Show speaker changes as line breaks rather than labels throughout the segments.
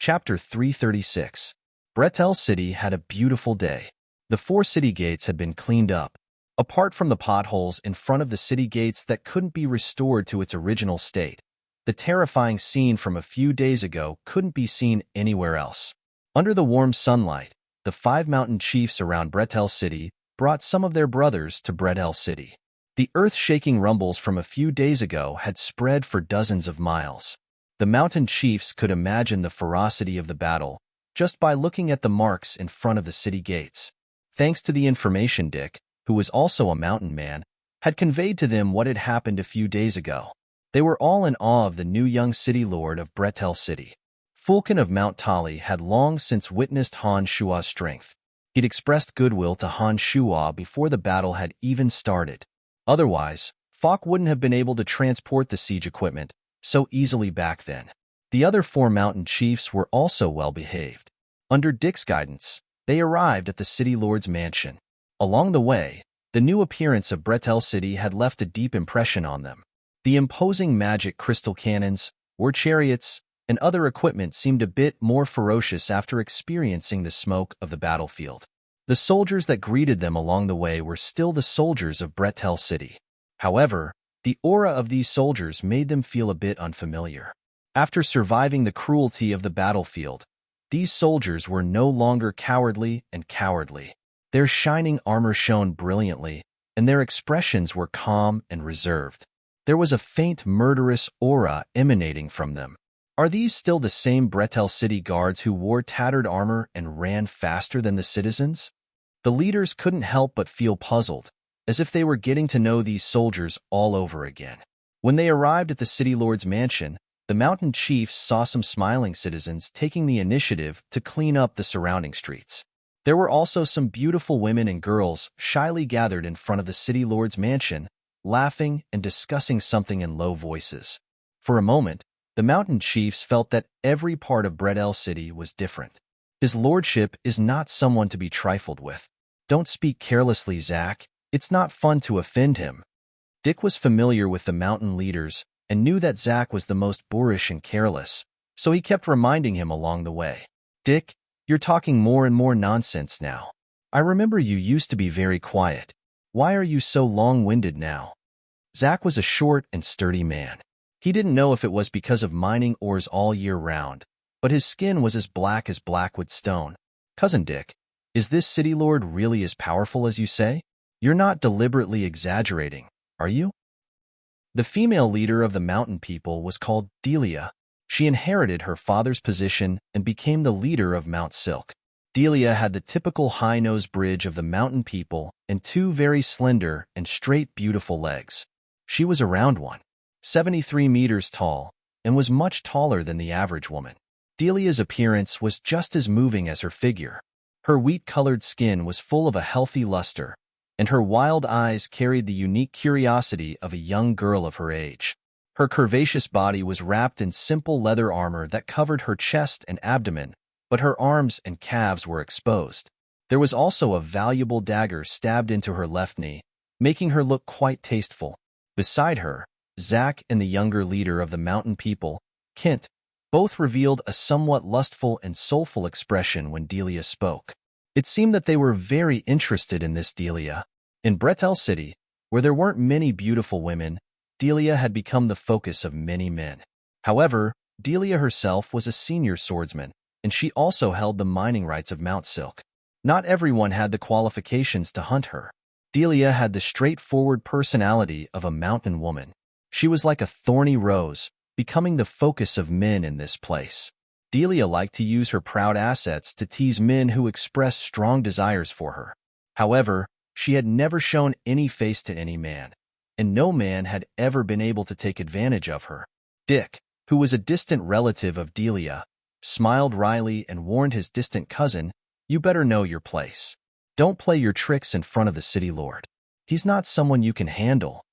Chapter 336. Bretel City had a beautiful day. The 4 city gates had been cleaned up. Apart from the potholes in front of the city gates that couldn't be restored to its original state, the terrifying scene from a few days ago couldn't be seen anywhere else. Under the warm sunlight, the 5 mountain chiefs around Bretel City brought some of their brothers to Bretel City. The earth-shaking rumbles from a few days ago had spread for dozens of miles. The mountain chiefs could imagine the ferocity of the battle just by looking at the marks in front of the city gates. Thanks to the information Dick, who was also a mountain man, had conveyed to them what had happened a few days ago. They were all in awe of the new young city lord of Bretel City. Fulkin of Mount Tali had long since witnessed Han Shua's strength. He'd expressed goodwill to Han Shua before the battle had even started. Otherwise, Falk wouldn't have been able to transport the siege equipment so easily back then. The other 4 mountain chiefs were also well behaved. Under Dick's guidance, they arrived at the city lord's mansion. Along the way, the new appearance of Bretel City had left a deep impression on them. The imposing magic crystal cannons, war chariots, and other equipment seemed a bit more ferocious after experiencing the smoke of the battlefield. The soldiers that greeted them along the way were still the soldiers of Bretel City. However, the aura of these soldiers made them feel a bit unfamiliar. After surviving the cruelty of the battlefield, these soldiers were no longer cowardly. Their shining armor shone brilliantly, and their expressions were calm and reserved. There was a faint murderous aura emanating from them. Are these still the same Bretel City guards who wore tattered armor and ran faster than the citizens? The leaders couldn't help but feel puzzled, as if they were getting to know these soldiers all over again. When they arrived at the city lord's mansion, the mountain chiefs saw some smiling citizens taking the initiative to clean up the surrounding streets. There were also some beautiful women and girls shyly gathered in front of the city lord's mansion, laughing and discussing something in low voices. For a moment, the mountain chiefs felt that every part of Bretel City was different. His lordship is not someone to be trifled with. Don't speak carelessly, Zach. It's not fun to offend him. Dick was familiar with the mountain leaders and knew that Zach was the most boorish and careless, so he kept reminding him along the way. Dick, you're talking more and more nonsense now. I remember you used to be very quiet. Why are you so long-winded now? Zach was a short and sturdy man. He didn't know if it was because of mining ores all year round, but his skin was as blackwood stone. Cousin Dick, is this city lord really as powerful as you say? You're not deliberately exaggerating, are you? The female leader of the mountain people was called Delia. She inherited her father's position and became the leader of Mount Silk. Delia had the typical high-nosed bridge of the mountain people and 2 very slender and straight beautiful legs. She was around 173 meters tall and was much taller than the average woman. Delia's appearance was just as moving as her figure. Her wheat-colored skin was full of a healthy luster, and her wild eyes carried the unique curiosity of a young girl of her age. Her curvaceous body was wrapped in simple leather armor that covered her chest and abdomen, but her arms and calves were exposed. There was also a valuable dagger stabbed into her left knee, making her look quite tasteful. Beside her, Zach and the younger leader of the mountain people, Kent, both revealed a somewhat lustful and soulful expression when Delia spoke. It seemed that they were very interested in this Delia. In Bretel City, where there weren't many beautiful women, Delia had become the focus of many men. However, Delia herself was a senior swordsman, and she also held the mining rights of Mount Silk. Not everyone had the qualifications to hunt her. Delia had the straightforward personality of a mountain woman. She was like a thorny rose, becoming the focus of men in this place. Delia liked to use her proud assets to tease men who expressed strong desires for her. However, she had never shown any face to any man, and no man had ever been able to take advantage of her. Dick, who was a distant relative of Delia, smiled wryly and warned his distant cousin, "You better know your place. Don't play your tricks in front of the city lord. He's not someone you can handle."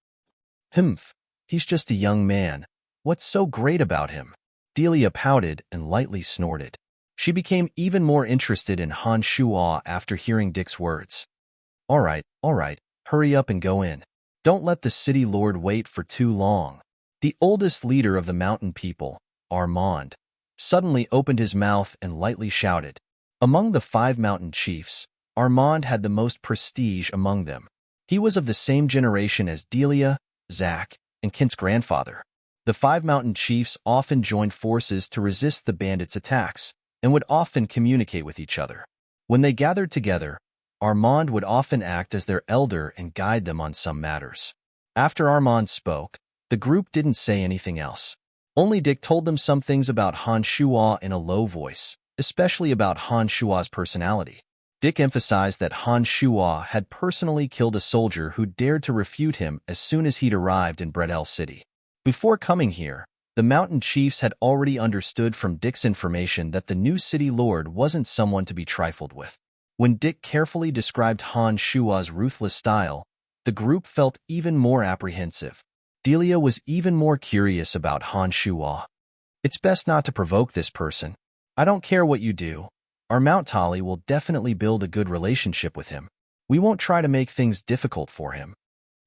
"Humph, he's just a young man. What's so great about him?" Delia pouted and lightly snorted. She became even more interested in Han Shua after hearing Dick's words. All right, hurry up and go in. Don't let the city lord wait for too long." The oldest leader of the mountain people, Armand, suddenly opened his mouth and lightly shouted. Among the 5 mountain chiefs, Armand had the most prestige among them. He was of the same generation as Delia, Zack, and Kent's grandfather. The 5 mountain chiefs often joined forces to resist the bandits' attacks and would often communicate with each other. When they gathered together, Armand would often act as their elder and guide them on some matters. After Armand spoke, the group didn't say anything else. Only Dick told them some things about Han Shuo in a low voice, especially about Han Shuo's personality. Dick emphasized that Han Shuo had personally killed a soldier who dared to refute him as soon as he'd arrived in Brettel City. Before coming here, the mountain chiefs had already understood from Dick's information that the new city lord wasn't someone to be trifled with. When Dick carefully described Han Shuo's ruthless style, the group felt even more apprehensive. Delia was even more curious about Han Shuo. It's best not to provoke this person. I don't care what you do. Our Mount Tali will definitely build a good relationship with him. We won't try to make things difficult for him.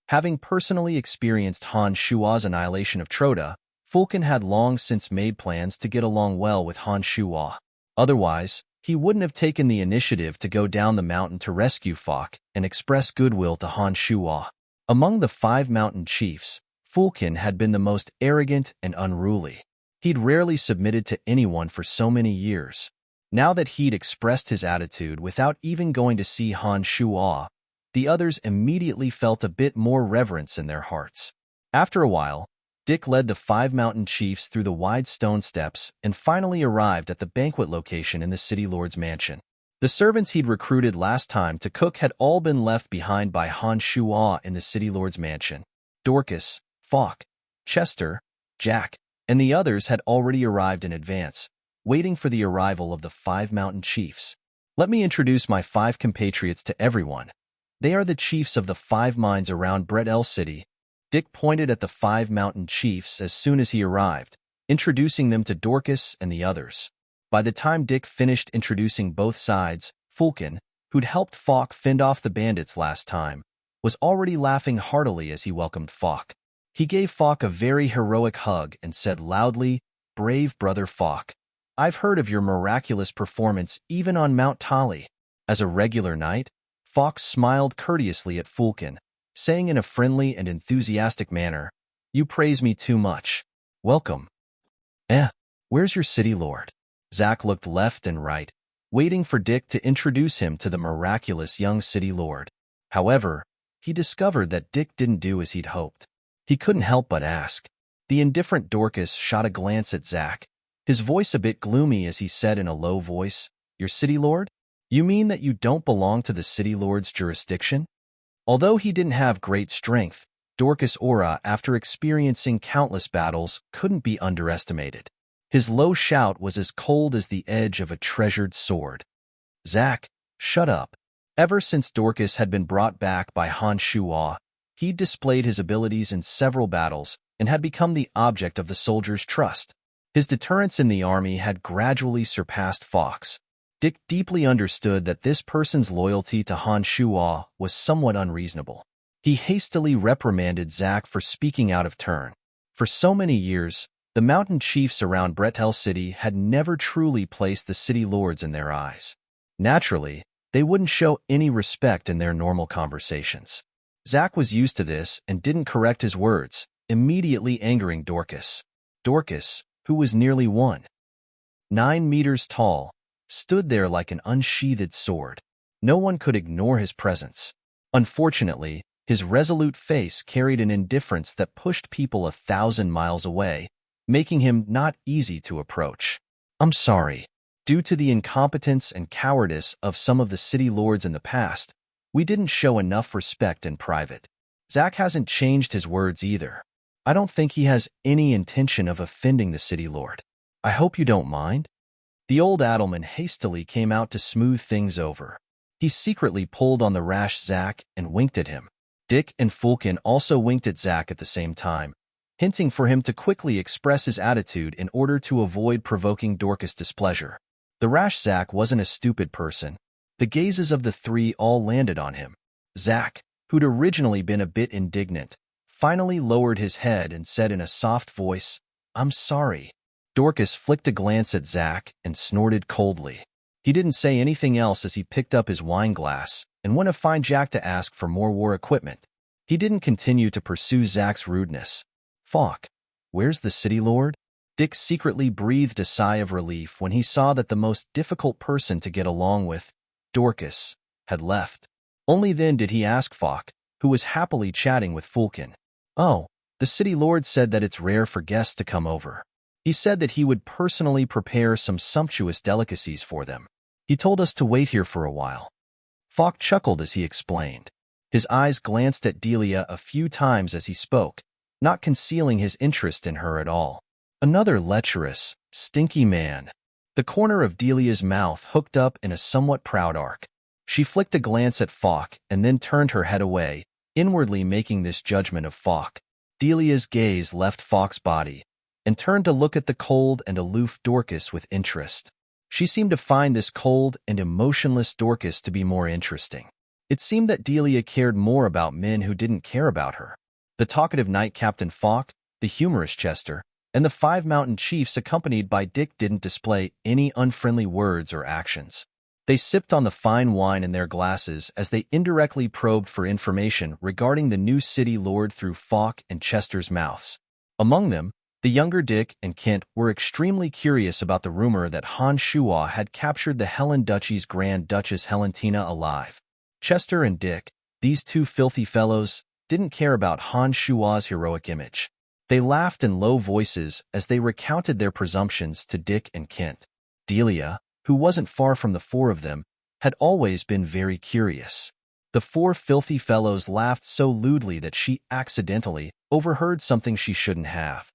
Having personally experienced Han Shuo's annihilation of Troda, Fulkin had long since made plans to get along well with Han Shuo. Otherwise, he wouldn't have taken the initiative to go down the mountain to rescue Fok and express goodwill to Han Shuo. Among the 5 mountain chiefs, Fulkin had been the most arrogant and unruly. He'd rarely submitted to anyone for so many years. Now that he'd expressed his attitude without even going to see Han Shuo, the others immediately felt a bit more reverence in their hearts. After a while, Dick led the 5 mountain chiefs through the wide stone steps and finally arrived at the banquet location in the city lord's mansion. The servants he'd recruited last time to cook had all been left behind by Han Shuo in the city lord's mansion. Dorcas, Fok, Chester, Jack, and the others had already arrived in advance, waiting for the arrival of the 5 mountain chiefs. Let me introduce my 5 compatriots to everyone. They are the chiefs of the 5 mines around Brettel City. Dick pointed at the 5 mountain chiefs as soon as he arrived, introducing them to Dorcas and the others. By the time Dick finished introducing both sides, Fulkin, who'd helped Fok fend off the bandits last time, was already laughing heartily as he welcomed Fok. He gave Fok a very heroic hug and said loudly, "Brave brother Fok, I've heard of your miraculous performance even on Mount Tali." As a regular knight, Fok smiled courteously at Fulkin, saying in a friendly and enthusiastic manner, "You praise me too much. Welcome." Where's your city lord?" Zack looked left and right, waiting for Dick to introduce him to the miraculous young city lord. However, he discovered that Dick didn't do as he'd hoped. He couldn't help but ask. The indifferent Dorcas shot a glance at Zack, his voice a bit gloomy as he said in a low voice, "Your city lord? You mean that you don't belong to the city lord's jurisdiction?" Although he didn't have great strength, Dorcas' aura after experiencing countless battles couldn't be underestimated. His low shout was as cold as the edge of a treasured sword. "Zack, shut up." Ever since Dorcas had been brought back by Han Shuo, he'd displayed his abilities in several battles and had become the object of the soldiers' trust. His deterrence in the army had gradually surpassed Fok's. Dick deeply understood that this person's loyalty to Han Shuo was somewhat unreasonable. He hastily reprimanded Zack for speaking out of turn. For so many years, the mountain chiefs around Brettel City had never truly placed the city lords in their eyes. Naturally, they wouldn't show any respect in their normal conversations. Zack was used to this and didn't correct his words, immediately angering Dorcas. Dorcas, who was nearly 1.9 meters tall, stood there like an unsheathed sword. No one could ignore his presence. Unfortunately, his resolute face carried an indifference that pushed people 1,000 miles away, making him not easy to approach. "I'm sorry. Due to the incompetence and cowardice of some of the city lords in the past, we didn't show enough respect in private." Zack hasn't changed his words either. "I don't think he has any intention of offending the city lord. I hope you don't mind." The old Adelman hastily came out to smooth things over. He secretly pulled on the rash Zack and winked at him. Dick and Fulkin also winked at Zack at the same time, hinting for him to quickly express his attitude in order to avoid provoking Dorcas' displeasure. The rash Zack wasn't a stupid person. The gazes of the 3 all landed on him. Zack, who'd originally been a bit indignant, finally lowered his head and said in a soft voice, "I'm sorry." Dorcas flicked a glance at Zack and snorted coldly. He didn't say anything else as he picked up his wine glass and went to find Jack to ask for more war equipment. He didn't continue to pursue Zack's rudeness. "Fawk, where's the city lord?" Dick secretly breathed a sigh of relief when he saw that the most difficult person to get along with, Dorcas, had left. Only then did he ask Fawk, who was happily chatting with Fulkin. "Oh, the city lord said that it's rare for guests to come over. He said that he would personally prepare some sumptuous delicacies for them. He told us to wait here for a while." Fawk chuckled as he explained. His eyes glanced at Delia a few times as he spoke, not concealing his interest in her at all. Another lecherous, stinky man. The corner of Delia's mouth hooked up in a somewhat proud arc. She flicked a glance at Fawk and then turned her head away, inwardly making this judgment of Fawk. Delia's gaze left Fawk's body and turned to look at the cold and aloof Dorcas with interest. She seemed to find this cold and emotionless Dorcas to be more interesting. It seemed that Delia cared more about men who didn't care about her. The talkative knight Captain Fawk, the humorous Chester, and the 5 mountain chiefs accompanied by Dick didn't display any unfriendly words or actions. They sipped on the fine wine in their glasses as they indirectly probed for information regarding the new city lord through Fawk and Chester's mouths. Among them, the younger Dick and Kent were extremely curious about the rumor that Han Shua had captured the Helen Duchy's Grand Duchess Helentina alive. Chester and Dick, these two filthy fellows, didn't care about Han Shua's heroic image. They laughed in low voices as they recounted their presumptions to Dick and Kent. Delia, who wasn't far from the 4 of them, had always been very curious. The 4 filthy fellows laughed so lewdly that she accidentally overheard something she shouldn't have.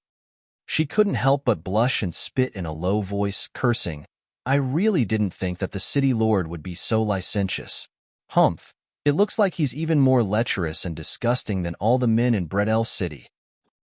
She couldn't help but blush and spit in a low voice, cursing, "I really didn't think that the city lord would be so licentious. Humph, it looks like he's even more lecherous and disgusting than all the men in Brettel City.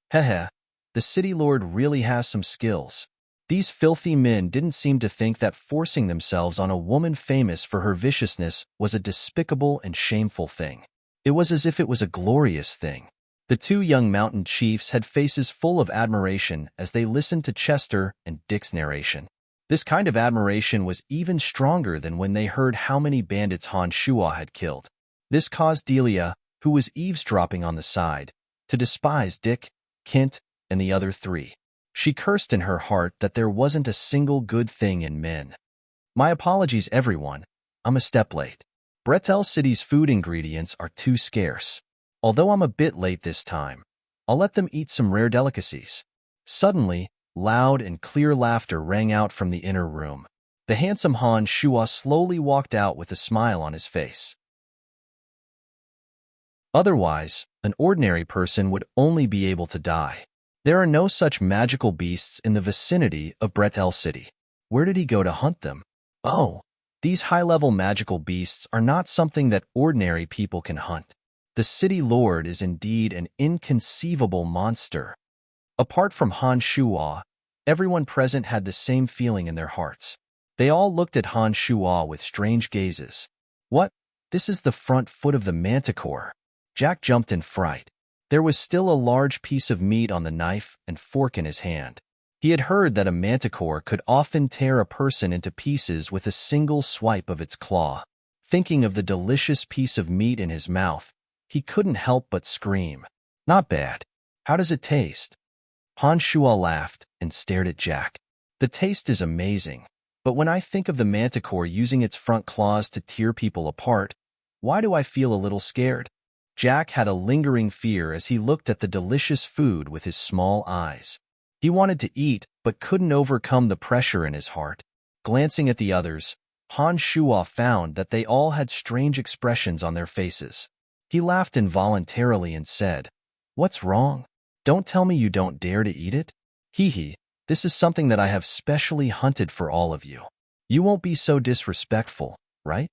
Heh, the city lord really has some skills." These filthy men didn't seem to think that forcing themselves on a woman famous for her viciousness was a despicable and shameful thing. It was as if it was a glorious thing. The 2 young mountain chiefs had faces full of admiration as they listened to Chester and Dick's narration. This kind of admiration was even stronger than when they heard how many bandits Han Shua had killed. This caused Delia, who was eavesdropping on the side, to despise Dick, Kent, and the other 3. She cursed in her heart that there wasn't a single good thing in men. "My apologies, everyone. I'm a step late. Brettel City's food ingredients are too scarce. Although I'm a bit late this time, I'll let them eat some rare delicacies." Suddenly, loud and clear laughter rang out from the inner room. The handsome Han Shua slowly walked out with a smile on his face. Otherwise, an ordinary person would only be able to die. There are no such magical beasts in the vicinity of Brettel City. Where did he go to hunt them? Oh, these high-level magical beasts are not something that ordinary people can hunt. The city lord is indeed an inconceivable monster. Apart from Han Shua, everyone present had the same feeling in their hearts. They all looked at Han Shua with strange gazes. "What? This is the front foot of the manticore." Jack jumped in fright. There was still a large piece of meat on the knife and fork in his hand. He had heard that a manticore could often tear a person into pieces with a single swipe of its claw. Thinking of the delicious piece of meat in his mouth, he couldn't help but scream. "Not bad. How does it taste?" Han Shua laughed and stared at Jack. "The taste is amazing, but when I think of the manticore using its front claws to tear people apart, why do I feel a little scared?" Jack had a lingering fear as he looked at the delicious food with his small eyes. He wanted to eat, but couldn't overcome the pressure in his heart. Glancing at the others, Han Shua found that they all had strange expressions on their faces. He laughed involuntarily and said, "What's wrong? Don't tell me you don't dare to eat it? Hee, this is something that I have specially hunted for all of you. You won't be so disrespectful, right?"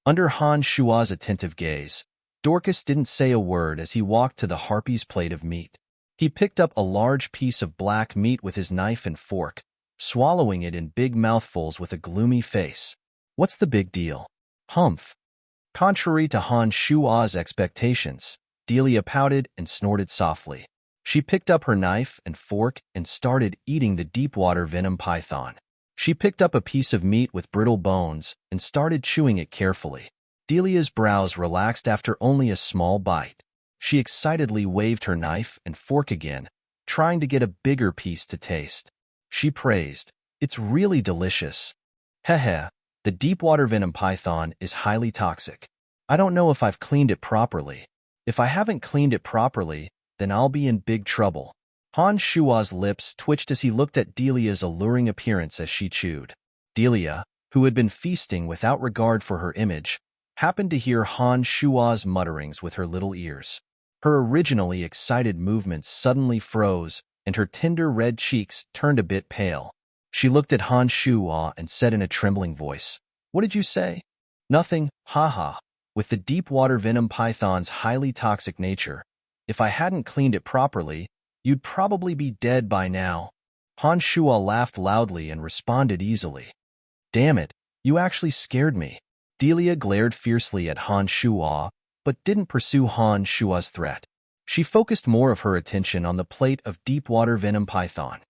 Under Han Shua's attentive gaze, Dorcas didn't say a word as he walked to the harpy's plate of meat. He picked up a large piece of black meat with his knife and fork, swallowing it in big mouthfuls with a gloomy face. "What's the big deal?" "Humph." Contrary to Han Shua's expectations, Delia pouted and snorted softly. She picked up her knife and fork and started eating the deep-water venom python. She picked up a piece of meat with brittle bones and started chewing it carefully. Delia's brows relaxed after only a small bite. She excitedly waved her knife and fork again, trying to get a bigger piece to taste. She praised, "It's really delicious." Heh, the deep-water venom python is highly toxic. I don't know if I've cleaned it properly. If I haven't cleaned it properly, then I'll be in big trouble. Han Shua's lips twitched as he looked at Delia's alluring appearance as she chewed. Delia, who had been feasting without regard for her image, happened to hear Han Shua's mutterings with her little ears. Her originally excited movements suddenly froze, and her tender red cheeks turned a bit pale. She looked at Han Shua and said in a trembling voice, "What did you say?" "Nothing, haha. With the deep-water venom python's highly toxic nature, if I hadn't cleaned it properly, you'd probably be dead by now." Han Shua laughed loudly and responded easily, "Damn it, you actually scared me." Delia glared fiercely at Han Shua, but didn't pursue Han Shua's threat. She focused more of her attention on the plate of deep-water venom python.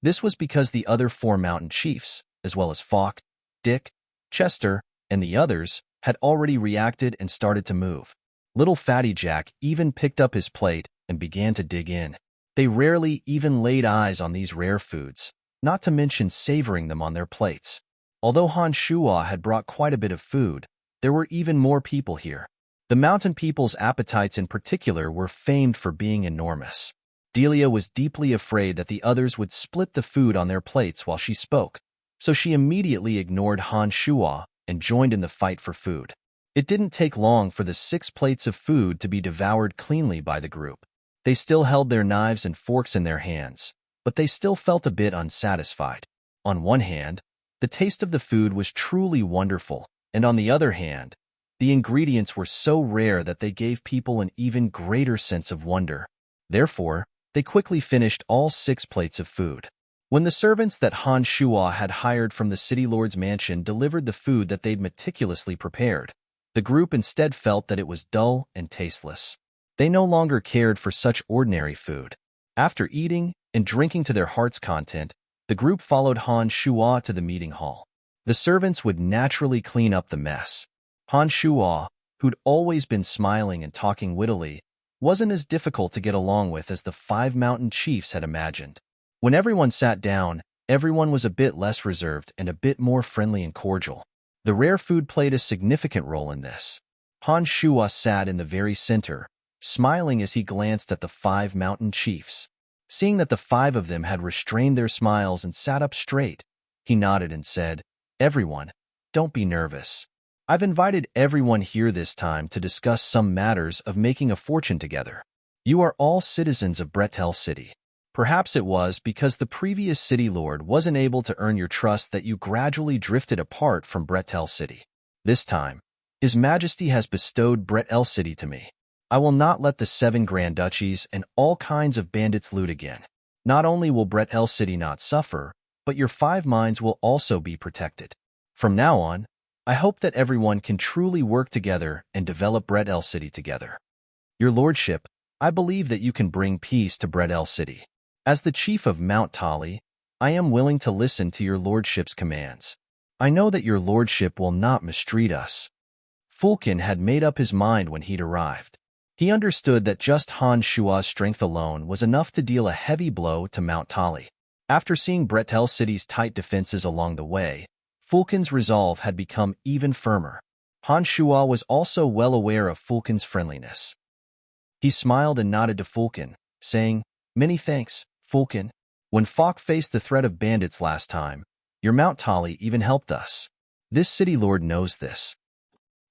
This was because the other 4 mountain chiefs, as well as Falk, Dick, Chester, and the others, had already reacted and started to move. Little Fatty Jack even picked up his plate and began to dig in. They rarely even laid eyes on these rare foods, not to mention savoring them on their plates. Although Han Shua had brought quite a bit of food, there were even more people here. The mountain people's appetites in particular were famed for being enormous. Delia was deeply afraid that the others would split the food on their plates while she spoke, so she immediately ignored Han Shua and joined in the fight for food. It didn't take long for the 6 plates of food to be devoured cleanly by the group. They still held their knives and forks in their hands, but they still felt a bit unsatisfied. On one hand, the taste of the food was truly wonderful, and on the other hand, the ingredients were so rare that they gave people an even greater sense of wonder. Therefore, they quickly finished all 6 plates of food. When the servants that Han Shua had hired from the city lord's mansion delivered the food that they'd meticulously prepared, the group instead felt that it was dull and tasteless. They no longer cared for such ordinary food. After eating and drinking to their heart's content, the group followed Han Shua to the meeting hall. The servants would naturally clean up the mess. Han Shua, who'd always been smiling and talking wittily, wasn't as difficult to get along with as the 5 mountain chiefs had imagined. When everyone sat down, everyone was a bit less reserved and a bit more friendly and cordial. The rare food played a significant role in this. Han Shua sat in the very center, smiling as he glanced at the 5 mountain chiefs. Seeing that the 5 of them had restrained their smiles and sat up straight, he nodded and said, "Everyone, don't be nervous. I've invited everyone here this time to discuss some matters of making a fortune together. You are all citizens of Brettel City. Perhaps it was because the previous city lord wasn't able to earn your trust that you gradually drifted apart from Brettel City. This time, His Majesty has bestowed Brettel City to me. I will not let the 7 Grand Duchies and all kinds of bandits loot again. Not only will Brettel City not suffer, but your 5 mines will also be protected. From now on, I hope that everyone can truly work together and develop Brettel City together. Your Lordship, I believe that you can bring peace to Brettel City. As the chief of Mount Tali, I am willing to listen to your Lordship's commands. I know that your Lordship will not mistreat us." Fulkin had made up his mind when he'd arrived. He understood that just Han Shua's strength alone was enough to deal a heavy blow to Mount Tali. After seeing Brettel City's tight defenses along the way, Fulkin's resolve had become even firmer. Han Shua was also well aware of Fulkin's friendliness. He smiled and nodded to Fulkin, saying, "Many thanks, Fulkin. When Falk faced the threat of bandits last time, your Mount Tali even helped us. This city lord knows this.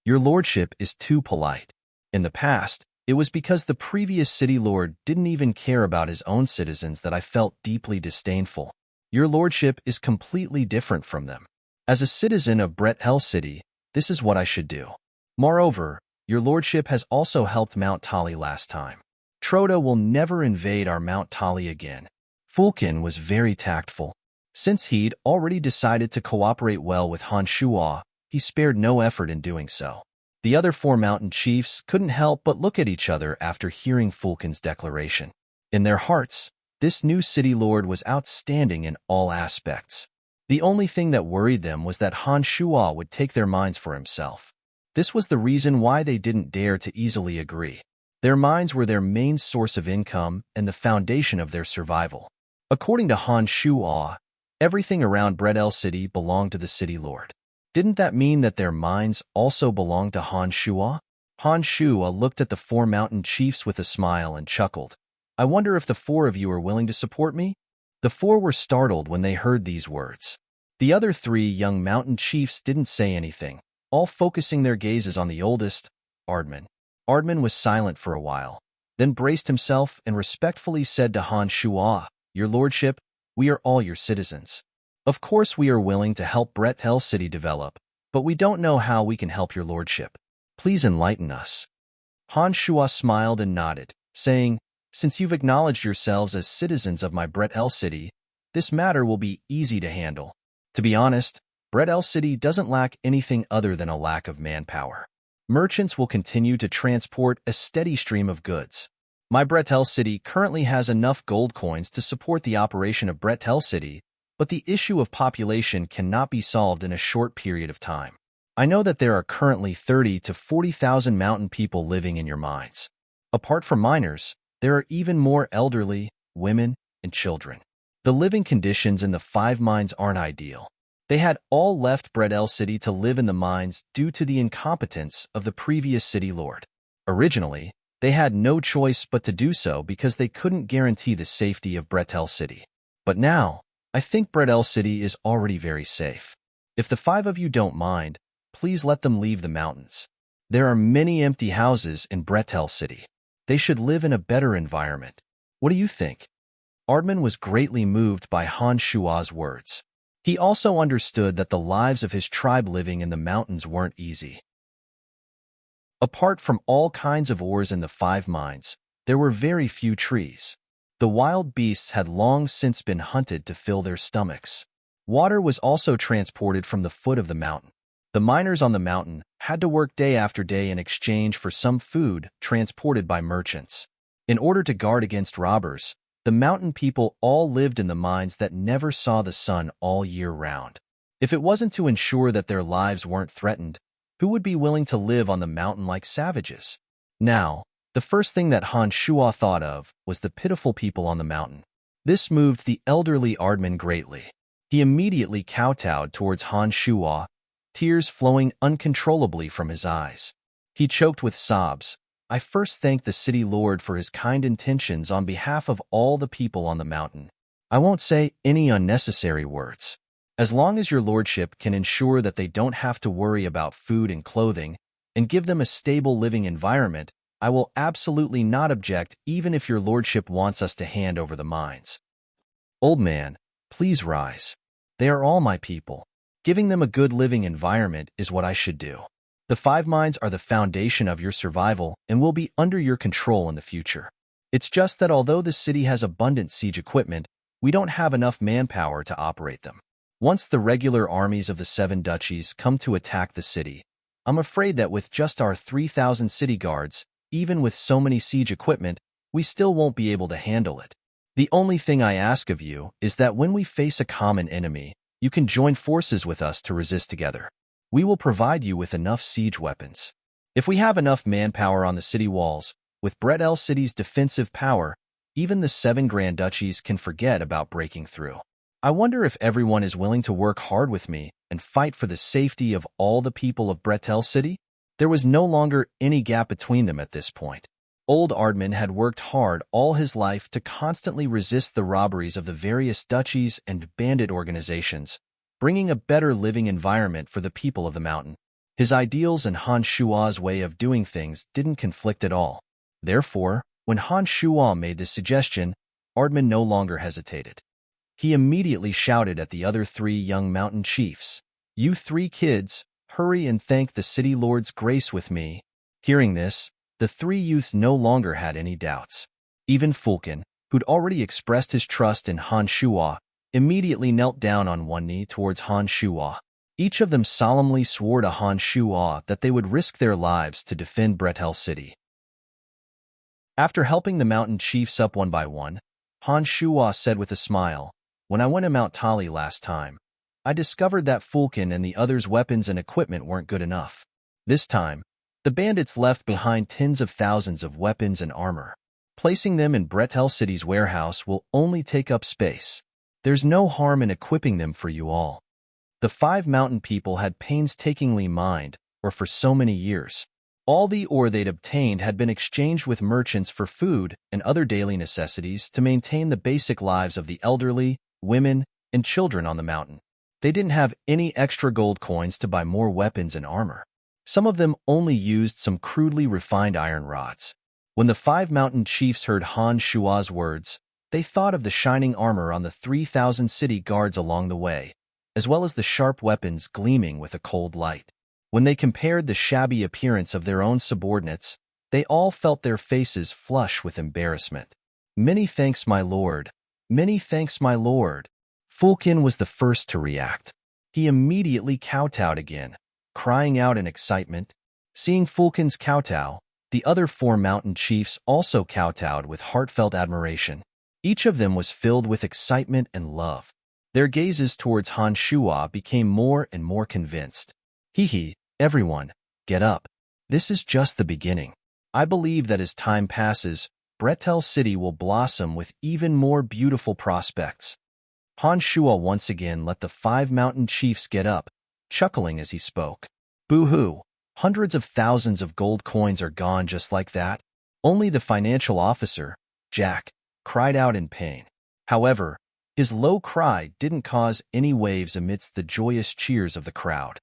Your lordship is too polite. In the past, it was because the previous city lord didn't even care about his own citizens that I felt deeply disdainful. Your lordship is completely different from them. As a citizen of Brettel City, this is what I should do. Moreover, your lordship has also helped Mount Tali last time. Troda will never invade our Mount Tali again." Fulkin was very tactful. Since he'd already decided to cooperate well with Han Shua, he spared no effort in doing so. The other 4 mountain chiefs couldn't help but look at each other after hearing Fulkin's declaration. In their hearts, this new city lord was outstanding in all aspects. The only thing that worried them was that Han Shuo would take their minds for himself. This was the reason why they didn't dare to easily agree. Their minds were their main source of income and the foundation of their survival. According to Han Shuo, everything around Brettel City belonged to the city lord. Didn't that mean that their minds also belonged to Han Shuo? Han Shuo looked at the four mountain chiefs with a smile and chuckled. I wonder if the four of you are willing to support me? The four were startled when they heard these words. The other three young mountain chiefs didn't say anything, all focusing their gazes on the oldest, Ardman. Ardman was silent for a while, then braced himself and respectfully said to Han Shuo, Your lordship, we are all your citizens. Of course we are willing to help Brettel City develop, but we don't know how we can help your lordship. Please enlighten us. Han Shuo smiled and nodded, saying, Since you've acknowledged yourselves as citizens of my Brettel City, this matter will be easy to handle. To be honest, Brettel City doesn't lack anything other than a lack of manpower. Merchants will continue to transport a steady stream of goods. My Brettel City currently has enough gold coins to support the operation of Brettel City, but the issue of population cannot be solved in a short period of time. I know that there are currently 30 to 40,000 mountain people living in your mines. Apart from miners, there are even more elderly, women, and children. The living conditions in the 5 mines aren't ideal. They had all left Brettel City to live in the mines due to the incompetence of the previous city lord. Originally, they had no choice but to do so because they couldn't guarantee the safety of Brettel City. But now, I think Brettel City is already very safe. If the 5 of you don't mind, please let them leave the mountains. There are many empty houses in Brettel City. They should live in a better environment. What do you think? Ardman was greatly moved by Han Shuo's words. He also understood that the lives of his tribe living in the mountains weren't easy. Apart from all kinds of ores in the 5 mines, there were very few trees. The wild beasts had long since been hunted to fill their stomachs. Water was also transported from the foot of the mountain. The miners on the mountain had to work day after day in exchange for some food transported by merchants. In order to guard against robbers, the mountain people all lived in the mines that never saw the sun all year round. If it wasn't to ensure that their lives weren't threatened, who would be willing to live on the mountain like savages? Now, the first thing that Han Shuo thought of was the pitiful people on the mountain. This moved the elderly Ardman greatly. He immediately kowtowed towards Han Shuo, tears flowing uncontrollably from his eyes. He choked with sobs. I first thank the city lord for his kind intentions on behalf of all the people on the mountain. I won't say any unnecessary words. As long as your lordship can ensure that they don't have to worry about food and clothing, and give them a stable living environment, I will absolutely not object even if your lordship wants us to hand over the mines. Old man, please rise. They are all my people. Giving them a good living environment is what I should do. The 5 mines are the foundation of your survival and will be under your control in the future. It's just that although the city has abundant siege equipment, we don't have enough manpower to operate them. Once the regular armies of the 7 duchies come to attack the city, I'm afraid that with just our 3,000 city guards, even with so many siege equipment, we still won't be able to handle it. The only thing I ask of you is that when we face a common enemy, you can join forces with us to resist together. We will provide you with enough siege weapons. If we have enough manpower on the city walls, with Brettel City's defensive power, even the 7 Grand Duchies can forget about breaking through. I wonder if everyone is willing to work hard with me and fight for the safety of all the people of Brettel City? There was no longer any gap between them at this point. Old Ardman had worked hard all his life to constantly resist the robberies of the various duchies and bandit organizations, bringing a better living environment for the people of the mountain. His ideals and Han Shuo's way of doing things didn't conflict at all. Therefore, when Han Shuo made this suggestion, Ardman no longer hesitated. He immediately shouted at the other 3 young mountain chiefs, You 3 kids, hurry and thank the city lord's grace with me. Hearing this, the 3 youths no longer had any doubts. Even Fulkin, who'd already expressed his trust in Han Shuo, immediately knelt down on one knee towards Han Shuo. Each of them solemnly swore to Han Shuo that they would risk their lives to defend Brettel City. After helping the mountain chiefs up one by one, Han Shuo said with a smile, "When I went to Mount Tali last time, I discovered that Fulkin and the others' weapons and equipment weren't good enough. This time, the bandits left behind tens of thousands of weapons and armor. Placing them in Bretel City's warehouse will only take up space. There's no harm in equipping them for you all." The 5 mountain people had painstakingly mined, or for so many years. All the ore they'd obtained had been exchanged with merchants for food and other daily necessities to maintain the basic lives of the elderly, women, and children on the mountain. They didn't have any extra gold coins to buy more weapons and armor. Some of them only used some crudely refined iron rods. When the 5 mountain chiefs heard Han Shua's words, they thought of the shining armor on the 3,000 city guards along the way, as well as the sharp weapons gleaming with a cold light. When they compared the shabby appearance of their own subordinates, they all felt their faces flush with embarrassment. "Many thanks, my lord. Many thanks, my lord." Fulkin was the first to react. He immediately kowtowed again, crying out in excitement. Seeing Fulkin's kowtow, the other 4 mountain chiefs also kowtowed with heartfelt admiration. Each of them was filled with excitement and love. Their gazes towards Han Shuo became more and more convinced. "Hee, everyone, get up. This is just the beginning. I believe that as time passes, Bretel City will blossom with even more beautiful prospects." Han Shuo once again let the 5 mountain chiefs get up, chuckling as he spoke. "Boo-hoo, hundreds of thousands of gold coins are gone just like that." Only the financial officer, Jack, cried out in pain. However, his low cry didn't cause any waves amidst the joyous cheers of the crowd.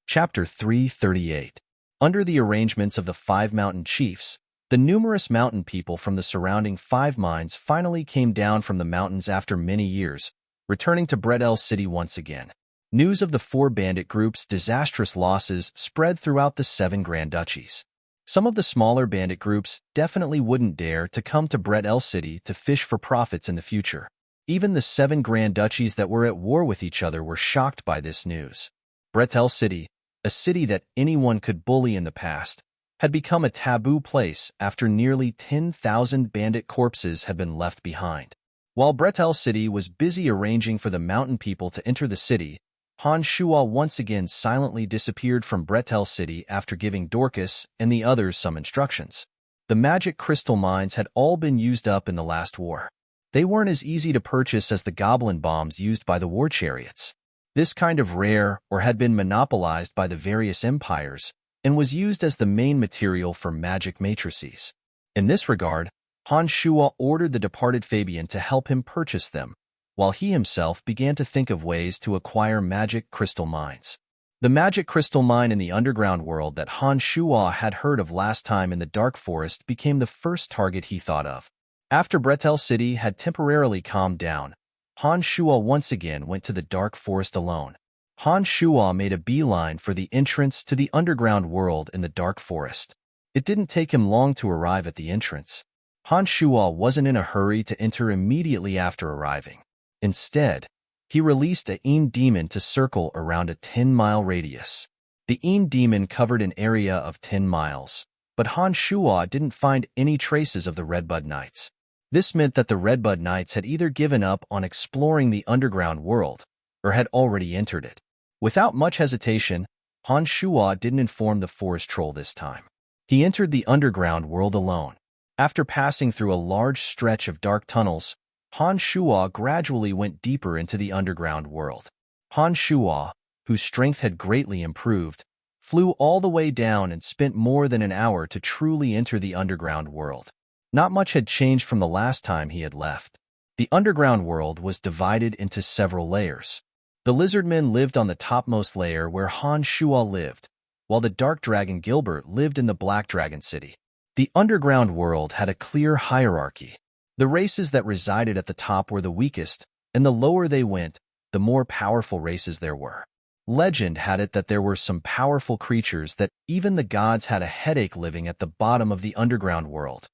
Chapter 338. Under the arrangements of the 5 mountain chiefs, the numerous mountain people from the surrounding 5 mines finally came down from the mountains after many years, returning to Bretel City once again. News of the 4 bandit groups' disastrous losses spread throughout the 7 Grand Duchies. Some of the smaller bandit groups definitely wouldn't dare to come to Bretel City to fish for profits in the future. Even the 7 Grand Duchies that were at war with each other were shocked by this news. Bretel City, a city that anyone could bully in the past, had become a taboo place after nearly 10,000 bandit corpses had been left behind. While Bretel City was busy arranging for the mountain people to enter the city, Han Shuo once again silently disappeared from Bretel City after giving Dorcas and the others some instructions. The magic crystal mines had all been used up in the last war. They weren't as easy to purchase as the goblin bombs used by the war chariots. This kind of rare or had been monopolized by the various empires and was used as the main material for magic matrices. In this regard, Han Shuo ordered the departed Fabian to help him purchase them, while he himself began to think of ways to acquire magic crystal mines. The magic crystal mine in the underground world that Han Shuo had heard of last time in the Dark Forest became the first target he thought of. After Bretel City had temporarily calmed down, Han Shuo once again went to the Dark Forest alone. Han Shuo made a beeline for the entrance to the underground world in the Dark Forest. It didn't take him long to arrive at the entrance. Han Shuo wasn't in a hurry to enter immediately after arriving. Instead, he released a Een demon to circle around a 10-mile radius. The Een demon covered an area of 10 miles, but Han Shuo didn't find any traces of the Redbud Knights. This meant that the Redbud Knights had either given up on exploring the underground world or had already entered it. Without much hesitation, Han Shuo didn't inform the forest troll this time. He entered the underground world alone. After passing through a large stretch of dark tunnels, Han Shuo gradually went deeper into the underground world. Han Shuo, whose strength had greatly improved, flew all the way down and spent more than an hour to truly enter the underground world. Not much had changed from the last time he had left. The underground world was divided into several layers. The lizardmen lived on the topmost layer where Han Shuo lived, while the dark dragon Gilbert lived in the Black Dragon City. The underground world had a clear hierarchy. The races that resided at the top were the weakest, and the lower they went, the more powerful races there were. Legend had it that there were some powerful creatures that even the gods had a headache living at the bottom of the underground world.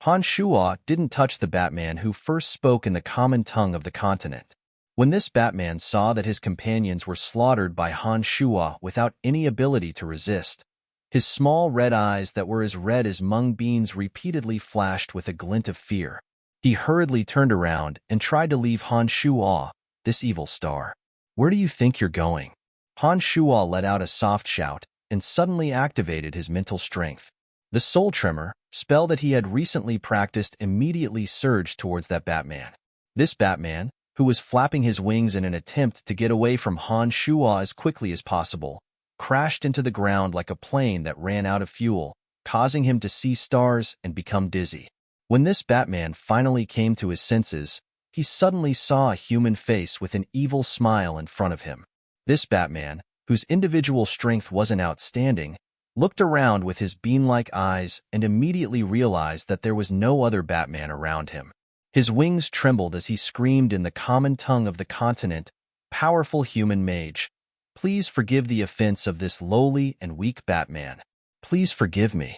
Han Shuo didn't touch the Batman who first spoke in the common tongue of the continent. When this Batman saw that his companions were slaughtered by Han Shuo without any ability to resist, His small red eyes that were as red as mung beans repeatedly flashed with a glint of fear. He hurriedly turned around and tried to leave Han Shuo, this evil star. Where do you think you're going? Han Shuo let out a soft shout and suddenly activated his mental strength. The soul tremor, spell that he had recently practiced, immediately surged towards that Batman. This Batman, who was flapping his wings in an attempt to get away from Han Shuo as quickly as possible, crashed into the ground like a plane that ran out of fuel, causing him to see stars and become dizzy. When this Batman finally came to his senses, he suddenly saw a human face with an evil smile in front of him. This Batman, whose individual strength wasn't outstanding, looked around with his bean-like eyes and immediately realized that there was no other Batman around him. His wings trembled as he screamed in the common tongue of the continent, "Powerful human mage, please forgive the offense of this lowly and weak Batman. Please forgive me.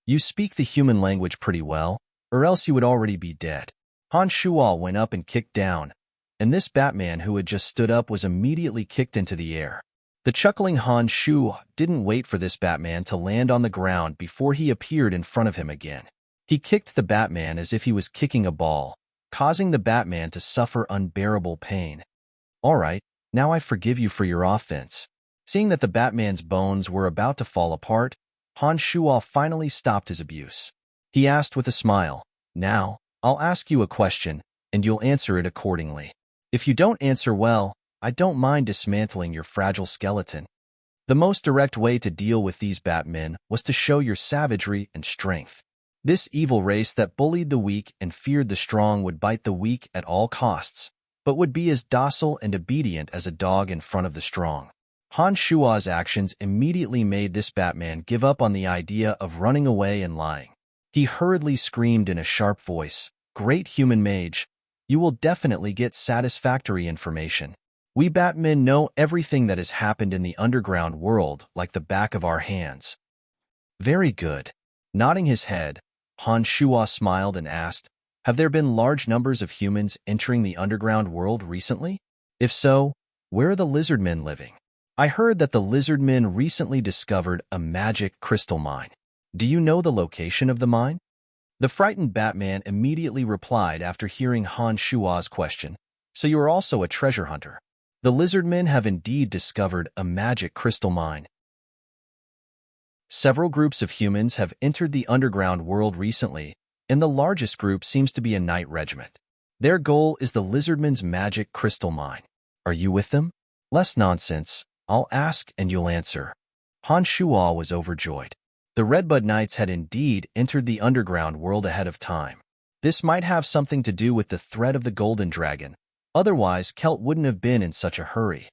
You speak the human language pretty well, or else you would already be dead." Han Shuo went up and kicked down, and this Batman who had just stood up was immediately kicked into the air. The chuckling Han Shuo didn't wait for this Batman to land on the ground before he appeared in front of him again. He kicked the Batman as if he was kicking a ball, causing the Batman to suffer unbearable pain. "All right, now I forgive you for your offense." Seeing that the Batman's bones were about to fall apart, Han Shuo finally stopped his abuse. He asked with a smile, "Now, I'll ask you a question, and you'll answer it accordingly. If you don't answer well, I don't mind dismantling your fragile skeleton." The most direct way to deal with these Batmen was to show your savagery and strength. This evil race that bullied the weak and feared the strong would bite the weak at all costs, but would be as docile and obedient as a dog in front of the strong. Han Shuo's actions immediately made this Batman give up on the idea of running away and lying. He hurriedly screamed in a sharp voice, "Great human mage, you will definitely get satisfactory information. We Batmen know everything that has happened in the underground world like the back of our hands." "Very good." Nodding his head, Han Shuo smiled and asked, "Have there been large numbers of humans entering the underground world recently? If so, where are the lizardmen living? I heard that the lizardmen recently discovered a magic crystal mine. Do you know the location of the mine?" The frightened Batman immediately replied after hearing Han Shuo's question, "So you are also a treasure hunter. The lizardmen have indeed discovered a magic crystal mine. Several groups of humans have entered the underground world recently, and the largest group seems to be a knight regiment. Their goal is the lizardmen's magic crystal mine. Are you with them?" "Less nonsense. I'll ask and you'll answer." Han Shuo was overjoyed. The Redbud Knights had indeed entered the underground world ahead of time. This might have something to do with the threat of the Golden Dragon. Otherwise, Kelt wouldn't have been in such a hurry.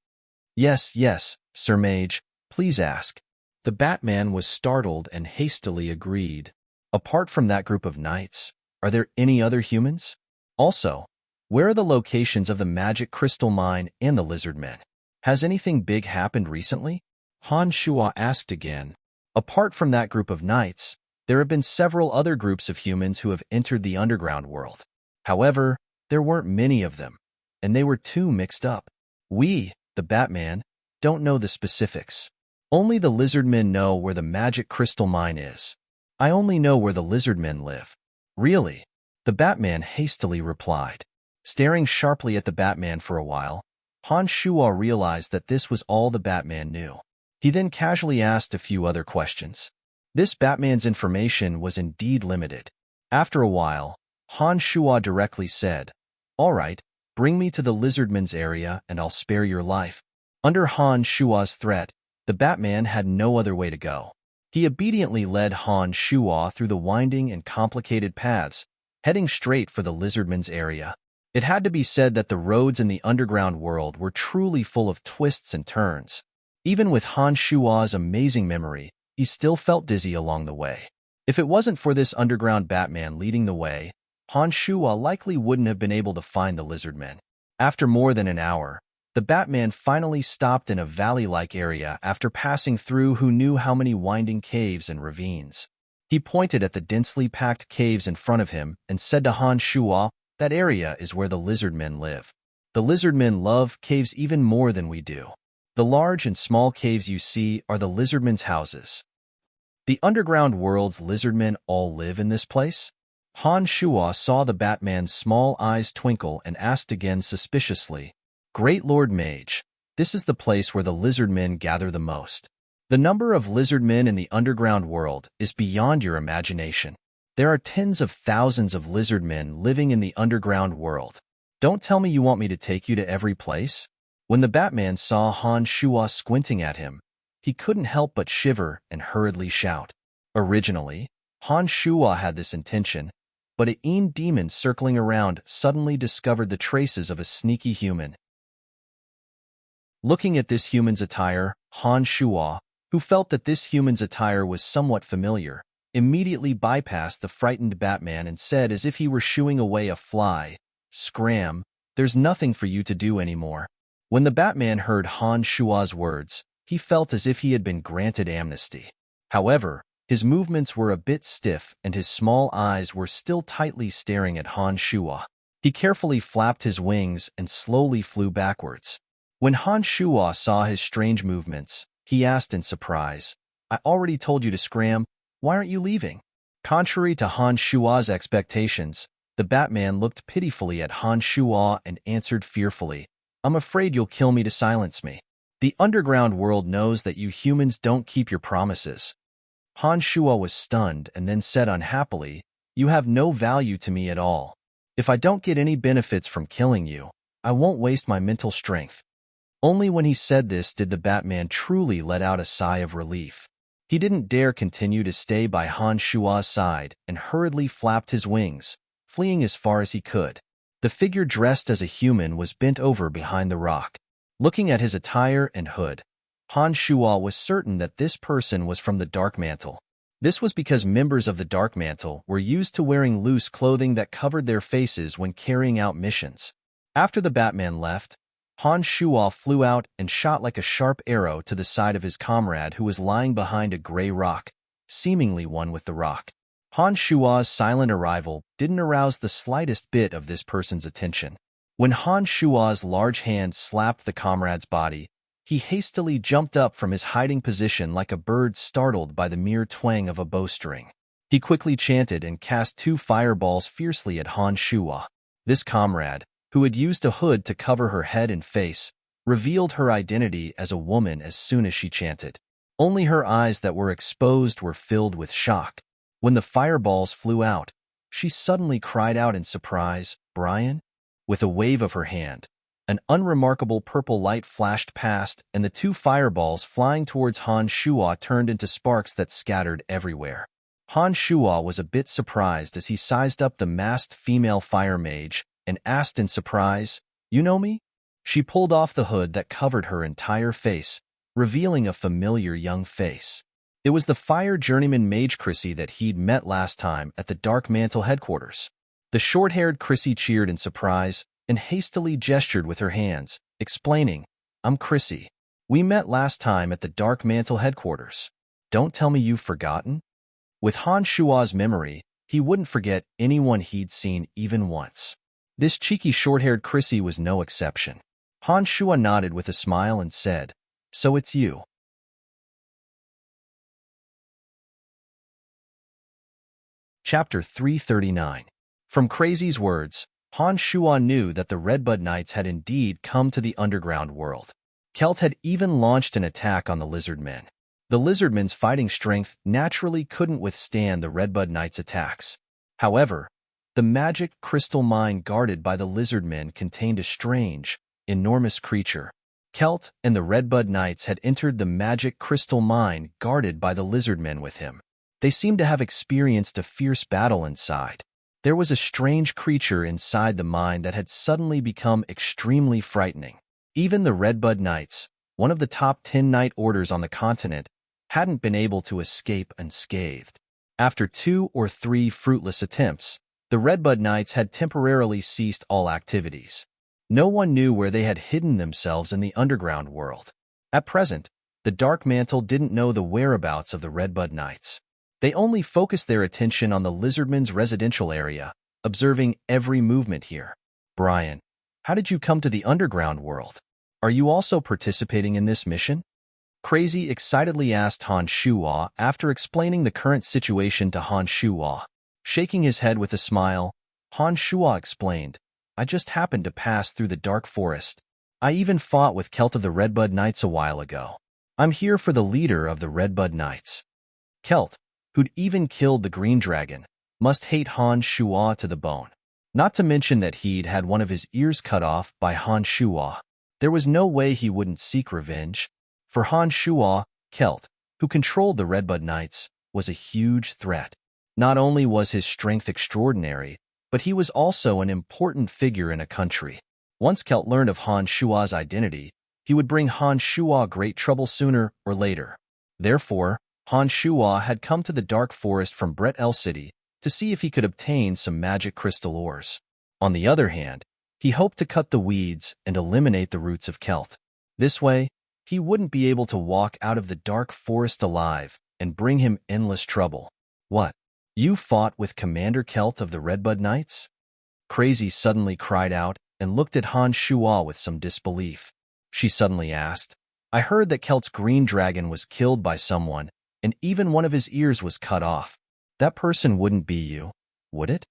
Yes, Sir Mage, please ask." The Batman was startled and hastily agreed. "Apart from that group of knights, are there any other humans? Also, where are the locations of the magic crystal mine and the lizardmen? Has anything big happened recently?" Han Shuo asked again. "Apart from that group of knights, there have been several other groups of humans who have entered the underground world. However, there weren't many of them, and they were too mixed up. We, the Batman, don't know the specifics. Only the lizardmen know where the magic crystal mine is. I only know where the lizardmen live." "Really?" the Batman hastily replied. Staring sharply at the Batman for a while, Han Shuo realized that this was all the Batman knew. He then casually asked a few other questions. This Batman's information was indeed limited. After a while, Han Shuo directly said, "All right, bring me to the lizardmen's area and I'll spare your life." Under Han Shuo's threat, the Batman had no other way to go. He obediently led Han Shuo through the winding and complicated paths, heading straight for the lizardmen's area. It had to be said that the roads in the underground world were truly full of twists and turns. Even with Han Shuo's amazing memory, he still felt dizzy along the way. If it wasn't for this underground Batman leading the way, Han Shuo likely wouldn't have been able to find the lizardmen. After more than an hour, the Batman finally stopped in a valley-like area after passing through who knew how many winding caves and ravines. He pointed at the densely packed caves in front of him and said to Han Shuo, "That area is where the lizardmen live. The lizardmen love caves even more than we do. The large and small caves you see are the lizardmen's houses. The underground world's lizardmen all live in this place? Han Shuo saw the Batman's small eyes twinkle and asked again suspiciously, Great Lord Mage, this is the place where the lizardmen gather the most. The number of lizardmen in the underground world is beyond your imagination. There are tens of thousands of lizardmen living in the underground world. Don't tell me you want me to take you to every place? When the Batman saw Han Shuo squinting at him, he couldn't help but shiver and hurriedly shout. Originally, Han Shuo had this intention, but a demon circling around suddenly discovered the traces of a sneaky human. Looking at this human's attire, Han Shuo, who felt that this human's attire was somewhat familiar, immediately bypassed the frightened Batman and said as if he were shooing away a fly, Scram, there's nothing for you to do anymore. When the Batman heard Han Shuo's words, he felt as if he had been granted amnesty. However, his movements were a bit stiff and his small eyes were still tightly staring at Han Shuo. He carefully flapped his wings and slowly flew backwards. When Han Shuo saw his strange movements, he asked in surprise, I already told you to scram, why aren't you leaving? Contrary to Han Shuo's expectations, the Batman looked pitifully at Han Shuo and answered fearfully, I'm afraid you'll kill me to silence me. The underground world knows that you humans don't keep your promises. Han Shuo was stunned and then said unhappily, You have no value to me at all. If I don't get any benefits from killing you, I won't waste my mental strength. Only when he said this did the Batman truly let out a sigh of relief. He didn't dare continue to stay by Han Shuo's side and hurriedly flapped his wings, fleeing as far as he could. The figure dressed as a human was bent over behind the rock. Looking at his attire and hood, Han Shuo was certain that this person was from the Dark Mantle. This was because members of the Dark Mantle were used to wearing loose clothing that covered their faces when carrying out missions. After the Batman left, Han Shuo flew out and shot like a sharp arrow to the side of his comrade who was lying behind a gray rock, seemingly one with the rock. Han Shuo's silent arrival didn't arouse the slightest bit of this person's attention. When Han Shuo's large hand slapped the comrade's body, he hastily jumped up from his hiding position like a bird startled by the mere twang of a bowstring. He quickly chanted and cast 2 fireballs fiercely at Han Shuo. This comrade, who had used a hood to cover her head and face, revealed her identity as a woman as soon as she chanted. Only her eyes that were exposed were filled with shock. When the fireballs flew out, she suddenly cried out in surprise, Brian? With a wave of her hand, an unremarkable purple light flashed past and the 2 fireballs flying towards Han Shuo turned into sparks that scattered everywhere. Han Shuo was a bit surprised as he sized up the masked female fire mage and asked in surprise, You know me? She pulled off the hood that covered her entire face, revealing a familiar young face. It was the fire journeyman mage Chrissy that he'd met last time at the Dark Mantle headquarters. The short-haired Chrissy cheered in surprise and hastily gestured with her hands, explaining, I'm Chrissy. We met last time at the Dark Mantle headquarters. Don't tell me you've forgotten? With Han Shuo's memory, he wouldn't forget anyone he'd seen even once. This cheeky short-haired Chrissy was no exception. Han Shuo nodded with a smile and said, So it's you. Chapter 339. From Crazy's words, Han Shuo knew that the Redbud Knights had indeed come to the underground world. Kelt had even launched an attack on the Lizardmen. The Lizardmen's fighting strength naturally couldn't withstand the Redbud Knights' attacks. However, the magic crystal mine guarded by the Lizardmen contained a strange, enormous creature. Kelt and the Redbud Knights had entered the magic crystal mine guarded by the Lizardmen with him. They seemed to have experienced a fierce battle inside. There was a strange creature inside the mine that had suddenly become extremely frightening. Even the Redbud Knights, one of the top 10 knight orders on the continent, hadn't been able to escape unscathed. After 2 or 3 fruitless attempts, the Redbud Knights had temporarily ceased all activities. No one knew where they had hidden themselves in the underground world. At present, the Dark Mantle didn't know the whereabouts of the Redbud Knights. They only focused their attention on the Lizardmen's residential area, observing every movement here. Brian, how did you come to the underground world? Are you also participating in this mission? Crazy excitedly asked Han Shuo after explaining the current situation to Han Shuo. Shaking his head with a smile, Han Shuo explained, I just happened to pass through the dark forest. I even fought with Celt of the Redbud Knights a while ago. I'm here for the leader of the Redbud Knights. Celt, who'd even killed the Green Dragon, must hate Han Shuo to the bone. Not to mention that he'd had one of his ears cut off by Han Shuo. There was no way he wouldn't seek revenge. For Han Shuo, Celt, who controlled the Redbud Knights, was a huge threat. Not only was his strength extraordinary, but he was also an important figure in a country. Once Celt learned of Han Shuo's identity, he would bring Han Shuo great trouble sooner or later. Therefore, Han Shuo had come to the Dark Forest from Brettel City to see if he could obtain some magic crystal ores. On the other hand, he hoped to cut the weeds and eliminate the roots of Celt. This way, he wouldn't be able to walk out of the Dark Forest alive and bring him endless trouble. What? You fought with Commander Celt of the Redbud Knights? Crazy suddenly cried out and looked at Han Shuo with some disbelief. She suddenly asked, I heard that Celt's green dragon was killed by someone, and even one of his ears was cut off. That person wouldn't be you, would it?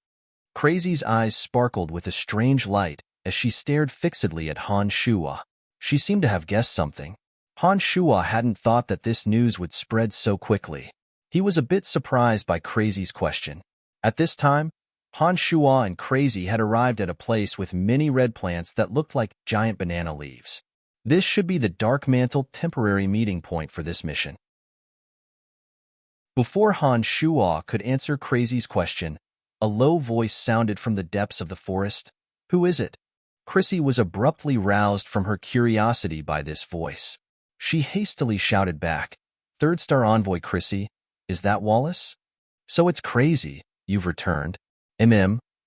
Crazy's eyes sparkled with a strange light as she stared fixedly at Han Shuo. She seemed to have guessed something. Han Shuo hadn't thought that this news would spread so quickly. He was a bit surprised by Crazy's question. At this time, Han Shuo and Crazy had arrived at a place with many red plants that looked like giant banana leaves. This should be the Dark Mantle temporary meeting point for this mission. Before Han Shuo could answer Crazy's question, a low voice sounded from the depths of the forest. Who is it? Chrissy was abruptly roused from her curiosity by this voice. She hastily shouted back, Third Star Envoy Chrissy, is that Wallace? So it's Crazy, you've returned.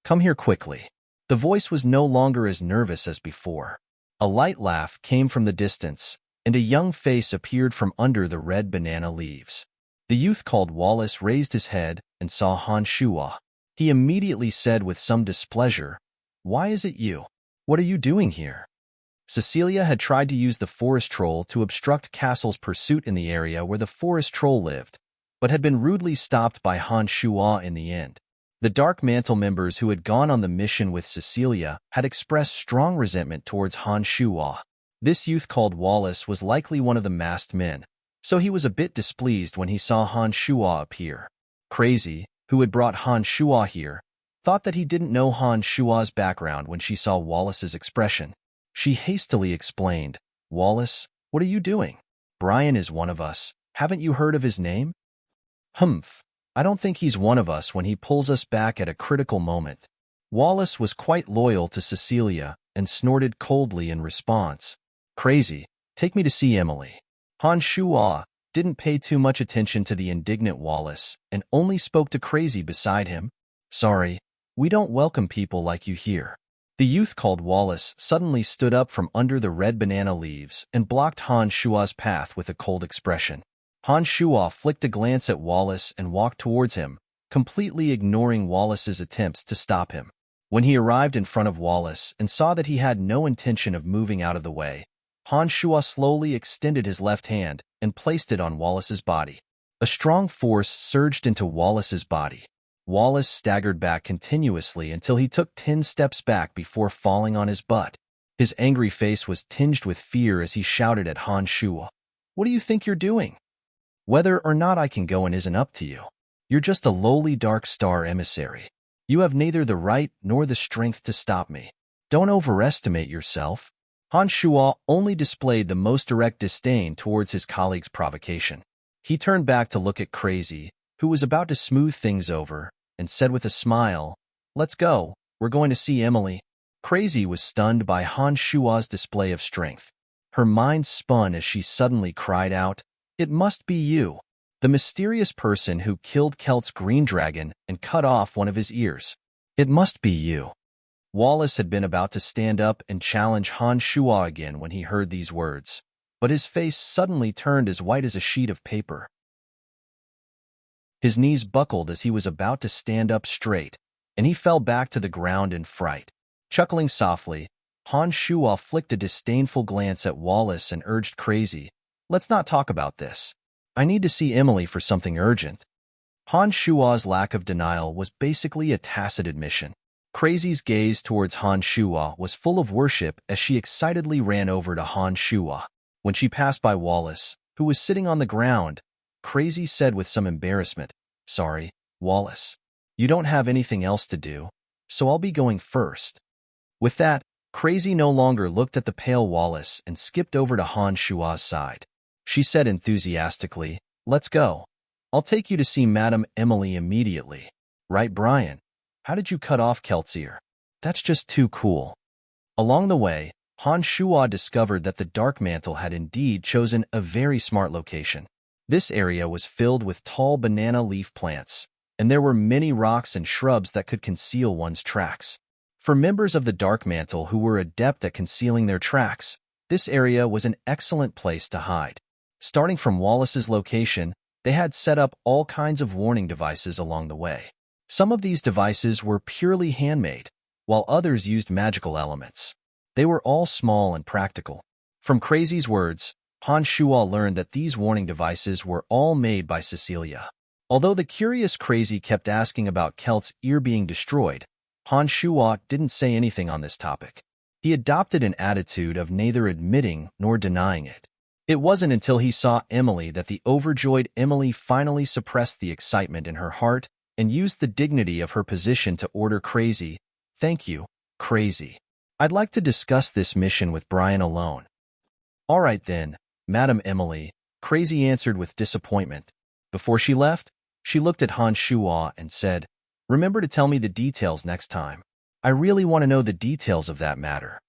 Come here quickly. The voice was no longer as nervous as before. A light laugh came from the distance, and a young face appeared from under the red banana leaves. The youth called Wallace raised his head and saw Han Shuo. He immediately said with some displeasure, Why is it you? What are you doing here? Cecilia had tried to use the forest troll to obstruct Castle's pursuit in the area where the forest troll lived, but had been rudely stopped by Han Shuo in the end. The Dark Mantle members who had gone on the mission with Cecilia had expressed strong resentment towards Han Shuo. This youth called Wallace was likely one of the masked men, so he was a bit displeased when he saw Han Shuo appear. Crazy, who had brought Han Shuo here, thought that he didn't know Han Shuo's background when she saw Wallace's expression. She hastily explained, Wallace, what are you doing? Brian is one of us. Haven't you heard of his name? Humph. I don't think he's one of us when he pulls us back at a critical moment. Wallace was quite loyal to Cecilia and snorted coldly in response. Crazy, take me to see Emily. Han Shuo didn't pay too much attention to the indignant Wallace and only spoke to Crazy beside him. Sorry, we don't welcome people like you here. The youth called Wallace suddenly stood up from under the red banana leaves and blocked Han Shuo's path with a cold expression. Han Shuo flicked a glance at Wallace and walked towards him, completely ignoring Wallace's attempts to stop him. When he arrived in front of Wallace and saw that he had no intention of moving out of the way, Han Shuo slowly extended his left hand and placed it on Wallace's body. A strong force surged into Wallace's body. Wallace staggered back continuously until he took 10 steps back before falling on his butt. His angry face was tinged with fear as he shouted at Han Shuo. What do you think you're doing? Whether or not I can go in isn't up to you. You're just a lowly Dark Star emissary. You have neither the right nor the strength to stop me. Don't overestimate yourself. Han Shuo only displayed the most direct disdain towards his colleague's provocation. He turned back to look at Crazy, who was about to smooth things over, and said with a smile, Let's go, we're going to see Emily. Crazy was stunned by Han Shuo's display of strength. Her mind spun as she suddenly cried out, It must be you, the mysterious person who killed Celt's green dragon and cut off one of his ears. It must be you. Wallace had been about to stand up and challenge Han Shuo again when he heard these words, but his face suddenly turned as white as a sheet of paper. His knees buckled as he was about to stand up straight, and he fell back to the ground in fright. Chuckling softly, Han Shuo flicked a disdainful glance at Wallace and urged Crazy, Let's not talk about this. I need to see Emily for something urgent. Han Shua's lack of denial was basically a tacit admission. Crazy's gaze towards Han Shua was full of worship as she excitedly ran over to Han Shua. When she passed by Wallace, who was sitting on the ground, Crazy said with some embarrassment, "Sorry, Wallace. You don't have anything else to do, so I'll be going first." With that, Crazy no longer looked at the pale Wallace and skipped over to Han Shua's side. She said enthusiastically, "Let's go. I'll take you to see Madame Emily immediately." "Right, Brian? How did you cut off Kelt's ear? That's just too cool." Along the way, Han Shua discovered that the Dark Mantle had indeed chosen a very smart location. This area was filled with tall banana leaf plants, and there were many rocks and shrubs that could conceal one's tracks. For members of the Dark Mantle who were adept at concealing their tracks, this area was an excellent place to hide. Starting from Wallace's location, they had set up all kinds of warning devices along the way. Some of these devices were purely handmade, while others used magical elements. They were all small and practical. From Crazy's words, Han Shua learned that these warning devices were all made by Cecilia. Although the curious Crazy kept asking about Kelt's ear being destroyed, Han Shua didn't say anything on this topic. He adopted an attitude of neither admitting nor denying it. It wasn't until he saw Emily that the overjoyed Emily finally suppressed the excitement in her heart and used the dignity of her position to order Crazy, "Thank you, Crazy. I'd like to discuss this mission with Brian alone." "All right then, Madame Emily," Crazy answered with disappointment. Before she left, she looked at Han Shua and said, "Remember to tell me the details next time. I really want to know the details of that matter."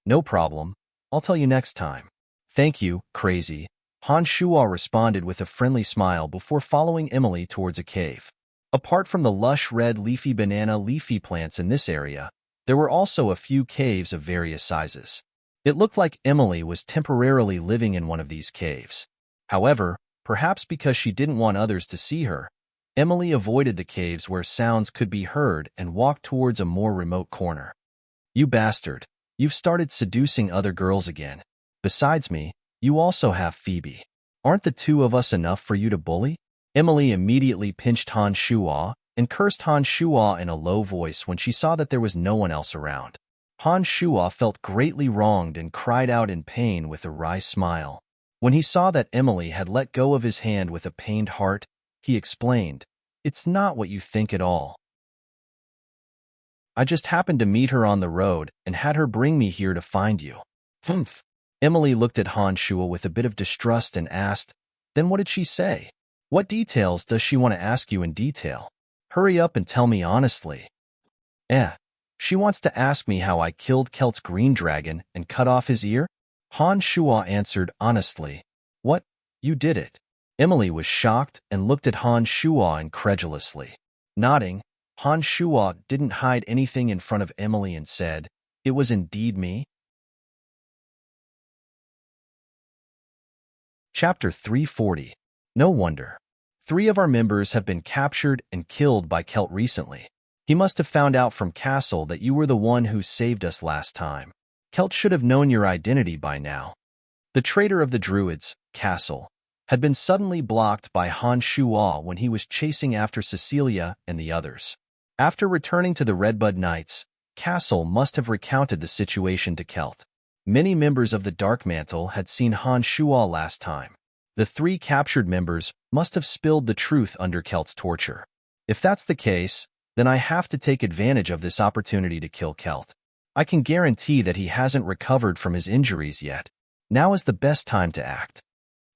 "No problem. I'll tell you next time." "Thank you, Crazy." Han Shua responded with a friendly smile before following Emily towards a cave. Apart from the lush red leafy banana leafy plants in this area, there were also a few caves of various sizes. It looked like Emily was temporarily living in one of these caves. However, perhaps because she didn't want others to see her, Emily avoided the caves where sounds could be heard and walked towards a more remote corner. "You bastard, you've started seducing other girls again. Besides me, you also have Phoebe. Aren't the two of us enough for you to bully?" Emily immediately pinched Han Shua and cursed Han Shua in a low voice when she saw that there was no one else around. Han Shua felt greatly wronged and cried out in pain with a wry smile. When he saw that Emily had let go of his hand with a pained heart, he explained, "It's not what you think at all. I just happened to meet her on the road and had her bring me here to find you." "Humph." Emily looked at Han Shua with a bit of distrust and asked, "Then what did she say? What details does she want to ask you in detail? Hurry up and tell me honestly." She wants to ask me how I killed Kelt's green dragon and cut off his ear." Han Shua answered honestly. "What? You did it?" Emily was shocked and looked at Han Shua incredulously. Nodding, Han Shua didn't hide anything in front of Emily and said, "It was indeed me." Chapter 340. No wonder. 3 of our members have been captured and killed by Kelt recently. He must have found out from Castle that you were the one who saved us last time. Kelt should have known your identity by now. The traitor of the Druids, Castle, had been suddenly blocked by Han Shua when he was chasing after Cecilia and the others. After returning to the Redbud Knights, Castle must have recounted the situation to Kelt. Many members of the Dark Mantle had seen Han Shua last time. The 3 captured members must have spilled the truth under Kelt's torture. If that's the case, then I have to take advantage of this opportunity to kill Kelt. I can guarantee that he hasn't recovered from his injuries yet. Now is the best time to act.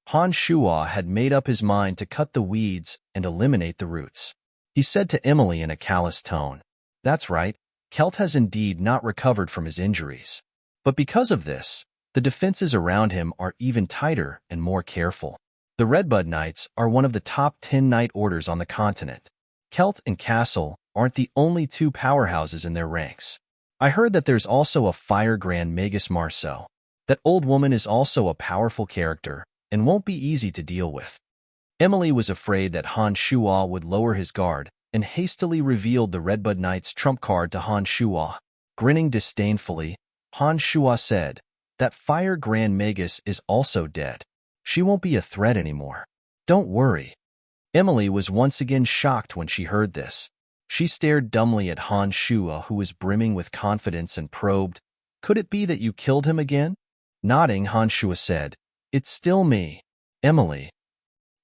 Han Shua had made up his mind to cut the weeds and eliminate the roots. He said to Emily in a callous tone, "That's right, Kelt has indeed not recovered from his injuries. But because of this, the defenses around him are even tighter and more careful. The Redbud Knights are one of the top 10 knight orders on the continent. Kelt and Castle aren't the only 2 powerhouses in their ranks. I heard that there's also a Fire Grand Magus Marceau. That old woman is also a powerful character and won't be easy to deal with." Emily was afraid that Han Shua would lower his guard and hastily revealed the Redbud Knight's trump card to Han Shua. Grinning disdainfully, Han Shua said, "That Fire Grand Magus is also dead." She won't be a threat anymore. Don't worry. Emily was once again shocked when she heard this. She stared dumbly at Han Shua, who was brimming with confidence, and probed, "Could it be that you killed him again?" Nodding, Han Shua said, "It's still me, Emily."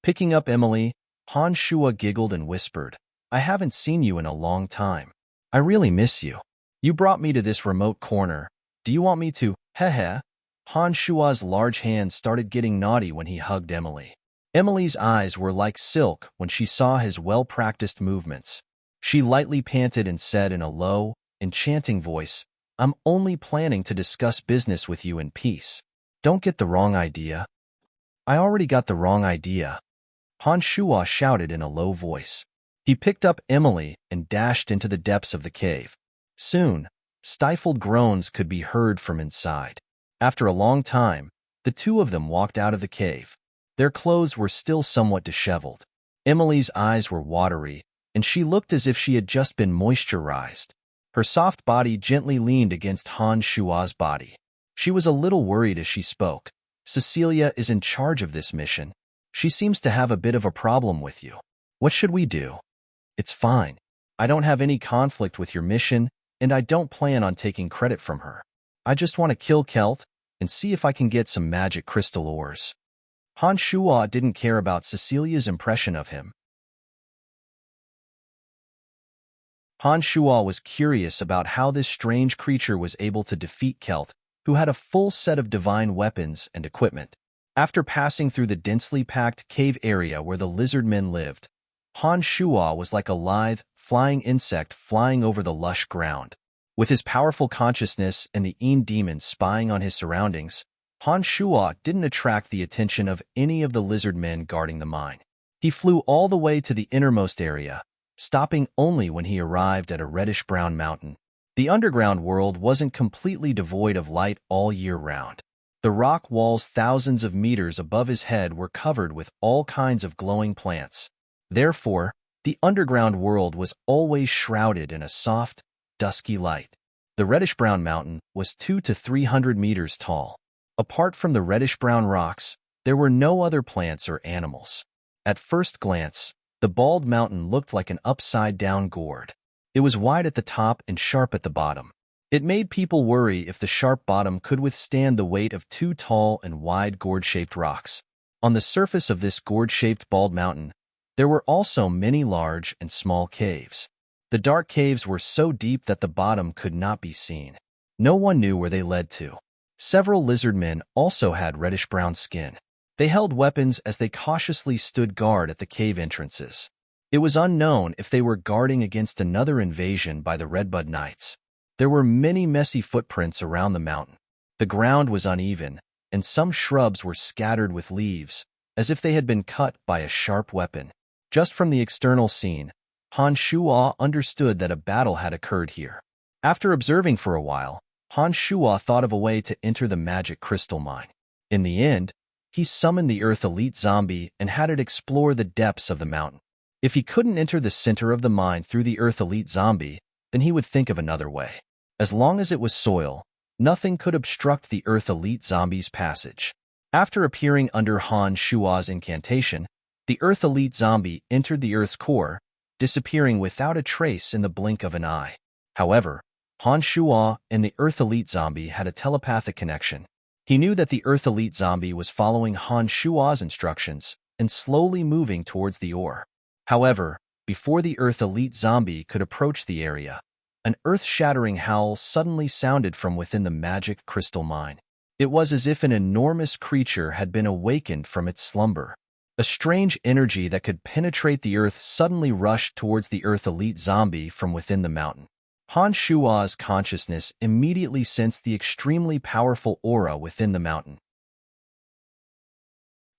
Picking up Emily, Han Shua giggled and whispered, "I haven't seen you in a long time. I really miss you. You brought me to this remote corner. Do you want me to, heh?" Han Shua's large hands started getting naughty when he hugged Emily. Emily's eyes were like silk when she saw his well-practiced movements. She lightly panted and said in a low, enchanting voice, "I'm only planning to discuss business with you in peace. Don't get the wrong idea." "I already got the wrong idea," Han Shua shouted in a low voice. He picked up Emily and dashed into the depths of the cave. Soon, stifled groans could be heard from inside. After a long time, the two of them walked out of the cave. Their clothes were still somewhat disheveled. Emily's eyes were watery, and she looked as if she had just been moisturized. Her soft body gently leaned against Han Shua's body. She was a little worried as she spoke. "Cecilia is in charge of this mission. She seems to have a bit of a problem with you. What should we do?" "It's fine. I don't have any conflict with your mission, and I don't plan on taking credit from her. I just want to kill Kelt and see if I can get some magic crystal ores." Han Shua didn't care about Cecilia's impression of him. Han Shua was curious about how this strange creature was able to defeat Kelt, who had a full set of divine weapons and equipment. After passing through the densely packed cave area where the lizard men lived, Han Shua was like a lithe, flying insect flying over the lush ground. With his powerful consciousness and the Een demon spying on his surroundings, Han Shua didn't attract the attention of any of the lizard men guarding the mine. He flew all the way to the innermost area, stopping only when he arrived at a reddish-brown mountain. The underground world wasn't completely devoid of light all year round. The rock walls thousands of meters above his head were covered with all kinds of glowing plants. Therefore, the underground world was always shrouded in a soft, dusky light. The reddish-brown mountain was 200 to 300 meters tall. Apart from the reddish-brown rocks, there were no other plants or animals. At first glance, the bald mountain looked like an upside-down gourd. It was wide at the top and sharp at the bottom. It made people worry if the sharp bottom could withstand the weight of two tall and wide gourd-shaped rocks. On the surface of this gourd-shaped bald mountain, there were also many large and small caves. The dark caves were so deep that the bottom could not be seen. No one knew where they led to. Several lizard men also had reddish-brown skin. They held weapons as they cautiously stood guard at the cave entrances. It was unknown if they were guarding against another invasion by the Redbud Knights. There were many messy footprints around the mountain. The ground was uneven, and some shrubs were scattered with leaves, as if they had been cut by a sharp weapon. Just from the external scene, Han Shua understood that a battle had occurred here. After observing for a while, Han Shua thought of a way to enter the magic crystal mine. In the end, he summoned the Earth Elite Zombie and had it explore the depths of the mountain. If he couldn't enter the center of the mine through the Earth Elite Zombie, then he would think of another way. As long as it was soil, nothing could obstruct the Earth Elite Zombie's passage. After appearing under Han Shua's incantation, the Earth Elite Zombie entered the Earth's core, disappearing without a trace in the blink of an eye. However, Han Shua and the Earth Elite Zombie had a telepathic connection. He knew that the Earth Elite Zombie was following Han Shua's instructions and slowly moving towards the ore. However, before the Earth Elite Zombie could approach the area, an earth-shattering howl suddenly sounded from within the magic crystal mine. It was as if an enormous creature had been awakened from its slumber. A strange energy that could penetrate the earth suddenly rushed towards the Earth Elite Zombie from within the mountain. Han Shua's consciousness immediately sensed the extremely powerful aura within the mountain.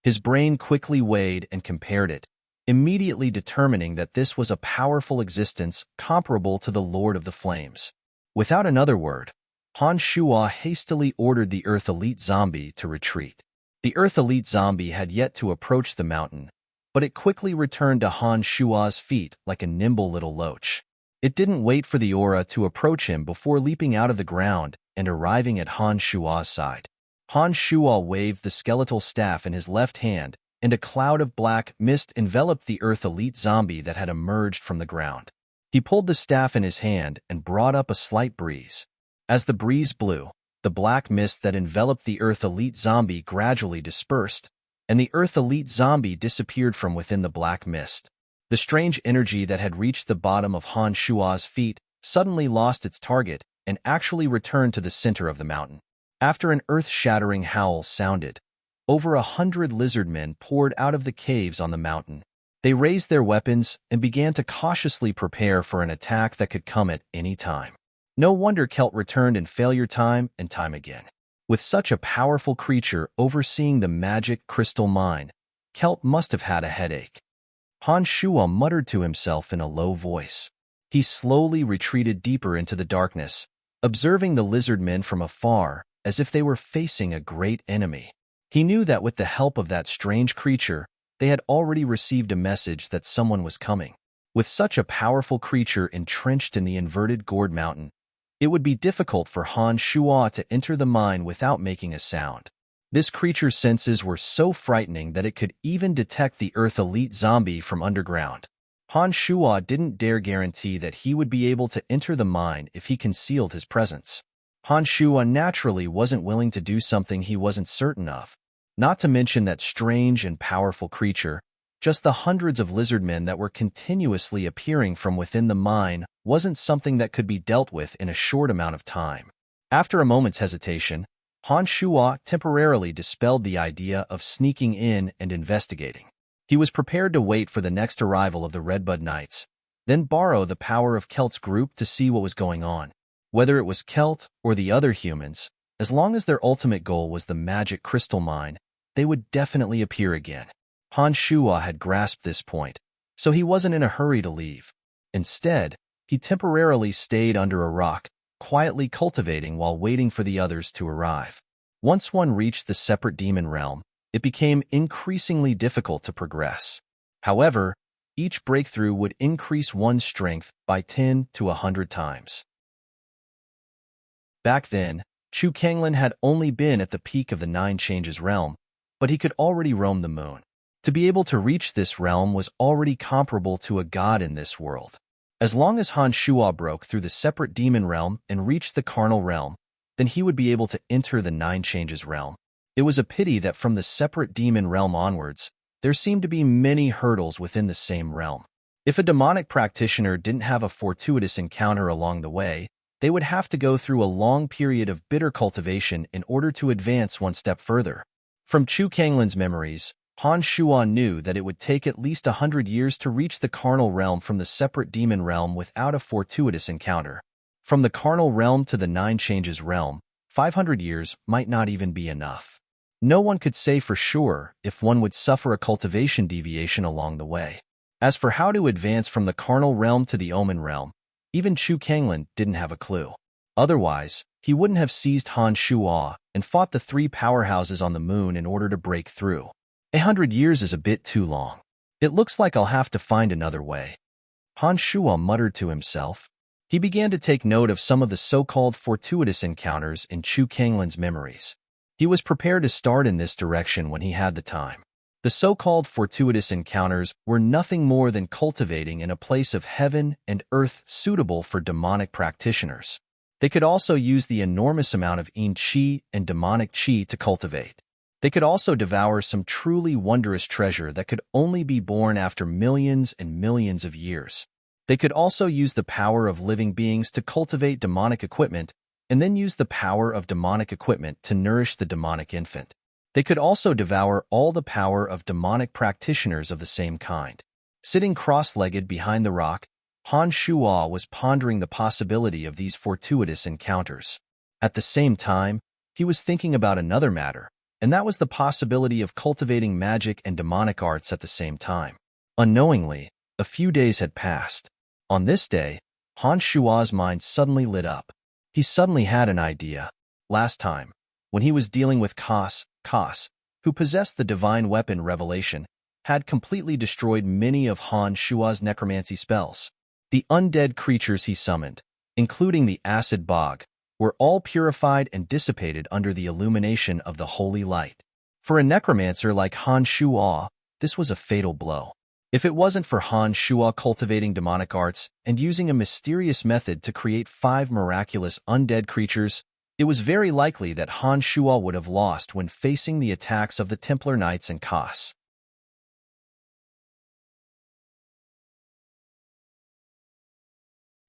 His brain quickly weighed and compared it, immediately determining that this was a powerful existence comparable to the Lord of the Flames. Without another word, Han Shua hastily ordered the Earth Elite Zombie to retreat. The Earth Elite Zombie had yet to approach the mountain, but it quickly returned to Han Shua's feet like a nimble little loach. It didn't wait for the aura to approach him before leaping out of the ground and arriving at Han Shua's side. Han Shuo waved the skeletal staff in his left hand, and a cloud of black mist enveloped the Earth Elite zombie that had emerged from the ground. He pulled the staff in his hand and brought up a slight breeze. As the breeze blew, the black mist that enveloped the Earth Elite zombie gradually dispersed, and the Earth Elite zombie disappeared from within the black mist. The strange energy that had reached the bottom of Han Shuo's feet suddenly lost its target and actually returned to the center of the mountain. After an earth-shattering howl sounded, over 100 lizardmen poured out of the caves on the mountain. They raised their weapons and began to cautiously prepare for an attack that could come at any time. No wonder Kelt returned in failure time and time again. With such a powerful creature overseeing the magic crystal mine, Kelt must have had a headache. Han Shuo muttered to himself in a low voice. He slowly retreated deeper into the darkness, observing the lizardmen from afar as if they were facing a great enemy. He knew that with the help of that strange creature, they had already received a message that someone was coming. With such a powerful creature entrenched in the inverted gourd mountain, it would be difficult for Han Shuo to enter the mine without making a sound. This creature's senses were so frightening that it could even detect the Earth Elite zombie from underground. Han Shuo didn't dare guarantee that he would be able to enter the mine if he concealed his presence. Han Shuo naturally wasn't willing to do something he wasn't certain of. Not to mention that strange and powerful creature, just the hundreds of lizardmen that were continuously appearing from within the mine wasn't something that could be dealt with in a short amount of time. After a moment's hesitation, Han Shuo temporarily dispelled the idea of sneaking in and investigating. He was prepared to wait for the next arrival of the Redbud Knights, then borrow the power of Kelt's group to see what was going on. Whether it was Kelt or the other humans, as long as their ultimate goal was the magic crystal mine, they would definitely appear again. Han Shuo had grasped this point, so he wasn't in a hurry to leave. Instead, he temporarily stayed under a rock, quietly cultivating while waiting for the others to arrive. Once one reached the separate demon realm, it became increasingly difficult to progress. However, each breakthrough would increase one's strength by 10 to 100 times. Back then, Chu Kanglin had only been at the peak of the Nine Changes realm, but he could already roam the moon. To be able to reach this realm was already comparable to a god in this world. As long as Han Shuo broke through the separate demon realm and reached the carnal realm, then he would be able to enter the Nine Changes realm. It was a pity that from the separate demon realm onwards, there seemed to be many hurdles within the same realm. If a demonic practitioner didn't have a fortuitous encounter along the way, they would have to go through a long period of bitter cultivation in order to advance one step further. From Chu Kanglin's memories, Han Shuo knew that it would take at least 100 years to reach the carnal realm from the separate demon realm without a fortuitous encounter. From the carnal realm to the Nine Changes realm, 500 years might not even be enough. No one could say for sure if one would suffer a cultivation deviation along the way. As for how to advance from the carnal realm to the omen realm, even Chu Kanglin didn't have a clue. Otherwise, he wouldn't have seized Han Shuo and fought the three powerhouses on the moon in order to break through. 100 years is a bit too long. It looks like I'll have to find another way. Han Shuo muttered to himself. He began to take note of some of the so-called fortuitous encounters in Chu Kanglin's memories. He was prepared to start in this direction when he had the time. The so-called fortuitous encounters were nothing more than cultivating in a place of heaven and earth suitable for demonic practitioners. They could also use the enormous amount of yin qi and demonic qi to cultivate. They could also devour some truly wondrous treasure that could only be born after millions and millions of years. They could also use the power of living beings to cultivate demonic equipment, and then use the power of demonic equipment to nourish the demonic infant. They could also devour all the power of demonic practitioners of the same kind. Sitting cross-legged behind the rock, Han Shuo was pondering the possibility of these fortuitous encounters. At the same time, he was thinking about another matter, and that was the possibility of cultivating magic and demonic arts at the same time. Unknowingly, a few days had passed. On this day, Han Shuo's mind suddenly lit up. He suddenly had an idea. Last time, when he was dealing with Kas, who possessed the divine weapon Revelation, had completely destroyed many of Han Shuo's necromancy spells. The undead creatures he summoned, including the acid bog, were all purified and dissipated under the illumination of the holy light. For a necromancer like Han Shuo, this was a fatal blow. If it wasn't for Han Shuo cultivating demonic arts and using a mysterious method to create 5 miraculous undead creatures, it was very likely that Han Shuo would have lost when facing the attacks of the Templar Knights and Kos.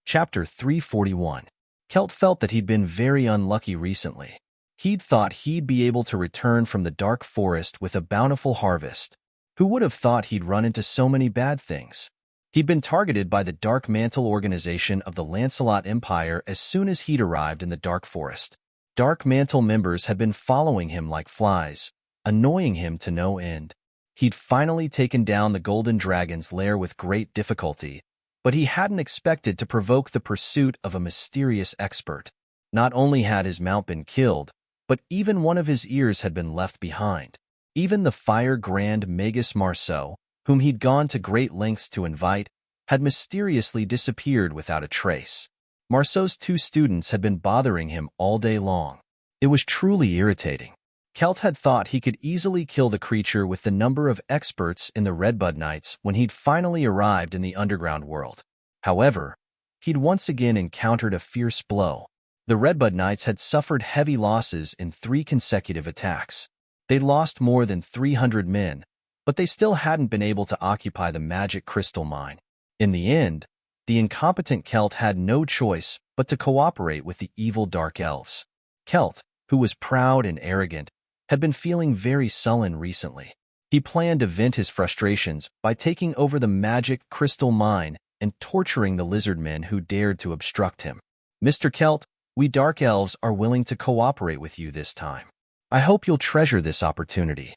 Chapter 341. Kelt felt that he'd been very unlucky recently. He'd thought he'd be able to return from the dark forest with a bountiful harvest. Who would have thought he'd run into so many bad things? He'd been targeted by the Dark Mantle organization of the Lancelot Empire as soon as he'd arrived in the Dark Forest. Dark Mantle members had been following him like flies, annoying him to no end. He'd finally taken down the Golden Dragon's lair with great difficulty, but he hadn't expected to provoke the pursuit of a mysterious expert. Not only had his mount been killed, but even one of his ears had been left behind. Even the Fire Grand Magus Marceau, whom he'd gone to great lengths to invite, had mysteriously disappeared without a trace. Marceau's 2 students had been bothering him all day long. It was truly irritating. Kelt had thought he could easily kill the creature with the number of experts in the Redbud Knights when he'd finally arrived in the underground world. However, he'd once again encountered a fierce blow. The Redbud Knights had suffered heavy losses in 3 consecutive attacks. They'd lost more than 300 men, but they still hadn't been able to occupy the magic crystal mine. In the end, the incompetent Kelt had no choice but to cooperate with the evil Dark Elves. Kelt, who was proud and arrogant, had been feeling very sullen recently. He planned to vent his frustrations by taking over the magic crystal mine and torturing the lizard men who dared to obstruct him. "Mr. Kelt, we Dark Elves are willing to cooperate with you this time. I hope you'll treasure this opportunity."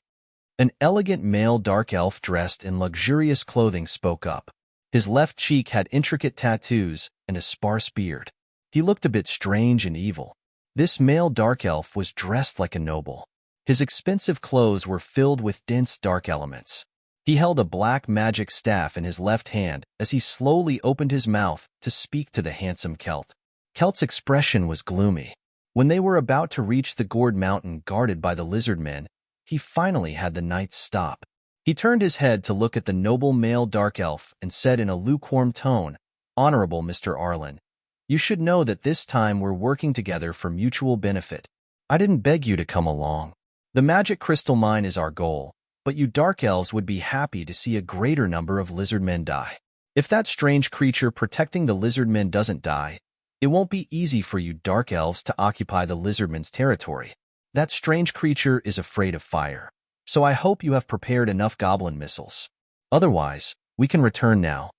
An elegant male Dark Elf dressed in luxurious clothing spoke up. His left cheek had intricate tattoos and a sparse beard. He looked a bit strange and evil. This male Dark Elf was dressed like a noble. His expensive clothes were filled with dense dark elements. He held a black magic staff in his left hand as he slowly opened his mouth to speak to the handsome Kelt. Kelt's expression was gloomy. When they were about to reach the gourd mountain guarded by the lizard men, he finally had the knights stop. He turned his head to look at the noble male Dark Elf and said in a lukewarm tone, "Honorable Mr. Arlen, you should know that this time we're working together for mutual benefit. I didn't beg you to come along. The magic crystal mine is our goal, but you Dark Elves would be happy to see a greater number of lizard men die. If that strange creature protecting the lizard men doesn't die, it won't be easy for you Dark Elves to occupy the lizardmen's territory. That strange creature is afraid of fire, so I hope you have prepared enough goblin missiles. Otherwise, we can return now."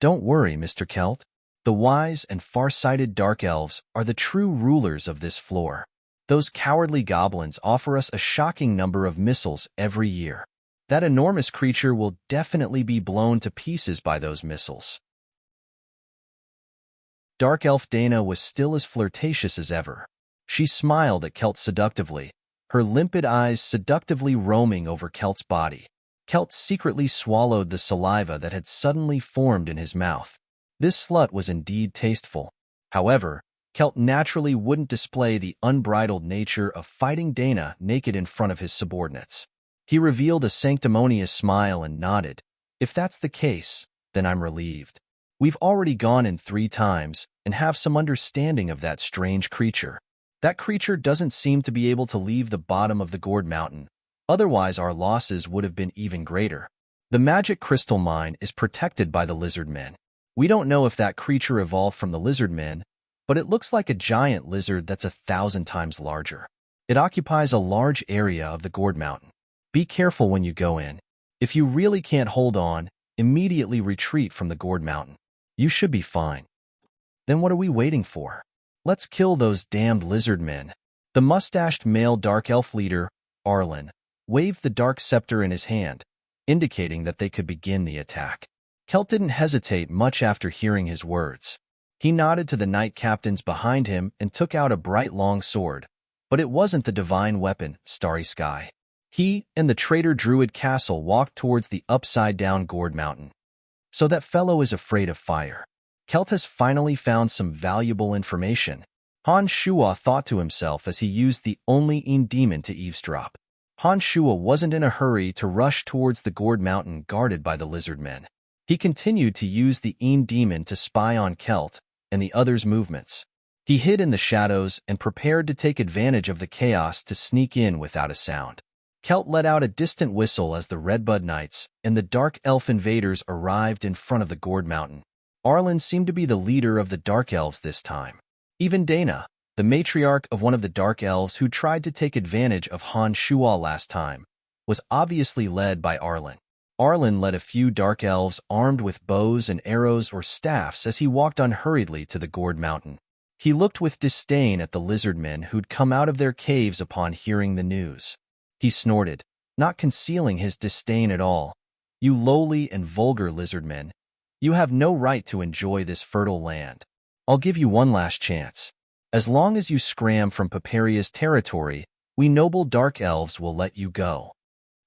"Don't worry, Mr. Kelt. The wise and far-sighted Dark Elves are the true rulers of this floor. Those cowardly goblins offer us a shocking number of missiles every year. That enormous creature will definitely be blown to pieces by those missiles." Dark Elf Dana was still as flirtatious as ever. She smiled at Kelt seductively, her limpid eyes seductively roaming over Kelt's body. Kelt secretly swallowed the saliva that had suddenly formed in his mouth. This slut was indeed tasteful. However, Kelt naturally wouldn't display the unbridled nature of fighting Dana naked in front of his subordinates. He revealed a sanctimonious smile and nodded. "If that's the case, then I'm relieved. We've already gone in 3 times and have some understanding of that strange creature. That creature doesn't seem to be able to leave the bottom of the gourd mountain. Otherwise, our losses would have been even greater. The magic crystal mine is protected by the lizard men. We don't know if that creature evolved from the lizard men, but it looks like a giant lizard that's 1,000 times larger. It occupies a large area of the gourd mountain. Be careful when you go in. If you really can't hold on, immediately retreat from the gourd mountain. You should be fine." "Then what are we waiting for? Let's kill those damned lizard men." The mustached male Dark Elf leader, Arlen, waved the dark scepter in his hand, indicating that they could begin the attack. Kelt didn't hesitate much after hearing his words. He nodded to the knight captains behind him and took out a bright long sword, but it wasn't the divine weapon, Starry Sky. He and the traitor druid Castle walked towards the upside-down gourd mountain. "So that fellow is afraid of fire. Kelt has finally found some valuable information. Han Shua thought to himself as he used the only demon to eavesdrop. Han Shua wasn't in a hurry to rush towards the gourd mountain guarded by the lizard men. He continued to use the demon to spy on Celt and the others' movements. He hid in the shadows and prepared to take advantage of the chaos to sneak in without a sound. Celt let out a distant whistle as the Redbud Knights and the Dark Elf invaders arrived in front of the gourd mountain. Arlen seemed to be the leader of the Dark Elves this time. Even Dana, the matriarch of one of the Dark Elves who tried to take advantage of Han Shua last time, was obviously led by Arlen. Arlen led a few Dark Elves armed with bows and arrows or staffs as he walked unhurriedly to the gourd mountain. He looked with disdain at the lizard men who'd come out of their caves upon hearing the news. He snorted, not concealing his disdain at all. "You lowly and vulgar lizard men, you have no right to enjoy this fertile land. I'll give you one last chance. As long as you scram from Paperia's territory, we noble Dark Elves will let you go."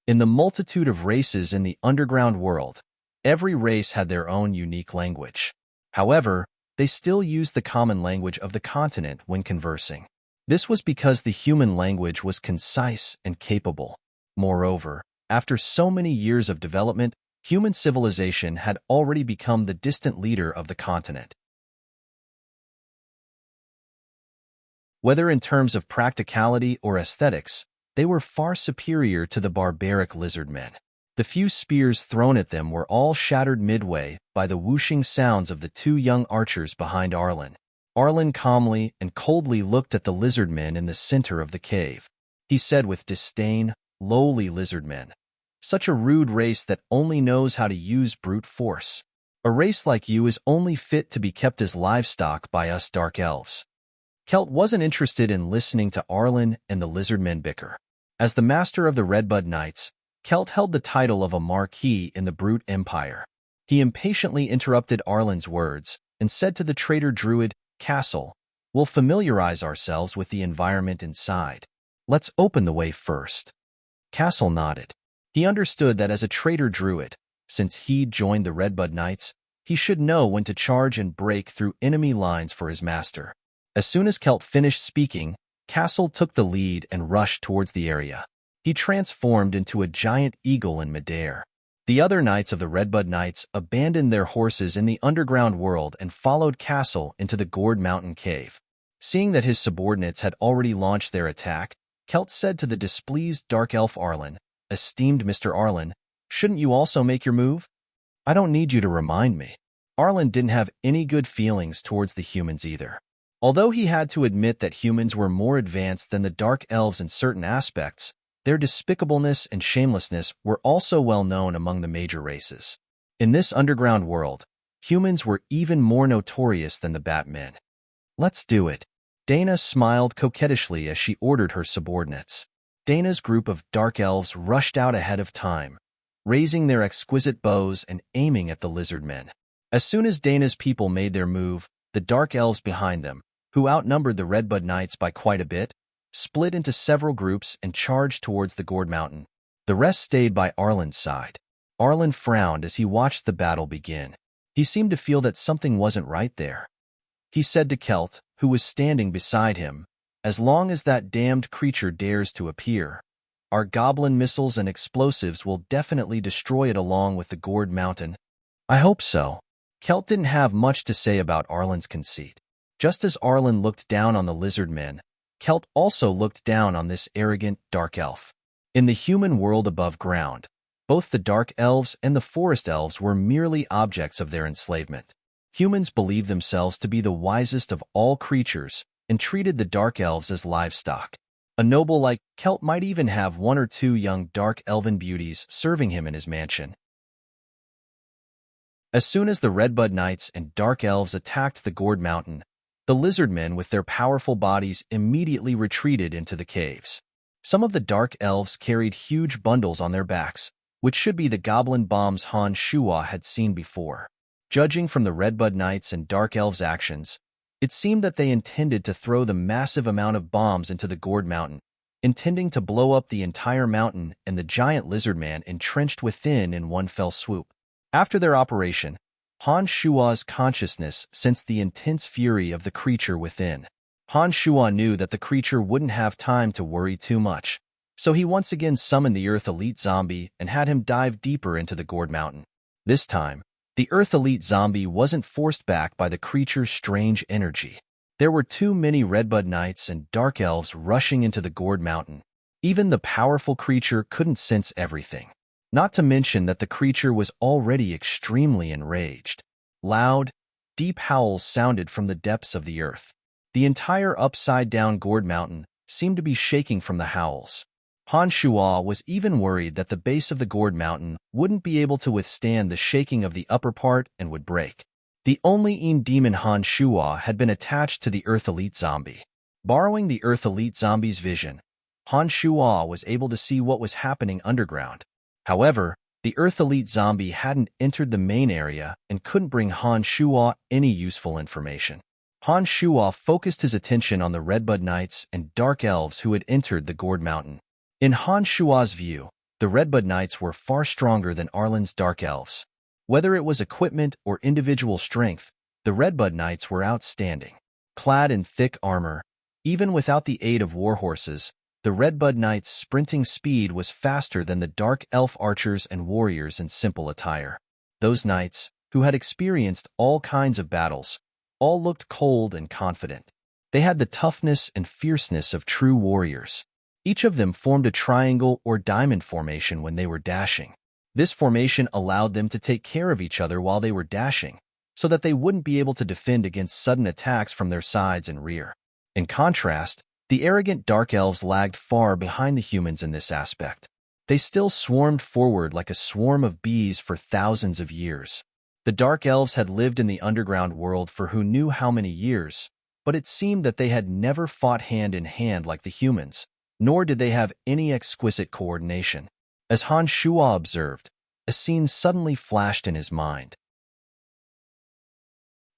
In the multitude of races in the underground world, every race had their own unique language. However, they still used the common language of the continent when conversing. This was because the human language was concise and capable. Moreover, after so many years of development, human civilization had already become the distant leader of the continent. Whether in terms of practicality or aesthetics, they were far superior to the barbaric lizard men. The few spears thrown at them were all shattered midway by the whooshing sounds of the two young archers behind Arlen. Arlen calmly and coldly looked at the lizard men in the center of the cave. He said with disdain, "Lowly lizard men. Such a rude race that only knows how to use brute force. A race like you is only fit to be kept as livestock by us Dark Elves." Celt wasn't interested in listening to Arlen and the lizard men bicker. As the master of the Redbud Knights, Celt held the title of a marquis in the Brute Empire. He impatiently interrupted Arlen's words and said to the traitor druid, "Castle, we'll familiarize ourselves with the environment inside. Let's open the way first." Castle nodded. He understood that as a traitor druid, since he'd joined the Redbud Knights, he should know when to charge and break through enemy lines for his master. As soon as Celt finished speaking, Castle took the lead and rushed towards the area. He transformed into a giant eagle in midair. The other knights of the Redbud Knights abandoned their horses in the underground world and followed Castle into the gourd mountain cave. Seeing that his subordinates had already launched their attack, Celt said to the displeased Dark Elf Arlen, "Esteemed Mr. Arlen, shouldn't you also make your move? I don't need you to remind me." Arlen didn't have any good feelings towards the humans either. Although he had to admit that humans were more advanced than the Dark Elves in certain aspects, their despicableness and shamelessness were also well known among the major races. In this underground world, humans were even more notorious than the Batmen. "Let's do it." Dana smiled coquettishly as she ordered her subordinates. Dana's group of Dark Elves rushed out ahead of time, raising their exquisite bows and aiming at the lizard men. As soon as Dana's people made their move, the Dark Elves behind them, who outnumbered the Redbud Knights by quite a bit, split into several groups and charged towards the gourd mountain. The rest stayed by Arlen's side. Arlen frowned as he watched the battle begin. He seemed to feel that something wasn't right there. He said to Celt, who was standing beside him, "As long as that damned creature dares to appear, our goblin missiles and explosives will definitely destroy it along with the gourd mountain." "I hope so." Celt didn't have much to say about Arlen's conceit. Just as Arlen looked down on the lizard men, Celt also looked down on this arrogant Dark Elf. In the human world above ground, both the Dark Elves and the Forest Elves were merely objects of their enslavement. Humans believed themselves to be the wisest of all creatures and treated the Dark Elves as livestock. A noble like Celt might even have one or two young Dark Elven beauties serving him in his mansion. As soon as the Redbud Knights and Dark Elves attacked the gourd mountain, the lizard men with their powerful bodies immediately retreated into the caves. Some of the Dark Elves carried huge bundles on their backs, which should be the goblin bombs Han Shua had seen before. Judging from the Redbud Knights and Dark Elves' actions, it seemed that they intended to throw the massive amount of bombs into the gourd mountain, intending to blow up the entire mountain and the giant lizard man entrenched within in one fell swoop. After their operation, Han Shua's consciousness sensed the intense fury of the creature within. Han Shuo knew that the creature wouldn't have time to worry too much, so he once again summoned the Earth Elite Zombie and had him dive deeper into the gourd mountain. This time, the Earth Elite Zombie wasn't forced back by the creature's strange energy. There were too many Redbud Knights and Dark Elves rushing into the gourd mountain. Even the powerful creature couldn't sense everything. Not to mention that the creature was already extremely enraged. Loud, deep howls sounded from the depths of the earth. The entire upside-down gourd mountain seemed to be shaking from the howls. Han Shuo was even worried that the base of the gourd mountain wouldn't be able to withstand the shaking of the upper part and would break. The only demon Han Shuo had been attached to the Earth Elite Zombie. Borrowing the Earth Elite Zombie's vision, Han Shuo was able to see what was happening underground. However, the Earth Elite Zombie hadn't entered the main area and couldn't bring Han Shuo any useful information. Han Shuo focused his attention on the Redbud Knights and Dark Elves who had entered the gourd mountain. In Han Shuo's view, the Redbud Knights were far stronger than Arlen's Dark Elves. Whether it was equipment or individual strength, the Redbud Knights were outstanding. Clad in thick armor, even without the aid of warhorses, the Redbud Knights' sprinting speed was faster than the Dark Elf archers and warriors in simple attire. Those knights, who had experienced all kinds of battles, all looked cold and confident. They had the toughness and fierceness of true warriors. Each of them formed a triangle or diamond formation when they were dashing. This formation allowed them to take care of each other while they were dashing, so that they wouldn't be able to defend against sudden attacks from their sides and rear. In contrast, the arrogant Dark Elves lagged far behind the humans in this aspect. They still swarmed forward like a swarm of bees for thousands of years. The Dark Elves had lived in the underground world for who knew how many years, but it seemed that they had never fought hand in hand like the humans, nor did they have any exquisite coordination. As Han Shuo observed, a scene suddenly flashed in his mind.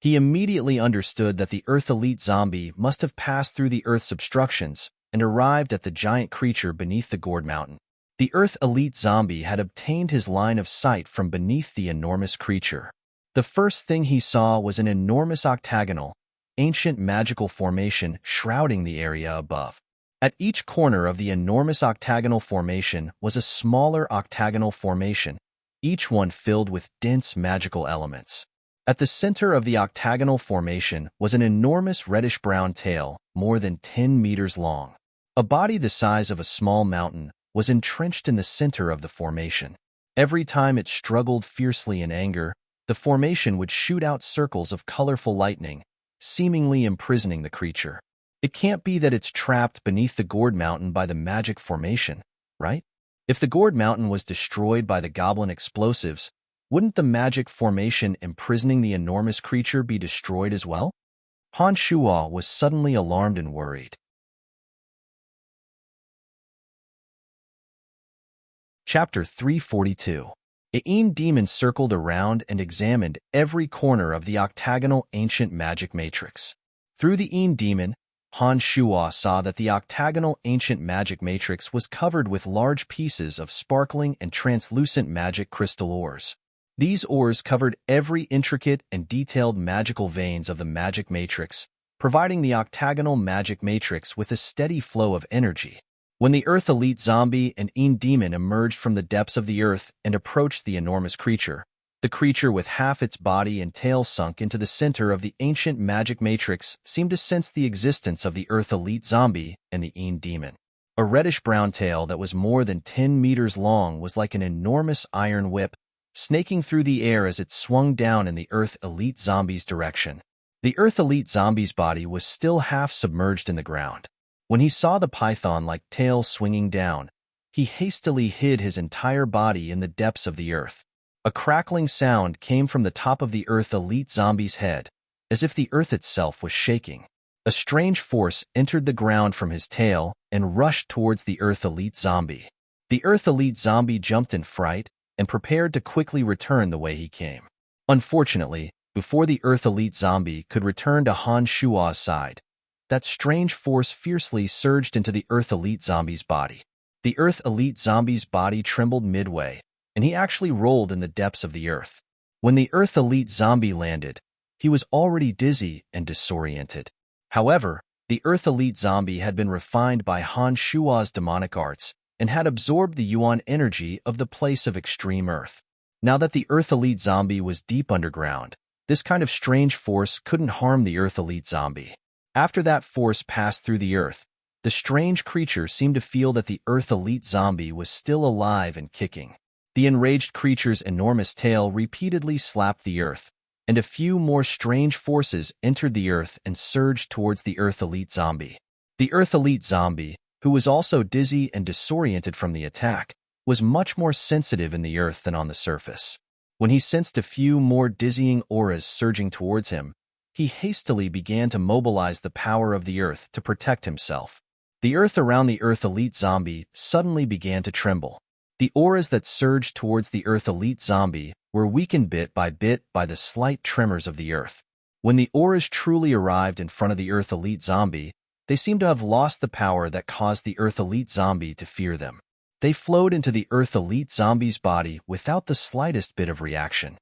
He immediately understood that the Earth Elite Zombie must have passed through the Earth's obstructions and arrived at the giant creature beneath the gourd mountain. The Earth Elite Zombie had obtained his line of sight from beneath the enormous creature. The first thing he saw was an enormous octagonal, ancient magical formation shrouding the area above. At each corner of the enormous octagonal formation was a smaller octagonal formation, each one filled with dense magical elements. At the center of the octagonal formation was an enormous reddish-brown tail, more than 10 meters long. A body the size of a small mountain was entrenched in the center of the formation. Every time it struggled fiercely in anger, the formation would shoot out circles of colorful lightning, seemingly imprisoning the creature. It can't be that it's trapped beneath the gourd mountain by the magic formation, right? If the gourd mountain was destroyed by the goblin explosives, wouldn't the magic formation imprisoning the enormous creature be destroyed as well? Han Shuo was suddenly alarmed and worried. Chapter 342. Ain Demon circled around and examined every corner of the octagonal ancient magic matrix. Through the Ain Demon, Han Shuo saw that the octagonal ancient magic matrix was covered with large pieces of sparkling and translucent magic crystal ores. These ores covered every intricate and detailed magical veins of the magic matrix, providing the octagonal magic matrix with a steady flow of energy. When the Earth Elite Zombie and Ain Demon emerged from the depths of the earth and approached the enormous creature, the creature with half its body and tail sunk into the center of the ancient magic matrix seemed to sense the existence of the Earth Elite Zombie and the Ain Demon. A reddish-brown tail that was more than 10 meters long was like an enormous iron whip, snaking through the air as it swung down in the Earth Elite Zombie's direction. The Earth Elite Zombie's body was still half submerged in the ground. When he saw the python-like tail swinging down, he hastily hid his entire body in the depths of the earth. A crackling sound came from the top of the Earth Elite Zombie's head, as if the earth itself was shaking. A strange force entered the ground from his tail and rushed towards the Earth Elite Zombie. The Earth Elite Zombie jumped in fright and prepared to quickly return the way he came. Unfortunately, before the Earth Elite Zombie could return to Han Shuo's side, that strange force fiercely surged into the Earth Elite Zombie's body. The Earth Elite Zombie's body trembled midway, and he actually rolled in the depths of the earth. When the Earth Elite Zombie landed, he was already dizzy and disoriented. However, The Earth Elite Zombie had been refined by Han Shua's demonic arts and had absorbed the Yuan energy of the place of extreme Earth. Now that the Earth Elite Zombie was deep underground, this kind of strange force couldn't harm the Earth Elite Zombie. After that force passed through the Earth, the strange creature seemed to feel that the Earth Elite Zombie was still alive and kicking. The enraged creature's enormous tail repeatedly slapped the Earth, and a few more strange forces entered the Earth and surged towards the Earth Elite Zombie. The Earth Elite Zombie, who was also dizzy and disoriented from the attack, was much more sensitive in the Earth than on the surface. When he sensed a few more dizzying auras surging towards him, he hastily began to mobilize the power of the Earth to protect himself. The Earth around the Earth Elite Zombie suddenly began to tremble. The auras that surged towards the Earth Elite Zombie were weakened bit by the slight tremors of the Earth. When the auras truly arrived in front of the Earth Elite Zombie, they seemed to have lost the power that caused the Earth Elite Zombie to fear them. They flowed into the Earth Elite Zombie's body without the slightest bit of reaction.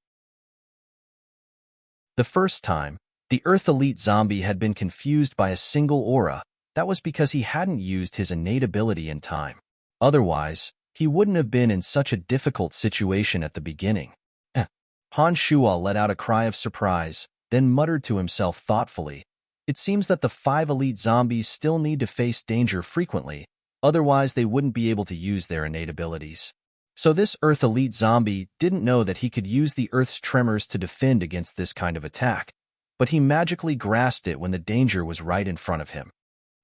The first time, the Earth Elite Zombie had been confused by a single aura. That was because he hadn't used his innate ability in time. Otherwise, he wouldn't have been in such a difficult situation at the beginning. Han Shua let out a cry of surprise, then muttered to himself thoughtfully, "It seems that the 5 elite zombies still need to face danger frequently, otherwise they wouldn't be able to use their innate abilities." So this Earth Elite Zombie didn't know that he could use the Earth's tremors to defend against this kind of attack, but he magically grasped it when the danger was right in front of him.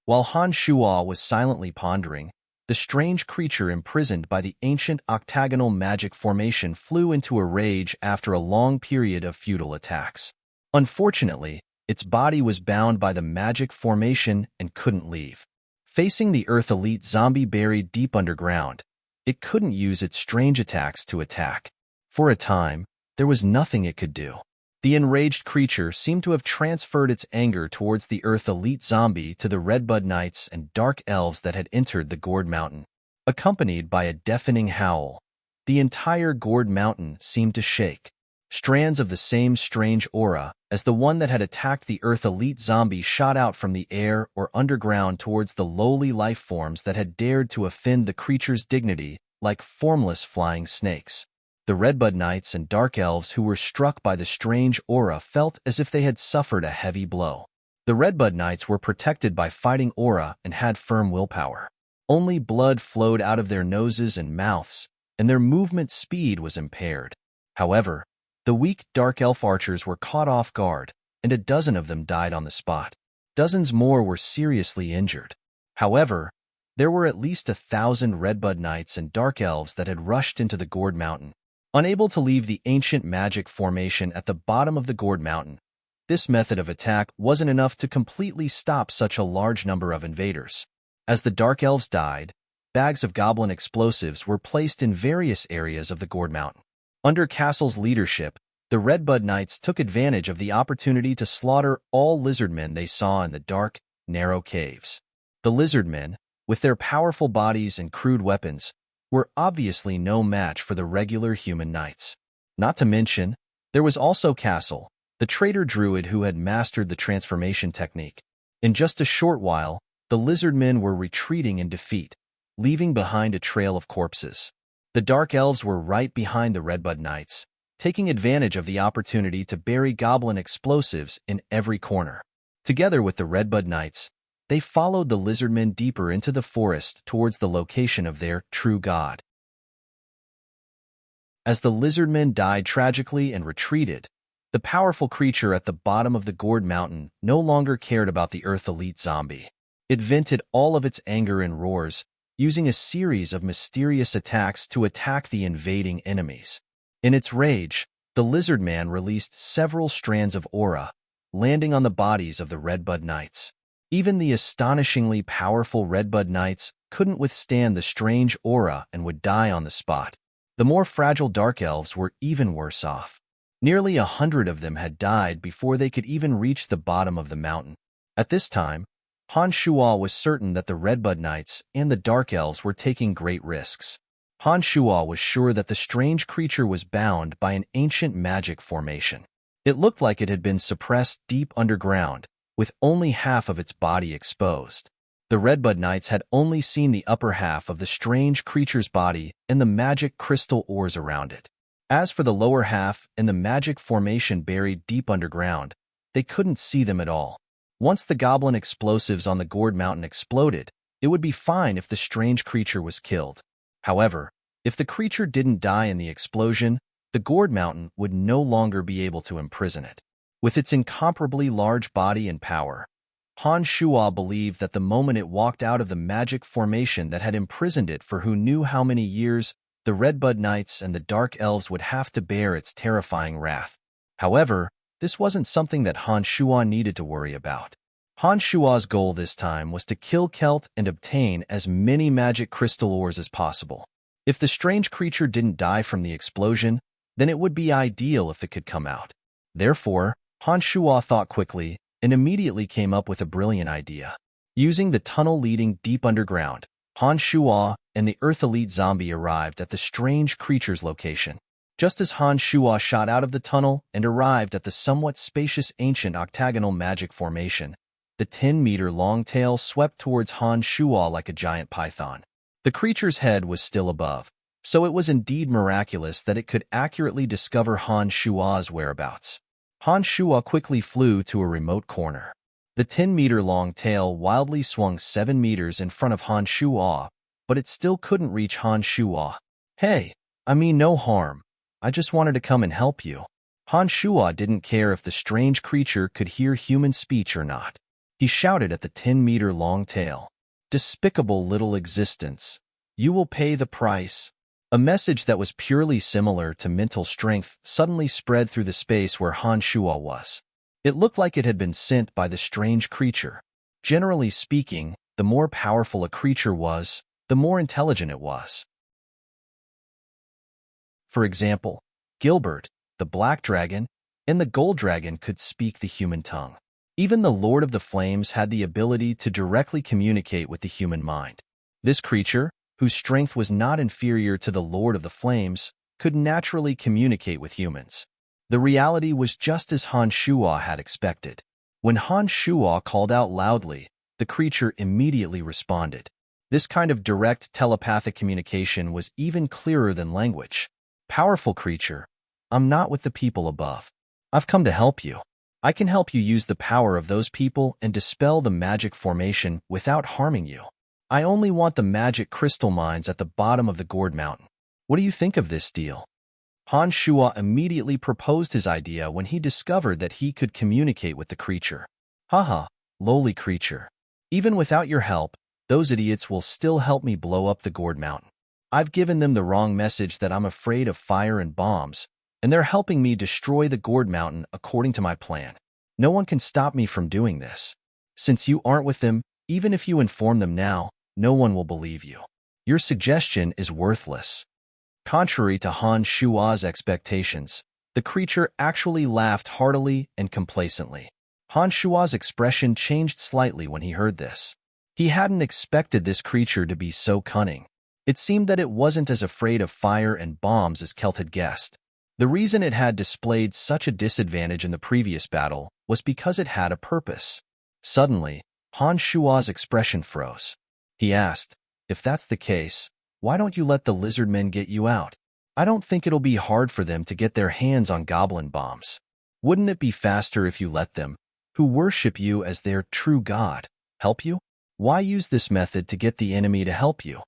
While Han Shua was silently pondering, the strange creature imprisoned by the ancient octagonal magic formation flew into a rage after a long period of futile attacks. Unfortunately, its body was bound by the magic formation and couldn't leave. Facing the Earth Elite Zombie buried deep underground, it couldn't use its strange attacks to attack. For a time, there was nothing it could do. The enraged creature seemed to have transferred its anger towards the Earth Elite Zombie to the Redbud Knights and Dark Elves that had entered the Gourd Mountain. Accompanied by a deafening howl, the entire Gourd Mountain seemed to shake. Strands of the same strange aura as the one that had attacked the Earth Elite Zombie shot out from the air or underground towards the lowly life forms that had dared to offend the creature's dignity like formless flying snakes. The Redbud Knights and Dark Elves who were struck by the strange aura felt as if they had suffered a heavy blow. The Redbud Knights were protected by fighting aura and had firm willpower. Only blood flowed out of their noses and mouths, and their movement speed was impaired. However, the weak Dark Elf archers were caught off guard, and a dozen of them died on the spot. Dozens more were seriously injured. However, there were at least 1,000 Redbud Knights and Dark Elves that had rushed into the Gourd Mountain. Unable to leave the ancient magic formation at the bottom of the Gourd Mountain, this method of attack wasn't enough to completely stop such a large number of invaders. As the Dark Elves died, bags of goblin explosives were placed in various areas of the Gourd Mountain. Under Castle's leadership, the Redbud Knights took advantage of the opportunity to slaughter all lizardmen they saw in the dark, narrow caves. The lizardmen, with their powerful bodies and crude weapons, were obviously no match for the regular human knights. Not to mention, there was also Castle, the traitor druid who had mastered the transformation technique. In just a short while, the lizardmen were retreating in defeat, leaving behind a trail of corpses. The Dark Elves were right behind the Redbud Knights, taking advantage of the opportunity to bury goblin explosives in every corner. Together with the Redbud Knights, they followed the lizardmen deeper into the forest towards the location of their true god. As the lizardmen died tragically and retreated, the powerful creature at the bottom of the Gourd Mountain no longer cared about the Earth Elite Zombie. It vented all of its anger in roars, using a series of mysterious attacks to attack the invading enemies. In its rage, the lizardman released several strands of aura, landing on the bodies of the Redbud Knights. Even the astonishingly powerful Redbud Knights couldn't withstand the strange aura and would die on the spot. The more fragile Dark Elves were even worse off. Nearly 100 of them had died before they could even reach the bottom of the mountain. At this time, Han Shua was certain that the Redbud Knights and the Dark Elves were taking great risks. Han Shua was sure that the strange creature was bound by an ancient magic formation. It looked like it had been suppressed deep underground, with only half of its body exposed. The Redbud Knights had only seen the upper half of the strange creature's body and the magic crystal ores around it. As for the lower half and the magic formation buried deep underground, they couldn't see them at all. Once the goblin explosives on the gourd mountain exploded, it would be fine if the strange creature was killed. However, if the creature didn't die in the explosion, the gourd mountain would no longer be able to imprison it. With its incomparably large body and power, Han Shuo believed that the moment it walked out of the magic formation that had imprisoned it for who knew how many years, the Redbud Knights and the Dark Elves would have to bear its terrifying wrath. However, this wasn't something that Han Shuo needed to worry about. Han Shuo's goal this time was to kill Kelt and obtain as many magic crystal ores as possible. If the strange creature didn't die from the explosion, then it would be ideal if it could come out. Therefore, Han Shuo thought quickly and immediately came up with a brilliant idea. Using the tunnel leading deep underground, Han Shuo and the Earth Elite Zombie arrived at the strange creature's location. Just as Han Shuo shot out of the tunnel and arrived at the somewhat spacious ancient octagonal magic formation, the 10-meter-long tail swept towards Han Shuo like a giant python. The creature's head was still above, so it was indeed miraculous that it could accurately discover Han Shuo's whereabouts. Han Shuo quickly flew to a remote corner. The 10-meter-long tail wildly swung 7 meters in front of Han Shuo, but it still couldn't reach Han Shuo. "Hey, I mean no harm. I just wanted to come and help you." Han Shuo didn't care if the strange creature could hear human speech or not. He shouted at the 10-meter-long tail, "Despicable little existence. You will pay the price." A message that was purely similar to mental strength suddenly spread through the space where Han Shuo was. It looked like it had been sent by the strange creature. Generally speaking, the more powerful a creature was, the more intelligent it was. For example, Gilbert, the Black Dragon, and the Gold Dragon could speak the human tongue. Even the Lord of the Flames had the ability to directly communicate with the human mind. This creature, whose strength was not inferior to the Lord of the Flames, could naturally communicate with humans. The reality was just as Han Shuo had expected. When Han Shuo called out loudly, the creature immediately responded. This kind of direct telepathic communication was even clearer than language. "Powerful creature, I'm not with the people above. I've come to help you. I can help you use the power of those people and dispel the magic formation without harming you. I only want the magic crystal mines at the bottom of the gourd mountain. What do you think of this deal?" Han Shuo immediately proposed his idea when he discovered that he could communicate with the creature. "Haha, lowly creature. Even without your help, those idiots will still help me blow up the gourd mountain. I've given them the wrong message that I'm afraid of fire and bombs, and they're helping me destroy the gourd mountain according to my plan. No one can stop me from doing this. Since you aren't with them, even if you inform them now, no one will believe you. Your suggestion is worthless." Contrary to Han Shuo's expectations, the creature actually laughed heartily and complacently. Han Shuo's expression changed slightly when he heard this. He hadn't expected this creature to be so cunning. It seemed that it wasn't as afraid of fire and bombs as Kelt had guessed. The reason it had displayed such a disadvantage in the previous battle was because it had a purpose. Suddenly, Han Shuo's expression froze. He asked, "If that's the case, why don't you let the lizard men get you out? I don't think it'll be hard for them to get their hands on goblin bombs. Wouldn't it be faster if you let them, who worship you as their true god, help you? Why use this method to get the enemy to help you?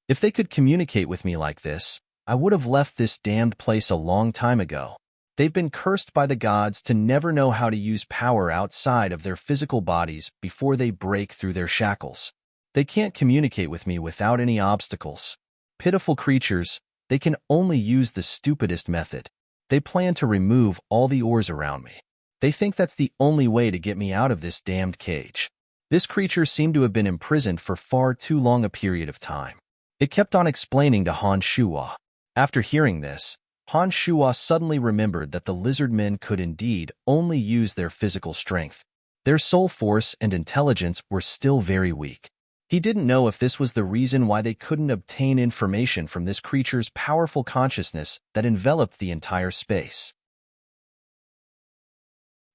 If they could communicate with me like this, I would have left this damned place a long time ago. They've been cursed by the gods to never know how to use power outside of their physical bodies before they break through their shackles. They can't communicate with me without any obstacles. Pitiful creatures, they can only use the stupidest method. They plan to remove all the ores around me. They think that's the only way to get me out of this damned cage." This creature seemed to have been imprisoned for far too long a period of time. It kept on explaining to Han Shuo. After hearing this, Han Shuo suddenly remembered that the lizard men could indeed only use their physical strength. Their soul force and intelligence were still very weak. He didn't know if this was the reason why they couldn't obtain information from this creature's powerful consciousness that enveloped the entire space.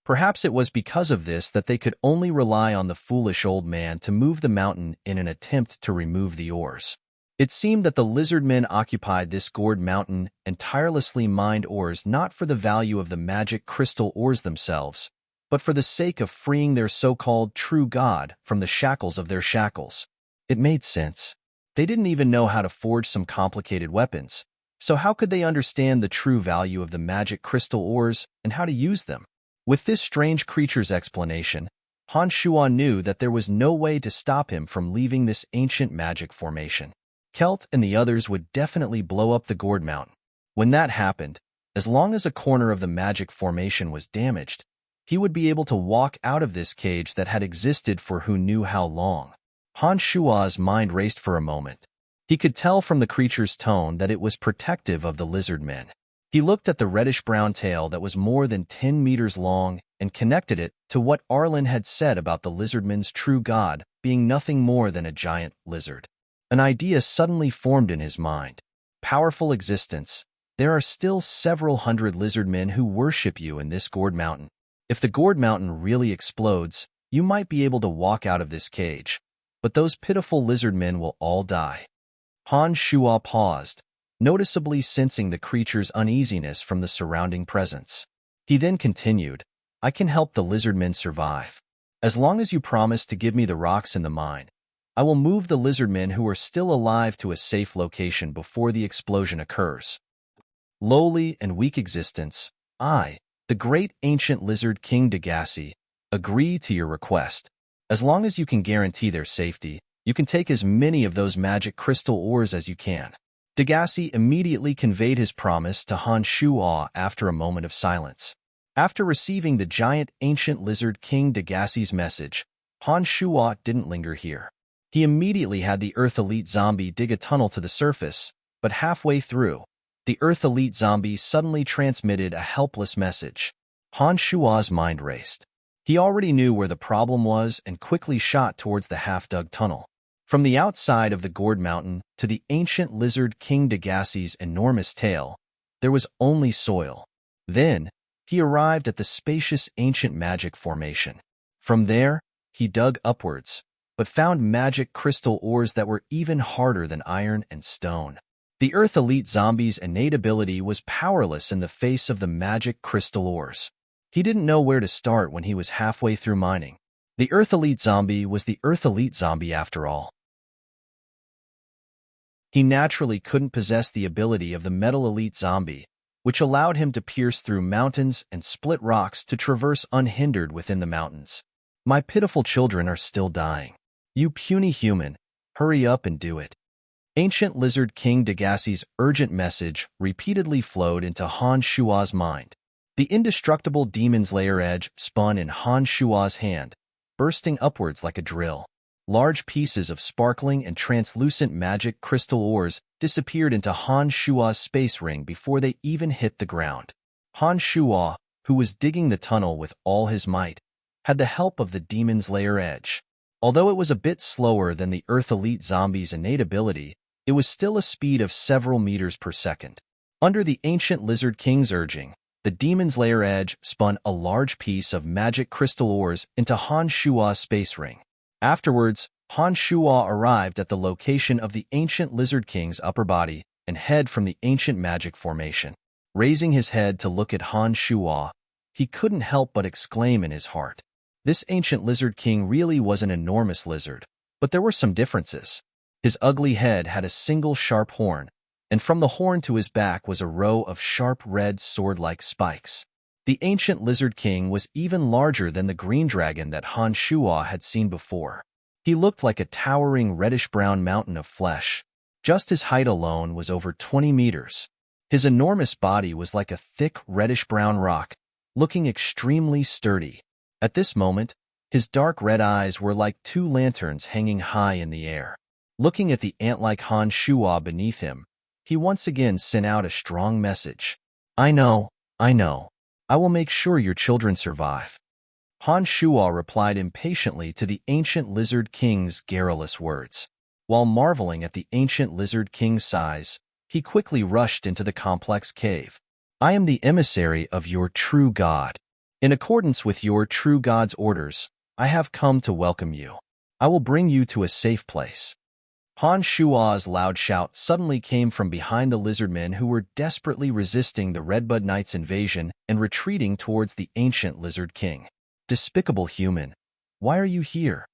Perhaps it was because of this that they could only rely on the foolish old man to move the mountain in an attempt to remove the ores. It seemed that the lizard men occupied this gourd mountain and tirelessly mined ores not for the value of the magic crystal ores themselves, but for the sake of freeing their so-called true god from the shackles of their shackles. It made sense. They didn't even know how to forge some complicated weapons, so how could they understand the true value of the magic crystal ores and how to use them? With this strange creature's explanation, Han Shuo knew that there was no way to stop him from leaving this ancient magic formation. Kelt and the others would definitely blow up the gourd mountain. When that happened, as long as a corner of the magic formation was damaged, he would be able to walk out of this cage that had existed for who knew how long. Han Shuo's mind raced for a moment. He could tell from the creature's tone that it was protective of the lizard men. He looked at the reddish-brown tail that was more than 10 meters long and connected it to what Arlen had said about the lizardmen's true god being nothing more than a giant lizard. An idea suddenly formed in his mind. Powerful existence, there are still several hundred lizard men who worship you in this gourd mountain. If the gourd mountain really explodes, you might be able to walk out of this cage, but those pitiful lizard men will all die. Han Shuo paused, noticeably sensing the creature's uneasiness from the surrounding presence. He then continued, I can help the lizard men survive. As long as you promise to give me the rocks in the mine, I will move the lizard men who are still alive to a safe location before the explosion occurs. Lowly and weak existence, I, the great ancient lizard King Degasi, agree to your request. As long as you can guarantee their safety, you can take as many of those magic crystal ores as you can. Degasi immediately conveyed his promise to Han Shuo after a moment of silence. After receiving the giant ancient lizard King Degasi's message, Han Shuo didn't linger here. He immediately had the Earth Elite Zombie dig a tunnel to the surface, but halfway through, the Earth Elite Zombie suddenly transmitted a helpless message. Han Shuo's mind raced. He already knew where the problem was and quickly shot towards the half-dug tunnel. From the outside of the gourd mountain to the ancient lizard King Degasi's enormous tail, there was only soil. Then, he arrived at the spacious ancient magic formation. From there, he dug upwards, but found magic crystal ores that were even harder than iron and stone. The Earth Elite Zombie's innate ability was powerless in the face of the magic crystal ores. He didn't know where to start when he was halfway through mining. The Earth Elite Zombie was the Earth Elite Zombie after all. He naturally couldn't possess the ability of the Metal Elite Zombie, which allowed him to pierce through mountains and split rocks to traverse unhindered within the mountains. My pitiful children are still dying. You puny human, hurry up and do it. Ancient Lizard King Degasi's urgent message repeatedly flowed into Han Shuo's mind. The indestructible Demon's Lair edge spun in Han Shuo's hand, bursting upwards like a drill. Large pieces of sparkling and translucent magic crystal ores disappeared into Han Shuo's space ring before they even hit the ground. Han Shuo, who was digging the tunnel with all his might, had the help of the Demon's Lair edge. Although it was a bit slower than the Earth Elite Zombie's innate ability, it was still a speed of several meters per second. Under the ancient Lizard King's urging, the Demon's Lair edge spun a large piece of magic crystal ores into Han Shuo's space ring. Afterwards, Han Shuo arrived at the location of the ancient Lizard King's upper body and head from the ancient magic formation. Raising his head to look at Han Shuo, he couldn't help but exclaim in his heart. This ancient Lizard King really was an enormous lizard, but there were some differences. His ugly head had a single sharp horn, and from the horn to his back was a row of sharp red sword-like spikes. The ancient Lizard King was even larger than the green dragon that Han Shuo had seen before. He looked like a towering reddish-brown mountain of flesh. Just his height alone was over 20 meters. His enormous body was like a thick reddish-brown rock, looking extremely sturdy. At this moment, his dark red eyes were like two lanterns hanging high in the air. Looking at the ant-like Han Shuo beneath him, he once again sent out a strong message. I know. I will make sure your children survive. Han Shuo replied impatiently to the ancient Lizard King's garrulous words. While marveling at the ancient Lizard King's size, he quickly rushed into the complex cave. I am the emissary of your true god. In accordance with your true God's orders, I have come to welcome you. I will bring you to a safe place. Han Shua's loud shout suddenly came from behind the lizardmen who were desperately resisting the Redbud Knight's invasion and retreating towards the ancient Lizard King. Despicable human, why are you here?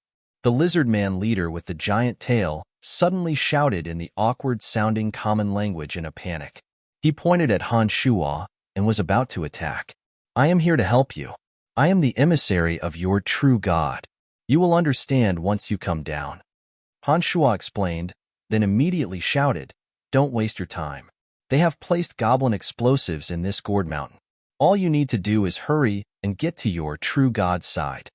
The lizardman leader with the giant tail suddenly shouted in the awkward-sounding common language in a panic. He pointed at Han Shua and was about to attack. I am here to help you. I am the emissary of your true God. You will understand once you come down. Han Shua explained, then immediately shouted, Don't waste your time. They have placed goblin explosives in this gourd mountain. All you need to do is hurry and get to your true God's side.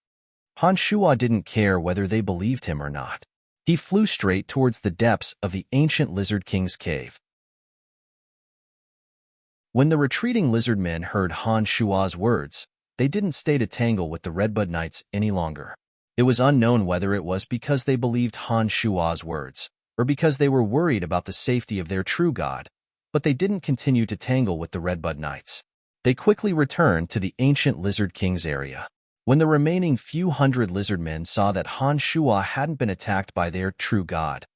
Han Shua didn't care whether they believed him or not. He flew straight towards the depths of the ancient Lizard King's cave. When the retreating lizard men heard Han Shua's words, they didn't stay to tangle with the Redbud Knights any longer. It was unknown whether it was because they believed Han Shua's words, or because they were worried about the safety of their true God, but they didn't continue to tangle with the Redbud Knights. They quickly returned to the ancient Lizard King's area. When the remaining few hundred lizard men saw that Han Shua hadn't been attacked by their true God,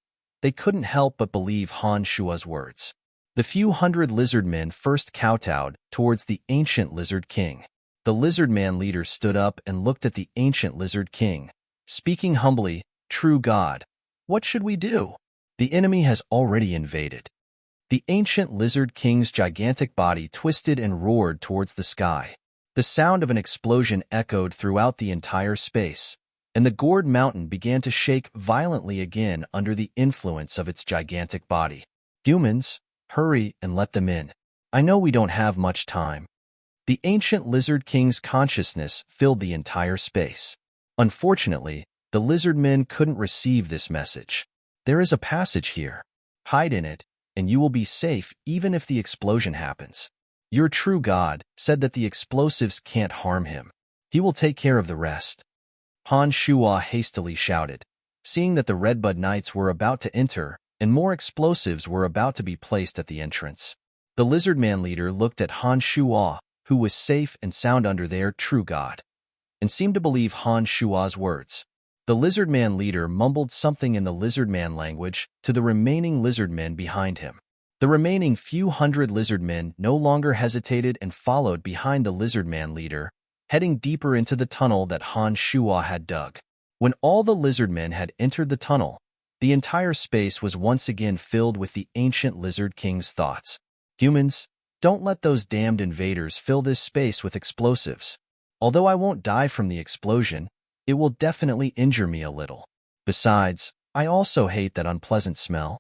they couldn't help but believe Han Shua's words. The few hundred lizard men first kowtowed towards the ancient Lizard King. The lizard man leader stood up and looked at the ancient Lizard King, speaking humbly, True God, what should we do? The enemy has already invaded. The ancient Lizard King's gigantic body twisted and roared towards the sky. The sound of an explosion echoed throughout the entire space, and the gourd mountain began to shake violently again under the influence of its gigantic body. Humans, hurry and let them in. I know we don't have much time. The ancient Lizard King's consciousness filled the entire space. Unfortunately, the lizard men couldn't receive this message. There is a passage here. Hide in it, and you will be safe even if the explosion happens. Your true God said that the explosives can't harm him. He will take care of the rest. Han Shua hastily shouted, seeing that the Redbud Knights were about to enter and more explosives were about to be placed at the entrance. The lizard man leader looked at Han Shua, who was safe and sound under their true God, and seemed to believe Han Shua's words. The lizard man leader mumbled something in the lizard man language to the remaining lizard men behind him. The remaining few hundred lizard men no longer hesitated and followed behind the lizard man leader, heading deeper into the tunnel that Han Shua had dug. When all the lizard men had entered the tunnel, the entire space was once again filled with the ancient Lizard King's thoughts. Humans, don't let those damned invaders fill this space with explosives. Although I won't die from the explosion, it will definitely injure me a little. Besides, I also hate that unpleasant smell.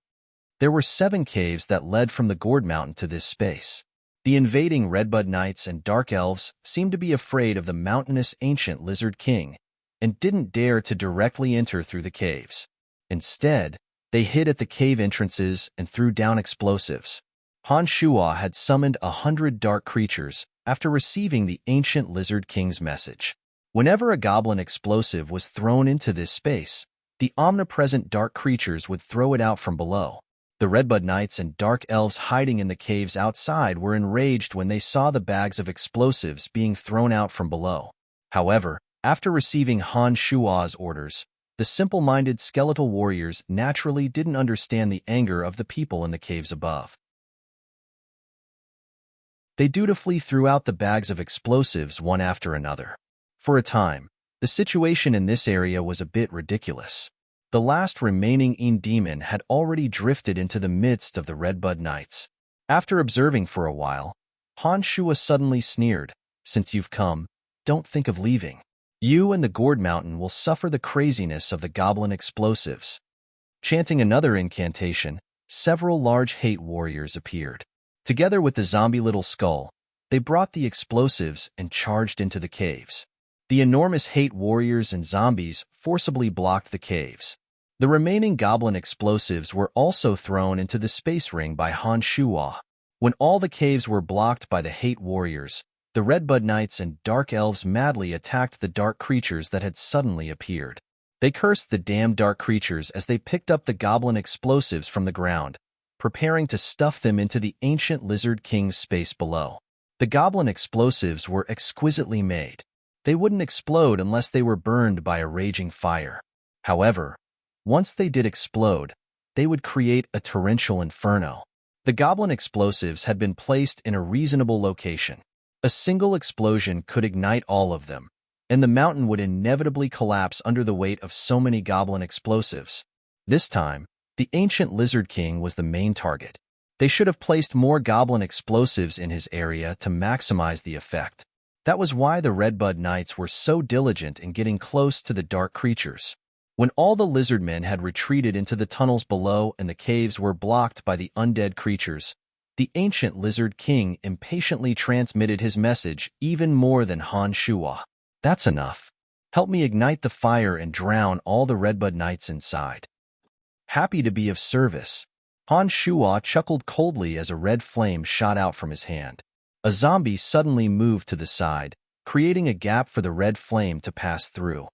There were 7 caves that led from the gourd mountain to this space. The invading Redbud Knights and Dark Elves seemed to be afraid of the mountainous ancient Lizard King and didn't dare to directly enter through the caves. Instead, they hid at the cave entrances and threw down explosives. Han Shua had summoned 100 dark creatures after receiving the ancient Lizard King's message. Whenever a goblin explosive was thrown into this space, the omnipresent dark creatures would throw it out from below. The Redbud Knights and Dark Elves hiding in the caves outside were enraged when they saw the bags of explosives being thrown out from below. However, after receiving Han Shua's orders, the simple-minded skeletal warriors naturally didn't understand the anger of the people in the caves above. They dutifully threw out the bags of explosives one after another. For a time, the situation in this area was a bit ridiculous. The last remaining demon had already drifted into the midst of the Redbud Knights. After observing for a while, Han Shua suddenly sneered, Since you've come, don't think of leaving. You and the Gourd Mountain will suffer the craziness of the goblin explosives. Chanting another incantation, several large hate warriors appeared. Together with the zombie Little Skull, they brought the explosives and charged into the caves. The enormous hate warriors and zombies forcibly blocked the caves. The remaining goblin explosives were also thrown into the space ring by Han Shua. When all the caves were blocked by the hate warriors, the Redbud Knights and Dark Elves madly attacked the dark creatures that had suddenly appeared. They cursed the damned dark creatures as they picked up the goblin explosives from the ground, preparing to stuff them into the ancient Lizard King's space below. The goblin explosives were exquisitely made. They wouldn't explode unless they were burned by a raging fire. However, once they did explode, they would create a torrential inferno. The goblin explosives had been placed in a reasonable location. A single explosion could ignite all of them, and the mountain would inevitably collapse under the weight of so many goblin explosives. This time, the ancient Lizard King was the main target. They should have placed more goblin explosives in his area to maximize the effect. That was why the Redbud Knights were so diligent in getting close to the dark creatures. When all the lizard men had retreated into the tunnels below and the caves were blocked by the undead creatures, the ancient Lizard King impatiently transmitted his message even more than Han Shua. That's enough. Help me ignite the fire and drown all the Redbud Knights inside. Happy to be of service, Han Shua chuckled coldly as a red flame shot out from his hand. A zombie suddenly moved to the side, creating a gap for the red flame to pass through.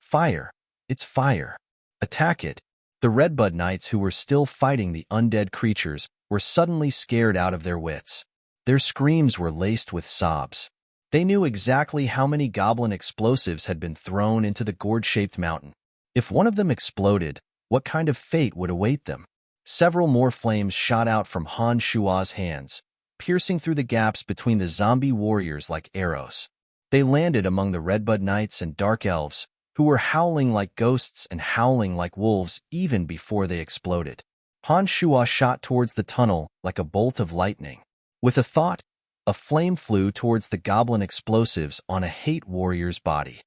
Fire! It's fire! Attack it! The Redbud Knights, who were still fighting the undead creatures, were suddenly scared out of their wits. Their screams were laced with sobs. They knew exactly how many goblin explosives had been thrown into the gourd-shaped mountain. If one of them exploded, what kind of fate would await them? Several more flames shot out from Han Shua's hands, piercing through the gaps between the zombie warriors like arrows. They landed among the Redbud Knights and Dark Elves, who were howling like ghosts and howling like wolves even before they exploded. Han Shua shot towards the tunnel like a bolt of lightning. With a thought, a flame flew towards the goblin explosives on a hate warrior's body.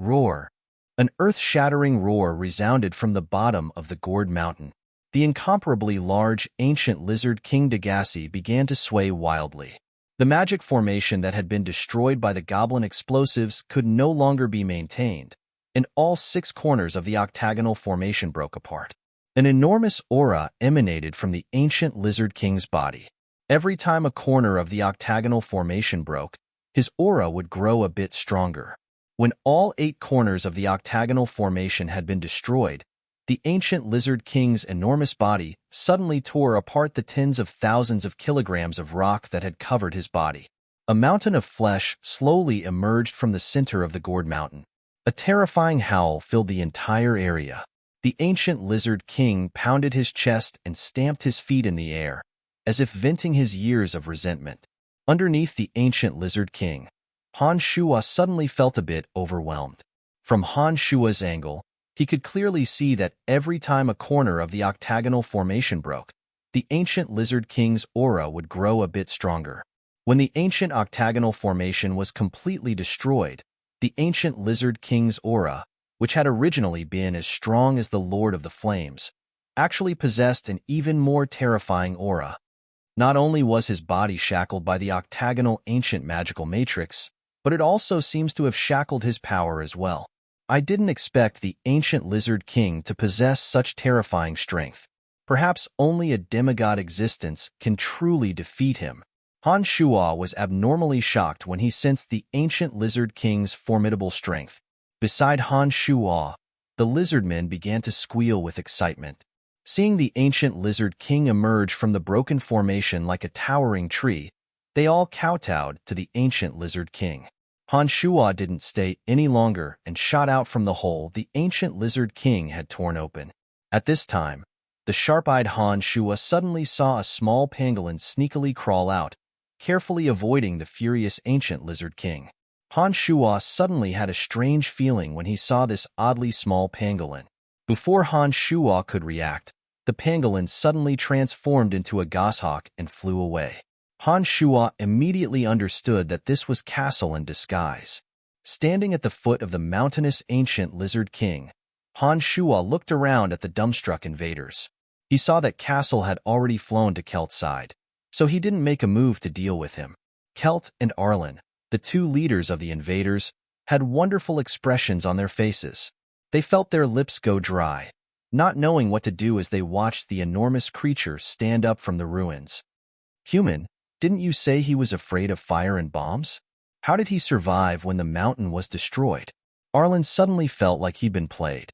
Roar! An earth-shattering roar resounded from the bottom of the gourd mountain. The incomparably large, ancient lizard King Degasi began to sway wildly. The magic formation that had been destroyed by the goblin explosives could no longer be maintained, and all 6 corners of the octagonal formation broke apart. An enormous aura emanated from the ancient lizard king's body. Every time a corner of the octagonal formation broke, his aura would grow a bit stronger. When all 8 corners of the octagonal formation had been destroyed, the ancient lizard king's enormous body suddenly tore apart the tens of thousands of kilograms of rock that had covered his body. A mountain of flesh slowly emerged from the center of the gourd mountain. A terrifying howl filled the entire area. The ancient lizard king pounded his chest and stamped his feet in the air, as if venting his years of resentment. Underneath the ancient lizard king, Han Shua suddenly felt a bit overwhelmed. From Han Shua's angle, he could clearly see that every time a corner of the octagonal formation broke, the ancient lizard king's aura would grow a bit stronger. When the ancient octagonal formation was completely destroyed, the ancient lizard king's aura, which had originally been as strong as the Lord of the Flames, actually possessed an even more terrifying aura. Not only was his body shackled by the octagonal ancient magical matrix, but it also seems to have shackled his power as well. I didn't expect the ancient lizard king to possess such terrifying strength. Perhaps only a demigod existence can truly defeat him. Han Shua was abnormally shocked when he sensed the ancient lizard king's formidable strength. Beside Han Shua, the lizardmen began to squeal with excitement. Seeing the ancient lizard king emerge from the broken formation like a towering tree, they all kowtowed to the ancient lizard king. Han Shua didn't stay any longer and shot out from the hole the ancient lizard king had torn open. At this time, the sharp-eyed Han Shua suddenly saw a small pangolin sneakily crawl out, carefully avoiding the furious ancient lizard king. Han Shua suddenly had a strange feeling when he saw this oddly small pangolin. Before Han Shua could react, the pangolin suddenly transformed into a goshawk and flew away. Han Shua immediately understood that this was Castle in disguise. Standing at the foot of the mountainous ancient lizard king, Han Shua looked around at the dumbstruck invaders. He saw that Castle had already flown to Kelt's side, so he didn't make a move to deal with him. Kelt and Arlen, the 2 leaders of the invaders, had wonderful expressions on their faces. They felt their lips go dry, not knowing what to do as they watched the enormous creature stand up from the ruins. Human, didn't you say he was afraid of fire and bombs? How did he survive when the mountain was destroyed? Arlen suddenly felt like he'd been played.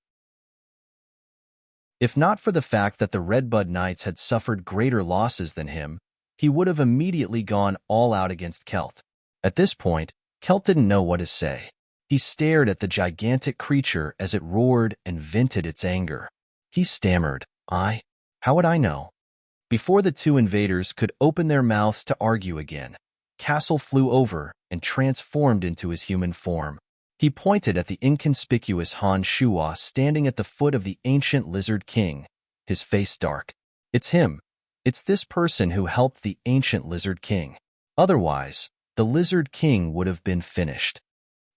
If not for the fact that the Redbud Knights had suffered greater losses than him, he would have immediately gone all out against Kelt. At this point, Kelt didn't know what to say. He stared at the gigantic creature as it roared and vented its anger. He stammered, How would I know?" Before the two invaders could open their mouths to argue again, Castle flew over and transformed into his human form. He pointed at the inconspicuous Han Shuo standing at the foot of the ancient Lizard King, his face dark. "It's him. It's this person who helped the ancient Lizard King. Otherwise, the Lizard King would have been finished."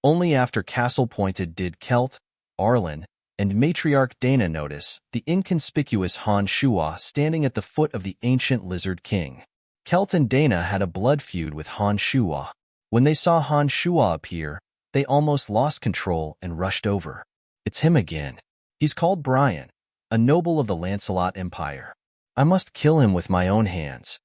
Only after Castle pointed did Kelt, Arlen, and Matriarch Dana notice the inconspicuous Han Shuo standing at the foot of the ancient Lizard King. Kelt and Dana had a blood feud with Han Shuo. When they saw Han Shuo appear, they almost lost control and rushed over. "It's him again. He's called Brian, a noble of the Lancelot Empire. I must kill him with my own hands."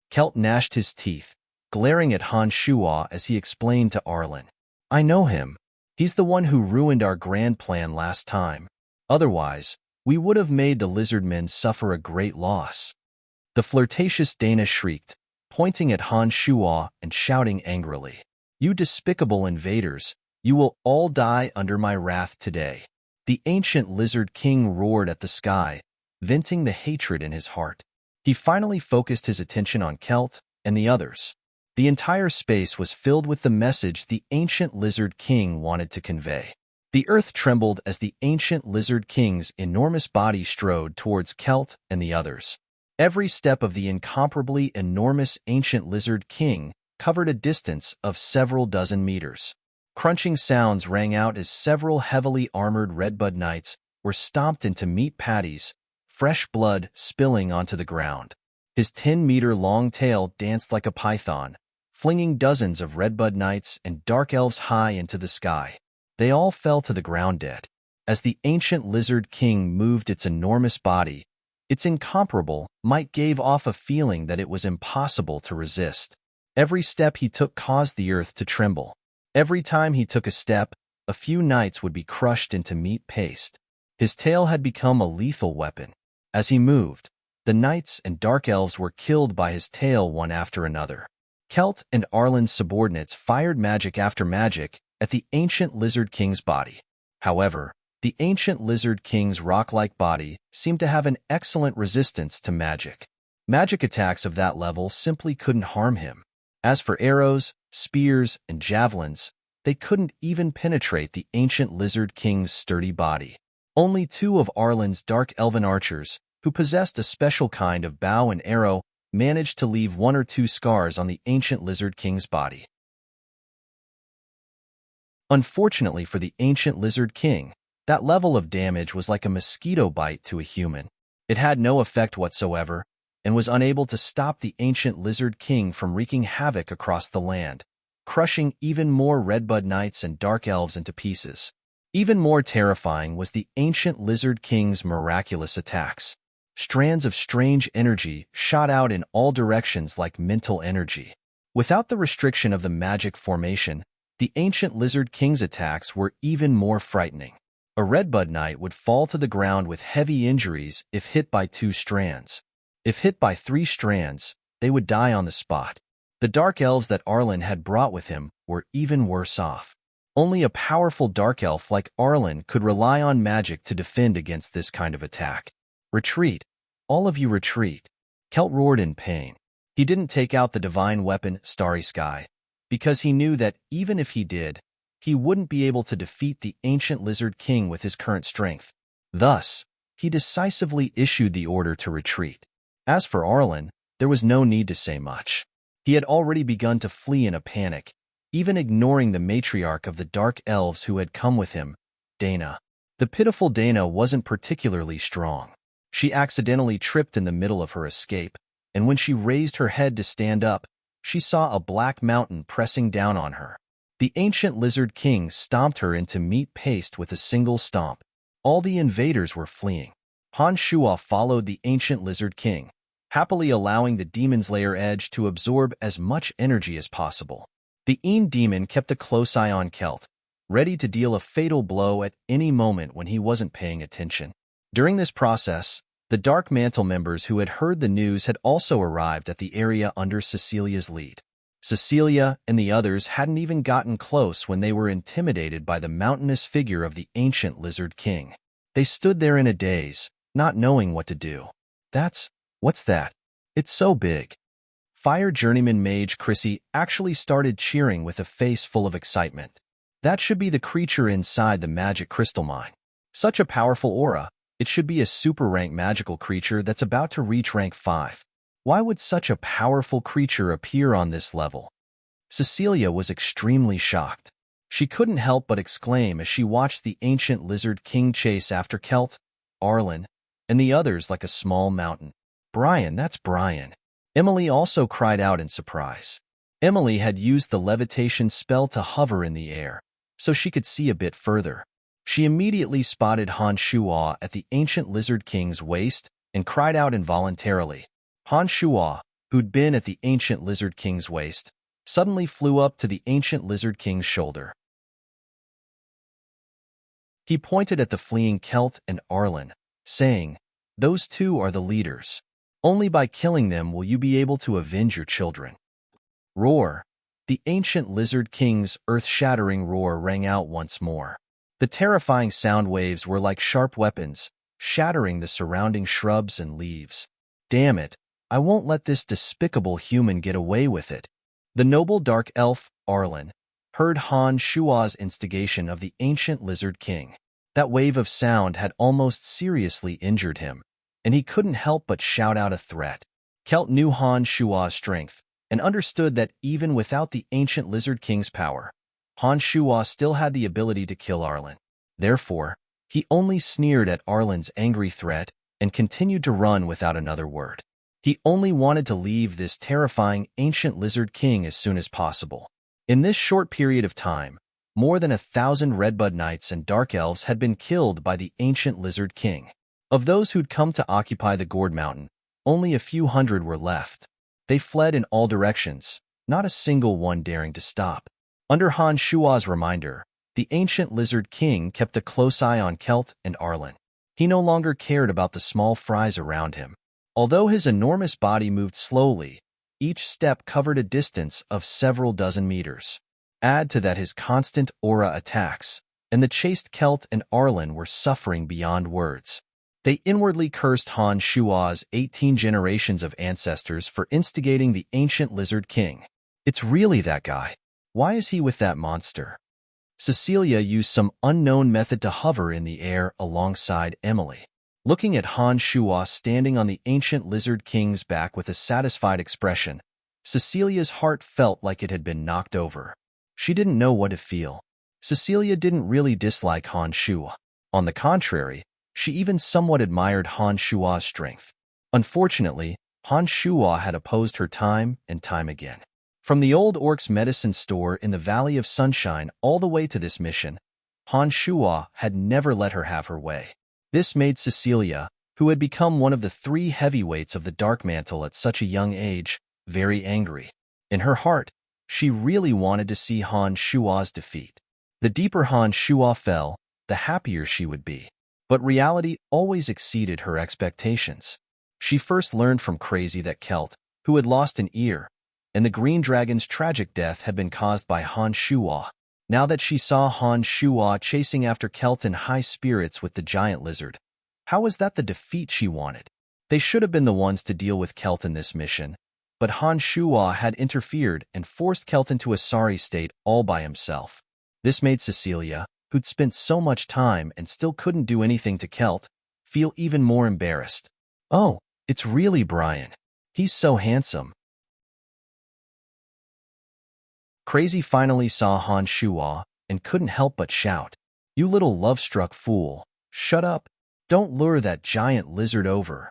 Kelt gnashed his teeth, glaring at Han Shuo as he explained to Arlen. "I know him. He's the one who ruined our grand plan last time. Otherwise, we would have made the lizardmen suffer a great loss." The flirtatious Dana shrieked, pointing at Han Shuo and shouting angrily, "You despicable invaders, you will all die under my wrath today." The ancient Lizard King roared at the sky, venting the hatred in his heart. He finally focused his attention on Kelt and the others. The entire space was filled with the message the ancient Lizard King wanted to convey. The earth trembled as the ancient Lizard King's enormous body strode towards Kelt and the others. Every step of the incomparably enormous ancient Lizard King covered a distance of several dozen meters. Crunching sounds rang out as several heavily armored Redbud Knights were stomped into meat patties, fresh blood spilling onto the ground. His 10-meter-long tail danced like a python, flinging dozens of Redbud Knights and Dark Elves high into the sky. They all fell to the ground dead. As the ancient Lizard King moved its enormous body, its incomparable might gave off a feeling that it was impossible to resist. Every step he took caused the earth to tremble. Every time he took a step, a few knights would be crushed into meat paste. His tail had become a lethal weapon. As he moved, the knights and Dark Elves were killed by his tail one after another. Kelt and Arlen's subordinates fired magic after magic at the ancient Lizard King's body. However, the ancient Lizard King's rock-like body seemed to have an excellent resistance to magic. Magic attacks of that level simply couldn't harm him. As for arrows, spears, and javelins, they couldn't even penetrate the ancient Lizard King's sturdy body. Only two of Arlen's Dark Elven archers, who possessed a special kind of bow and arrow, managed to leave one or two scars on the ancient Lizard King's body. Unfortunately for the ancient Lizard King, that level of damage was like a mosquito bite to a human. It had no effect whatsoever, and was unable to stop the ancient Lizard King from wreaking havoc across the land, crushing even more Redbud Knights and Dark Elves into pieces. Even more terrifying was the ancient Lizard King's miraculous attacks. Strands of strange energy shot out in all directions like mental energy. Without the restriction of the magic formation, the ancient Lizard King's attacks were even more frightening. A Redbud Knight would fall to the ground with heavy injuries if hit by 2 strands. If hit by 3 strands, they would die on the spot. The Dark Elves that Arlen had brought with him were even worse off. Only a powerful Dark Elf like Arlen could rely on magic to defend against this kind of attack. "Retreat! All of you retreat!" Kelt roared in pain. He didn't take out the divine weapon, Starry Sky, because he knew that even if he did, he wouldn't be able to defeat the ancient Lizard King with his current strength. Thus, he decisively issued the order to retreat. As for Arlen, there was no need to say much. He had already begun to flee in a panic, even ignoring the matriarch of the Dark Elves who had come with him, Dana. The pitiful Dana wasn't particularly strong. She accidentally tripped in the middle of her escape, and when she raised her head to stand up, she saw a black mountain pressing down on her. The ancient Lizard King stomped her into meat paste with a single stomp. All the invaders were fleeing. Han Shuo followed the ancient Lizard King, happily allowing the Demon's Lair edge to absorb as much energy as possible. The Een Demon kept a close eye on Kelt, ready to deal a fatal blow at any moment when he wasn't paying attention. During this process, the Dark Mantle members who had heard the news had also arrived at the area under Cecilia's lead. Cecilia and the others hadn't even gotten close when they were intimidated by the mountainous figure of the ancient Lizard King. They stood there in a daze, not knowing what to do. What's that? It's so big. Fire Journeyman Mage Chrissy actually started cheering with a face full of excitement. That should be the creature inside the magic crystal mine. Such a powerful aura. It should be a super rank magical creature that's about to reach rank 5. Why would such a powerful creature appear on this level? Cecilia was extremely shocked. She couldn't help but exclaim as she watched the ancient Lizard King chase after Kelt, Arlen, and the others like a small mountain. Brian, that's Brian. Emily also cried out in surprise. Emily had used the levitation spell to hover in the air, so she could see a bit further. She immediately spotted Han Shuo at the ancient Lizard King's waist and cried out involuntarily. Han Shuo, who'd been at the ancient Lizard King's waist, suddenly flew up to the ancient Lizard King's shoulder. He pointed at the fleeing Kelt and Arlen, saying, "Those two are the leaders. Only by killing them will you be able to avenge your children." Roar! The ancient Lizard King's earth-shattering roar rang out once more. The terrifying sound waves were like sharp weapons, shattering the surrounding shrubs and leaves. Damn it, I won't let this despicable human get away with it. The noble dark elf, Arlen, heard Han Shuo's instigation of the ancient Lizard King. That wave of sound had almost seriously injured him, and he couldn't help but shout out a threat. Kelt knew Han Shuo's strength, and understood that even without the ancient Lizard King's power, Han Shuo still had the ability to kill Arlen. Therefore, he only sneered at Arlen's angry threat and continued to run without another word. He only wanted to leave this terrifying ancient Lizard King as soon as possible. In this short period of time, more than 1,000 Redbud Knights and Dark Elves had been killed by the ancient Lizard King. Of those who'd come to occupy the Gourd Mountain, only a few hundred were left. They fled in all directions, not a single one daring to stop. Under Han Shuo's reminder, the ancient Lizard King kept a close eye on Kelt and Arlen. He no longer cared about the small fries around him. Although his enormous body moved slowly, each step covered a distance of several dozen meters. Add to that his constant aura attacks, and the chased Kelt and Arlen were suffering beyond words. They inwardly cursed Han Shuo's 18 generations of ancestors for instigating the ancient Lizard King. It's really that guy. Why is he with that monster? Cecilia used some unknown method to hover in the air alongside Emily. Looking at Han Shuo standing on the ancient Lizard King's back with a satisfied expression, Cecilia's heart felt like it had been knocked over. She didn't know what to feel. Cecilia didn't really dislike Han Shuo. On the contrary, she even somewhat admired Han Shuo's strength. Unfortunately, Han Shuo had opposed her time and time again. From the old orc's medicine store in the Valley of Sunshine all the way to this mission, Han Shuo had never let her have her way. This made Cecilia, who had become one of the 3 heavyweights of the Dark Mantle at such a young age, very angry. In her heart, she really wanted to see Han Shuo's defeat. The deeper Han Shuo fell, the happier she would be. But reality always exceeded her expectations. She first learned from Crazy that Kelt, who had lost an ear, and the Green Dragon's tragic death had been caused by Han Shuo. Now that she saw Han Shuo chasing after Kelt in high spirits with the giant lizard, how was that the defeat she wanted? They should have been the ones to deal with Kelt in this mission, but Han Shuo had interfered and forced Kelt into a sorry state all by himself. This made Cecilia, who'd spent so much time and still couldn't do anything to Kelt, feel even more embarrassed. Oh, it's really Brian. He's so handsome. Crazy finally saw Han Shuo and couldn't help but shout, "You little love-struck fool, shut up. Don't lure that giant lizard over."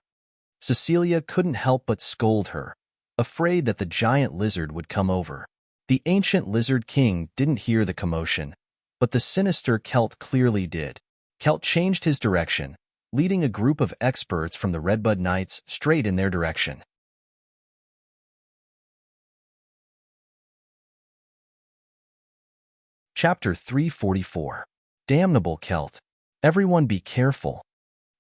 Cecilia couldn't help but scold her, afraid that the giant lizard would come over. The ancient Lizard King didn't hear the commotion, but the sinister Kelt clearly did. Kelt changed his direction, leading a group of experts from the Redbud Knights straight in their direction. Chapter 344. Damnable Kelt. Everyone be careful.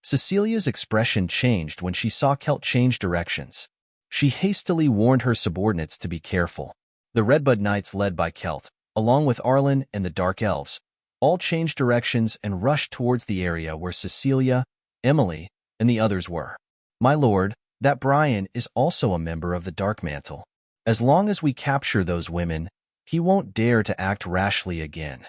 Cecilia's expression changed when she saw Kelt change directions. She hastily warned her subordinates to be careful. The Redbud Knights led by Kelt, along with Arlen and the Dark Elves, all changed directions and rushed towards the area where Cecilia, Emily, and the others were. My lord, that Brian is also a member of the Dark Mantle. As long as we capture those women, he won't dare to act rashly again.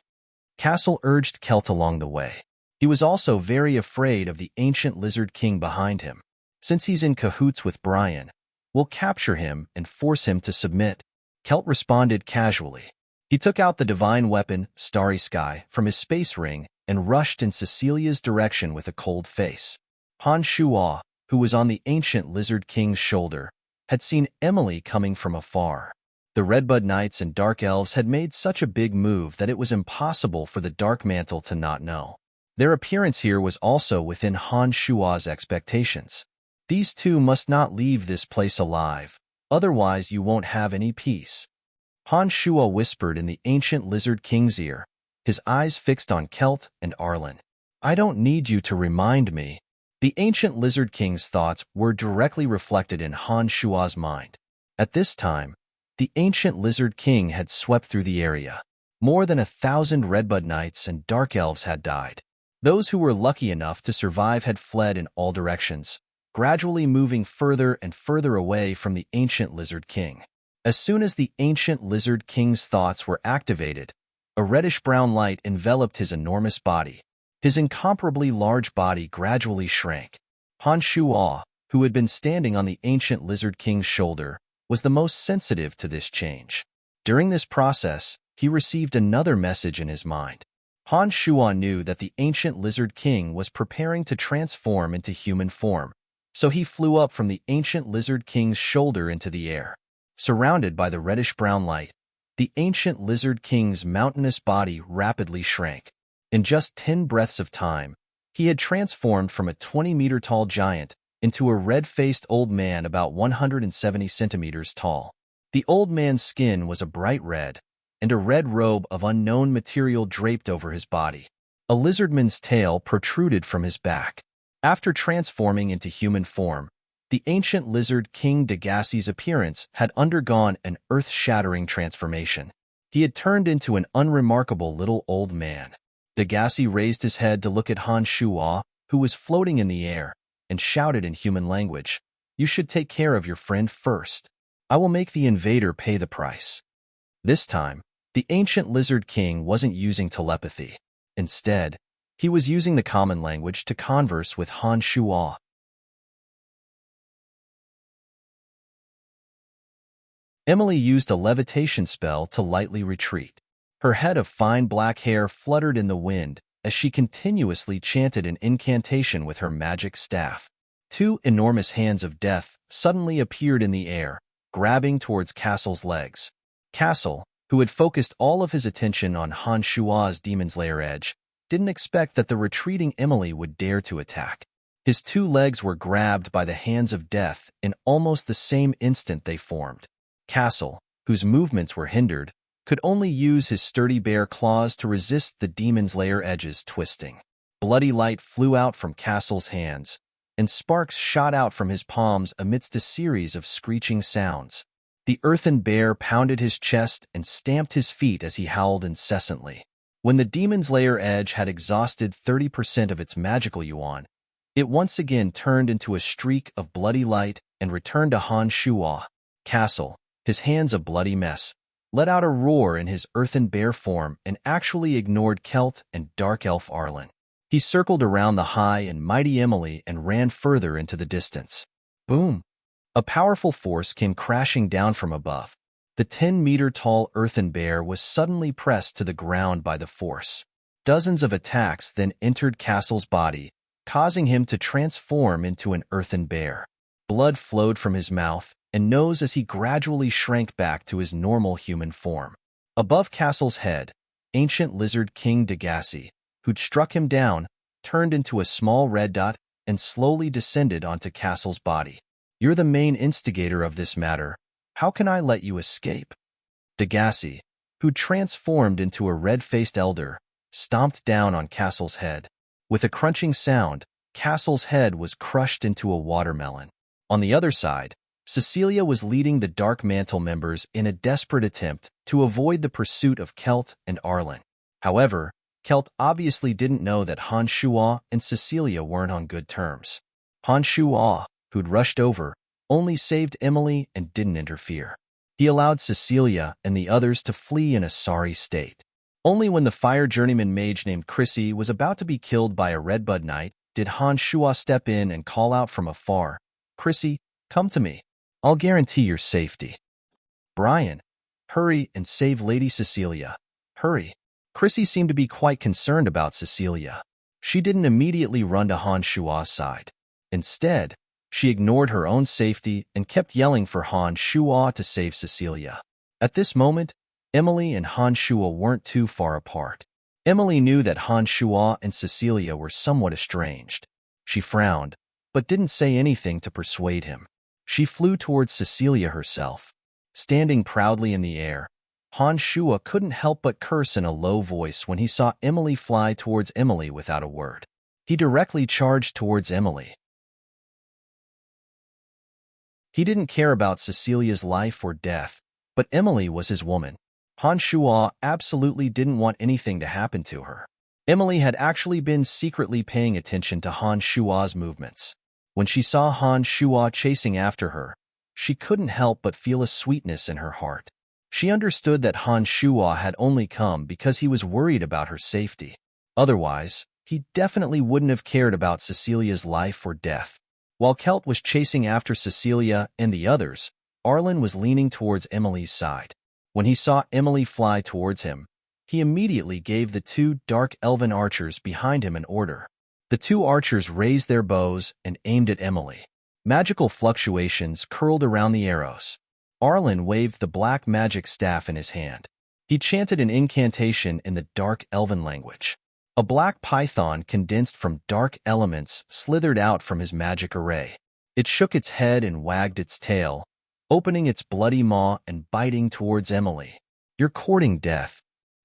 Castle urged Kelt along the way. He was also very afraid of the ancient lizard king behind him. Since he's in cahoots with Brian, we'll capture him and force him to submit. Kelt responded casually. He took out the divine weapon, Starry Sky, from his space ring and rushed in Cecilia's direction with a cold face. Han Shuo, who was on the ancient lizard king's shoulder, had seen Emily coming from afar. The Redbud Knights and Dark Elves had made such a big move that it was impossible for the Dark Mantle to not know. Their appearance here was also within Han Shuo's expectations. These two must not leave this place alive, otherwise you won't have any peace. Han Shuo whispered in the ancient lizard king's ear, his eyes fixed on Kelt and Arlen. I don't need you to remind me. The ancient lizard king's thoughts were directly reflected in Han Shuo's mind. At this time, the ancient lizard king had swept through the area. More than 1,000 Redbud Knights and Dark Elves had died. Those who were lucky enough to survive had fled in all directions, gradually moving further and further away from the ancient lizard king. As soon as the ancient lizard king's thoughts were activated, a reddish-brown light enveloped his enormous body. His incomparably large body gradually shrank. Han Shuo, who had been standing on the ancient lizard king's shoulder, was the most sensitive to this change. During this process, he received another message in his mind. Han Shuo knew that the ancient lizard king was preparing to transform into human form, so he flew up from the ancient lizard king's shoulder into the air. Surrounded by the reddish-brown light, the ancient lizard king's mountainous body rapidly shrank. In just 10 breaths of time, he had transformed from a 20-meter-tall giant into a red-faced old man about 170 centimeters tall. The old man's skin was a bright red, and a red robe of unknown material draped over his body. A lizardman's tail protruded from his back. After transforming into human form, the ancient lizard King Dagassi's appearance had undergone an earth-shattering transformation. He had turned into an unremarkable little old man. Dagassi raised his head to look at Han Shuo, who was floating in the air, and shouted in human language, "You should take care of your friend first. I will make the invader pay the price." This time, the ancient lizard king wasn't using telepathy. Instead, he was using the common language to converse with Han Shuo. Emily used a levitation spell to lightly retreat. Her head of fine black hair fluttered in the wind as she continuously chanted an incantation with her magic staff. 2 enormous hands of death suddenly appeared in the air, grabbing towards Castle's legs. Castle, who had focused all of his attention on Han Shuo's Demon's Lair edge, didn't expect that the retreating Emily would dare to attack. His 2 legs were grabbed by the hands of death in almost the same instant they formed. Castle, whose movements were hindered, could only use his sturdy bare claws to resist the Demon's Lair edge's twisting. Bloody light flew out from Castle's hands, and sparks shot out from his palms amidst a series of screeching sounds. The earthen bear pounded his chest and stamped his feet as he howled incessantly. When the Demon's Lair edge had exhausted 30% of its magical yuan, it once again turned into a streak of bloody light and returned to Han Shuo. Castle, his hands a bloody mess, let out a roar in his earthen bear form and actually ignored Kelt and Dark Elf Arlen. He circled around the high and mighty Emily and ran further into the distance. Boom! A powerful force came crashing down from above. The 10-meter-tall earthen bear was suddenly pressed to the ground by the force. Dozens of attacks then entered Castle's body, causing him to transform into an earthen bear. Blood flowed from his mouth and nose as he gradually shrank back to his normal human form. Above Castle's head, ancient lizard King Dagassi, who'd struck him down, turned into a small red dot and slowly descended onto Castle's body. You're the main instigator of this matter. How can I let you escape? Dagassi, who transformed into a red-faced elder, stomped down on Castle's head. With a crunching sound, Castle's head was crushed into a watermelon. On the other side, Cecilia was leading the Dark Mantle members in a desperate attempt to avoid the pursuit of Kelt and Arlen. However, Kelt obviously didn't know that Han Shuo and Cecilia weren't on good terms. Han Shuo, who'd rushed over, only saved Emily and didn't interfere. He allowed Cecilia and the others to flee in a sorry state. Only when the fire journeyman mage named Chrissy was about to be killed by a Redbud Knight did Han Shuo step in and call out from afar, "Chrissy, come to me. I'll guarantee your safety. Brian, hurry and save Lady Cecilia. Hurry." Chrissy seemed to be quite concerned about Cecilia. She didn't immediately run to Han Shuo's side. Instead, she ignored her own safety and kept yelling for Han Shuo to save Cecilia. At this moment, Emily and Han Shuo weren't too far apart. Emily knew that Han Shuo and Cecilia were somewhat estranged. She frowned, but didn't say anything to persuade him. She flew towards Cecilia herself. Standing proudly in the air, Han Shuo couldn't help but curse in a low voice when he saw Emily fly towards Emily without a word. He directly charged towards Emily. He didn't care about Cecilia's life or death, but Emily was his woman. Han Shuo absolutely didn't want anything to happen to her. Emily had actually been secretly paying attention to Han Shuo's movements. When she saw Han Shuo chasing after her, she couldn't help but feel a sweetness in her heart. She understood that Han Shuo had only come because he was worried about her safety. Otherwise, he definitely wouldn't have cared about Cecilia's life or death. While Kelt was chasing after Cecilia and the others, Arlen was leaning towards Emily's side. When he saw Emily fly towards him, he immediately gave the two dark elven archers behind him an order. The two archers raised their bows and aimed at Emily. Magical fluctuations curled around the arrows. Arlen waved the black magic staff in his hand. He chanted an incantation in the dark elven language. A black python condensed from dark elements slithered out from his magic array. It shook its head and wagged its tail, opening its bloody maw and biting towards Emily. "You're courting death,"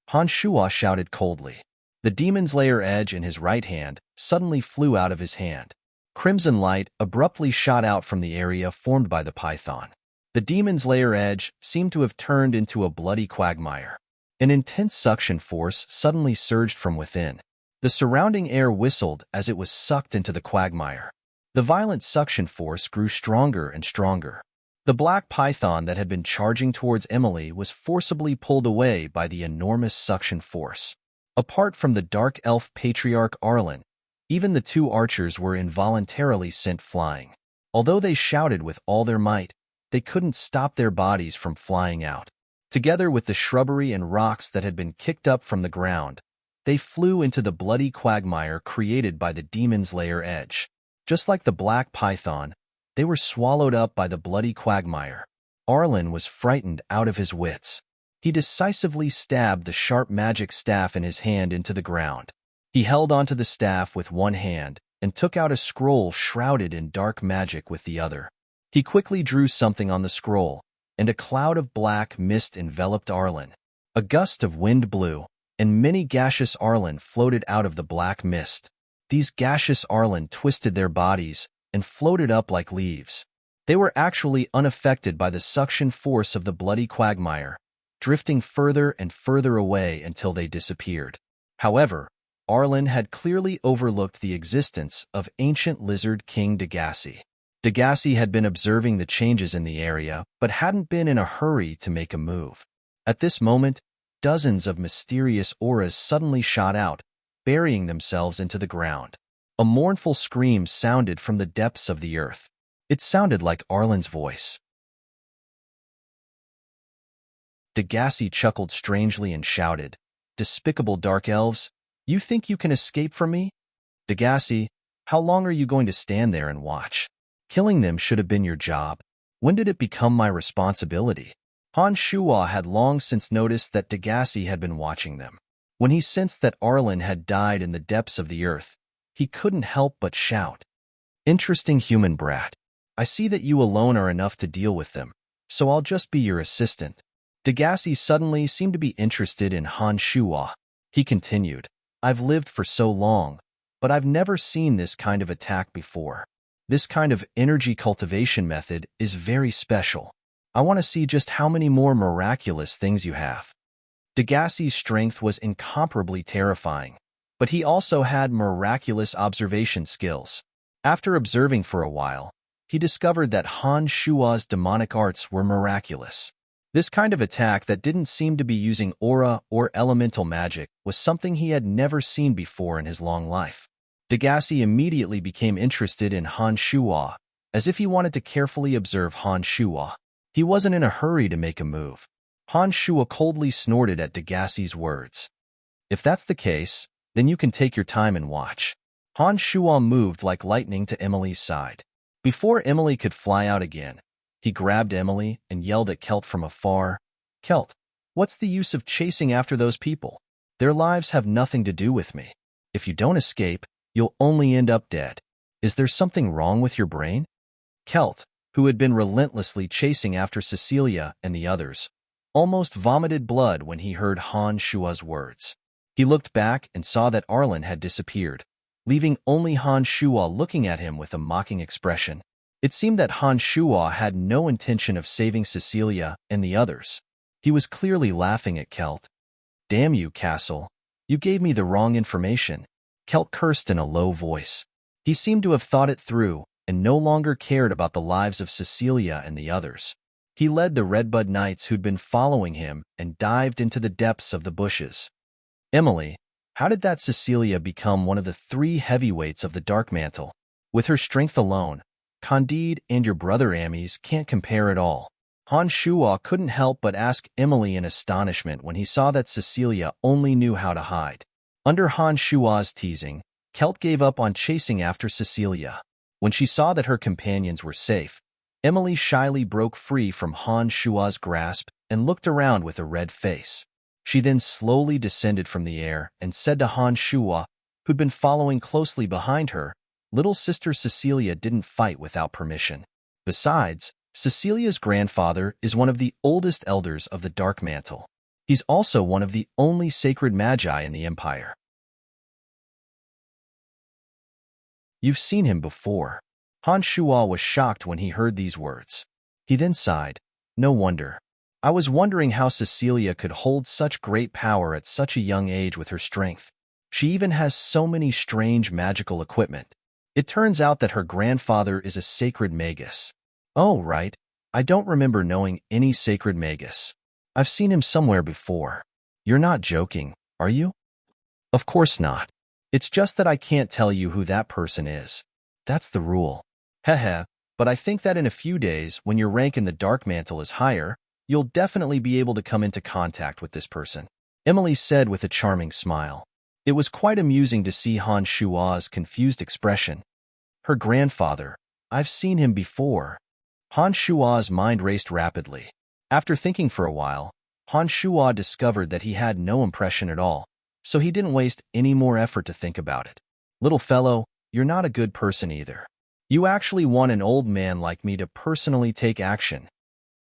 Han Shuo shouted coldly. The demon's lair edge in his right hand suddenly flew out of his hand. Crimson light abruptly shot out from the area formed by the python. The demon's lair edge seemed to have turned into a bloody quagmire. An intense suction force suddenly surged from within. The surrounding air whistled as it was sucked into the quagmire. The violent suction force grew stronger and stronger. The black python that had been charging towards Emily was forcibly pulled away by the enormous suction force. Apart from the dark elf patriarch Arlen, even the two archers were involuntarily sent flying. Although they shouted with all their might, they couldn't stop their bodies from flying out. Together with the shrubbery and rocks that had been kicked up from the ground, they flew into the bloody quagmire created by the demon's lair edge. Just like the black python, they were swallowed up by the bloody quagmire. Arlen was frightened out of his wits. He decisively stabbed the sharp magic staff in his hand into the ground. He held onto the staff with one hand and took out a scroll shrouded in dark magic with the other. He quickly drew something on the scroll, and a cloud of black mist enveloped Arlen. A gust of wind blew, and many gaseous Arlen floated out of the black mist. These gaseous Arlen twisted their bodies and floated up like leaves. They were actually unaffected by the suction force of the bloody quagmire, drifting further and further away until they disappeared. However, Arlen had clearly overlooked the existence of ancient lizard king Degassi. Degassi had been observing the changes in the area, but hadn't been in a hurry to make a move. At this moment, dozens of mysterious auras suddenly shot out, burying themselves into the ground. A mournful scream sounded from the depths of the earth. It sounded like Arlen's voice. Degassi chuckled strangely and shouted, "Despicable dark elves, you think you can escape from me? Degassi, how long are you going to stand there and watch? Killing them should have been your job. When did it become my responsibility?" Han Shuo had long since noticed that Degassi had been watching them. When he sensed that Arlen had died in the depths of the earth, he couldn't help but shout, "Interesting human brat. I see that you alone are enough to deal with them, so I'll just be your assistant." Degassi suddenly seemed to be interested in Han Shuo. He continued, "I've lived for so long. but I've never seen this kind of attack before. This kind of energy cultivation method is very special. I want to see just how many more miraculous things you have." Degassi's strength was incomparably terrifying, but he also had miraculous observation skills. After observing for a while, he discovered that Han Shua's demonic arts were miraculous. This kind of attack that didn't seem to be using aura or elemental magic was something he had never seen before in his long life. Degassi immediately became interested in Han Shua, as if he wanted to carefully observe Han Shua. He wasn't in a hurry to make a move. Han Shua coldly snorted at Degassi's words. "If that's the case, then you can take your time and watch." Han Shua moved like lightning to Emily's side. Before Emily could fly out again, he grabbed Emily and yelled at Kelt from afar, "Kelt, what's the use of chasing after those people? Their lives have nothing to do with me. If you don't escape, you'll only end up dead. Is there something wrong with your brain?" Kelt, who had been relentlessly chasing after Cecilia and the others, almost vomited blood when he heard Han Shua's words. He looked back and saw that Arlen had disappeared, leaving only Han Shua looking at him with a mocking expression. It seemed that Han Shua had no intention of saving Cecilia and the others. He was clearly laughing at Kelt. "Damn you, Castle. You gave me the wrong information." Kelt cursed in a low voice. He seemed to have thought it through and no longer cared about the lives of Cecilia and the others. He led the Redbud Knights who'd been following him and dived into the depths of the bushes. "Emily, how did that Cecilia become one of the 3 heavyweights of the Dark Mantle? With her strength alone, Candide and your brother Ames can't compare at all." Han Shua couldn't help but ask Emily in astonishment when he saw that Cecilia only knew how to hide. Under Han Shua's teasing, Kelt gave up on chasing after Cecilia. When she saw that her companions were safe, Emily shyly broke free from Han Shua's grasp and looked around with a red face. She then slowly descended from the air and said to Han Shua, who'd been following closely behind her, "Little sister Cecilia didn't fight without permission. Besides, Cecilia's grandfather is one of the oldest elders of the Dark Mantle. He's also one of the only sacred magi in the Empire. You've seen him before." Han Shua was shocked when he heard these words. He then sighed. "No wonder. I was wondering how Cecilia could hold such great power at such a young age with her strength. She even has so many strange magical equipment. It turns out that her grandfather is a sacred magus." "Oh, right. I don't remember knowing any sacred magus. I've seen him somewhere before." "You're not joking, are you?" "Of course not. It's just that I can't tell you who that person is. That's the rule." "Heh, but I think that in a few days, when your rank in the Dark Mantle is higher, you'll definitely be able to come into contact with this person," Emily said with a charming smile. It was quite amusing to see Han Shua's confused expression. Her grandfather. I've seen him before. Han Shua's mind raced rapidly. After thinking for a while, Han Shua discovered that he had no impression at all, so he didn't waste any more effort to think about it. "Little fellow, you're not a good person either. You actually want an old man like me to personally take action."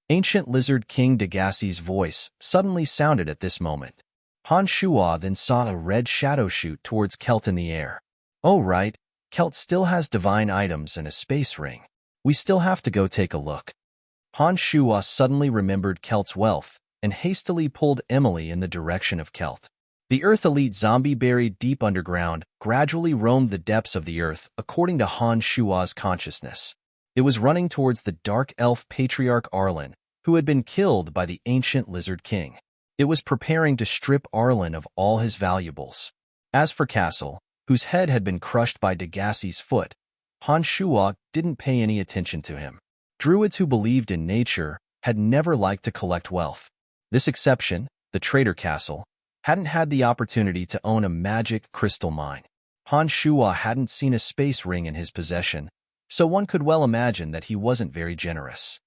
Ancient Lizard King Degassi's voice suddenly sounded at this moment. Han Shua then saw a red shadow shoot towards Kelt in the air. "Oh right, Kelt still has divine items and a space ring. We still have to go take a look." Han Shua suddenly remembered Kelt's wealth and hastily pulled Emily in the direction of Kelt. The Earth Elite zombie buried deep underground gradually roamed the depths of the earth according to Han Shua's consciousness. It was running towards the Dark Elf Patriarch Arlen, who had been killed by the Ancient Lizard King. It was preparing to strip Arlen of all his valuables. As for Castle, whose head had been crushed by Degassi's foot, Han Shua didn't pay any attention to him. Druids who believed in nature had never liked to collect wealth. This exception, the Traitor Castle, hadn't had the opportunity to own a magic crystal mine. Han Shua hadn't seen a space ring in his possession, so one could well imagine that he wasn't very generous.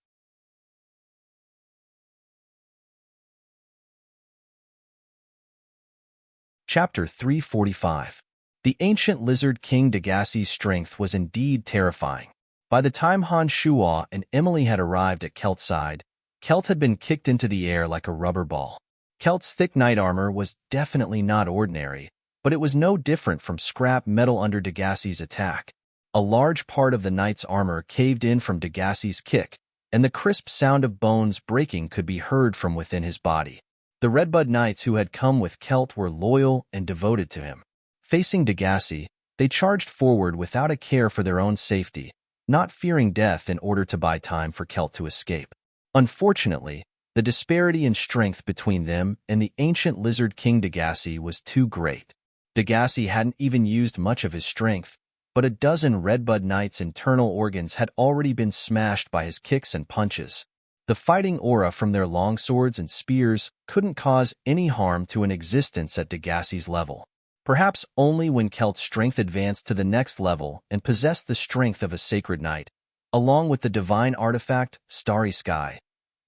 Chapter 345. The Ancient Lizard King Degassi's strength was indeed terrifying. By the time Han Shua and Emily had arrived at Kelt's side, Kelt had been kicked into the air like a rubber ball. Kelt's thick knight armor was definitely not ordinary, but it was no different from scrap metal under Degassi's attack. A large part of the knight's armor caved in from Degassi's kick, and the crisp sound of bones breaking could be heard from within his body. The Redbud Knights who had come with Kelt were loyal and devoted to him. Facing Degassi, they charged forward without a care for their own safety, not fearing death in order to buy time for Kelt to escape. Unfortunately, the disparity in strength between them and the ancient lizard king Degassi was too great. Degassi hadn't even used much of his strength, but a dozen Redbud Knights' internal organs had already been smashed by his kicks and punches. The fighting aura from their longswords and spears couldn't cause any harm to an existence at Degassi's level. Perhaps only when Kelt's strength advanced to the next level and possessed the strength of a sacred knight, along with the divine artifact, Starry Sky,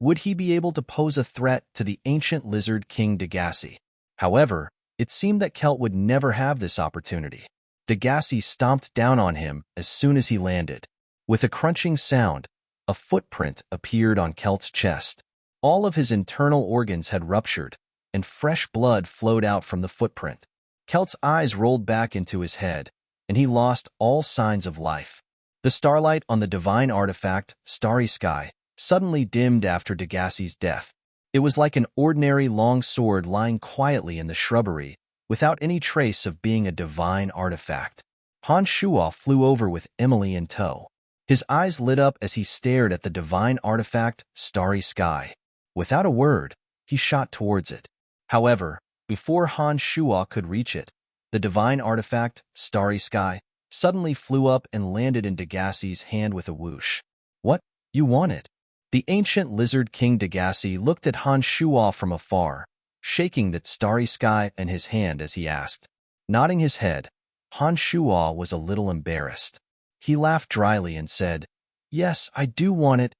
would he be able to pose a threat to the ancient lizard king Degassi. However, it seemed that Kelt would never have this opportunity. Degassi stomped down on him as soon as he landed. With a crunching sound, a footprint appeared on Kelt's chest. All of his internal organs had ruptured, and fresh blood flowed out from the footprint. Kelt's eyes rolled back into his head, and he lost all signs of life. The starlight on the divine artifact, Starry Sky, suddenly dimmed after Degassi's death. It was like an ordinary long sword lying quietly in the shrubbery, without any trace of being a divine artifact. Han Shuo flew over with Emily in tow. His eyes lit up as he stared at the divine artifact, Starry Sky. Without a word, he shot towards it. However, before Han Shuo could reach it, the divine artifact, Starry Sky, suddenly flew up and landed in Degassi's hand with a whoosh. What? You want it? The ancient lizard king Degassi looked at Han Shuo from afar, shaking that Starry Sky in his hand as he asked. Nodding his head, Han Shuo was a little embarrassed. He laughed dryly and said, Yes, I do want it.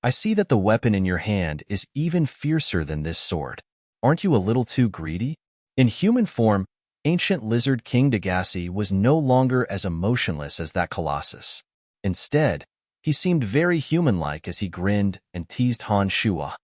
I see that the weapon in your hand is even fiercer than this sword. Aren't you a little too greedy? In human form, ancient lizard king Degassi was no longer as emotionless as that colossus. Instead, he seemed very human-like as he grinned and teased Han Shuo.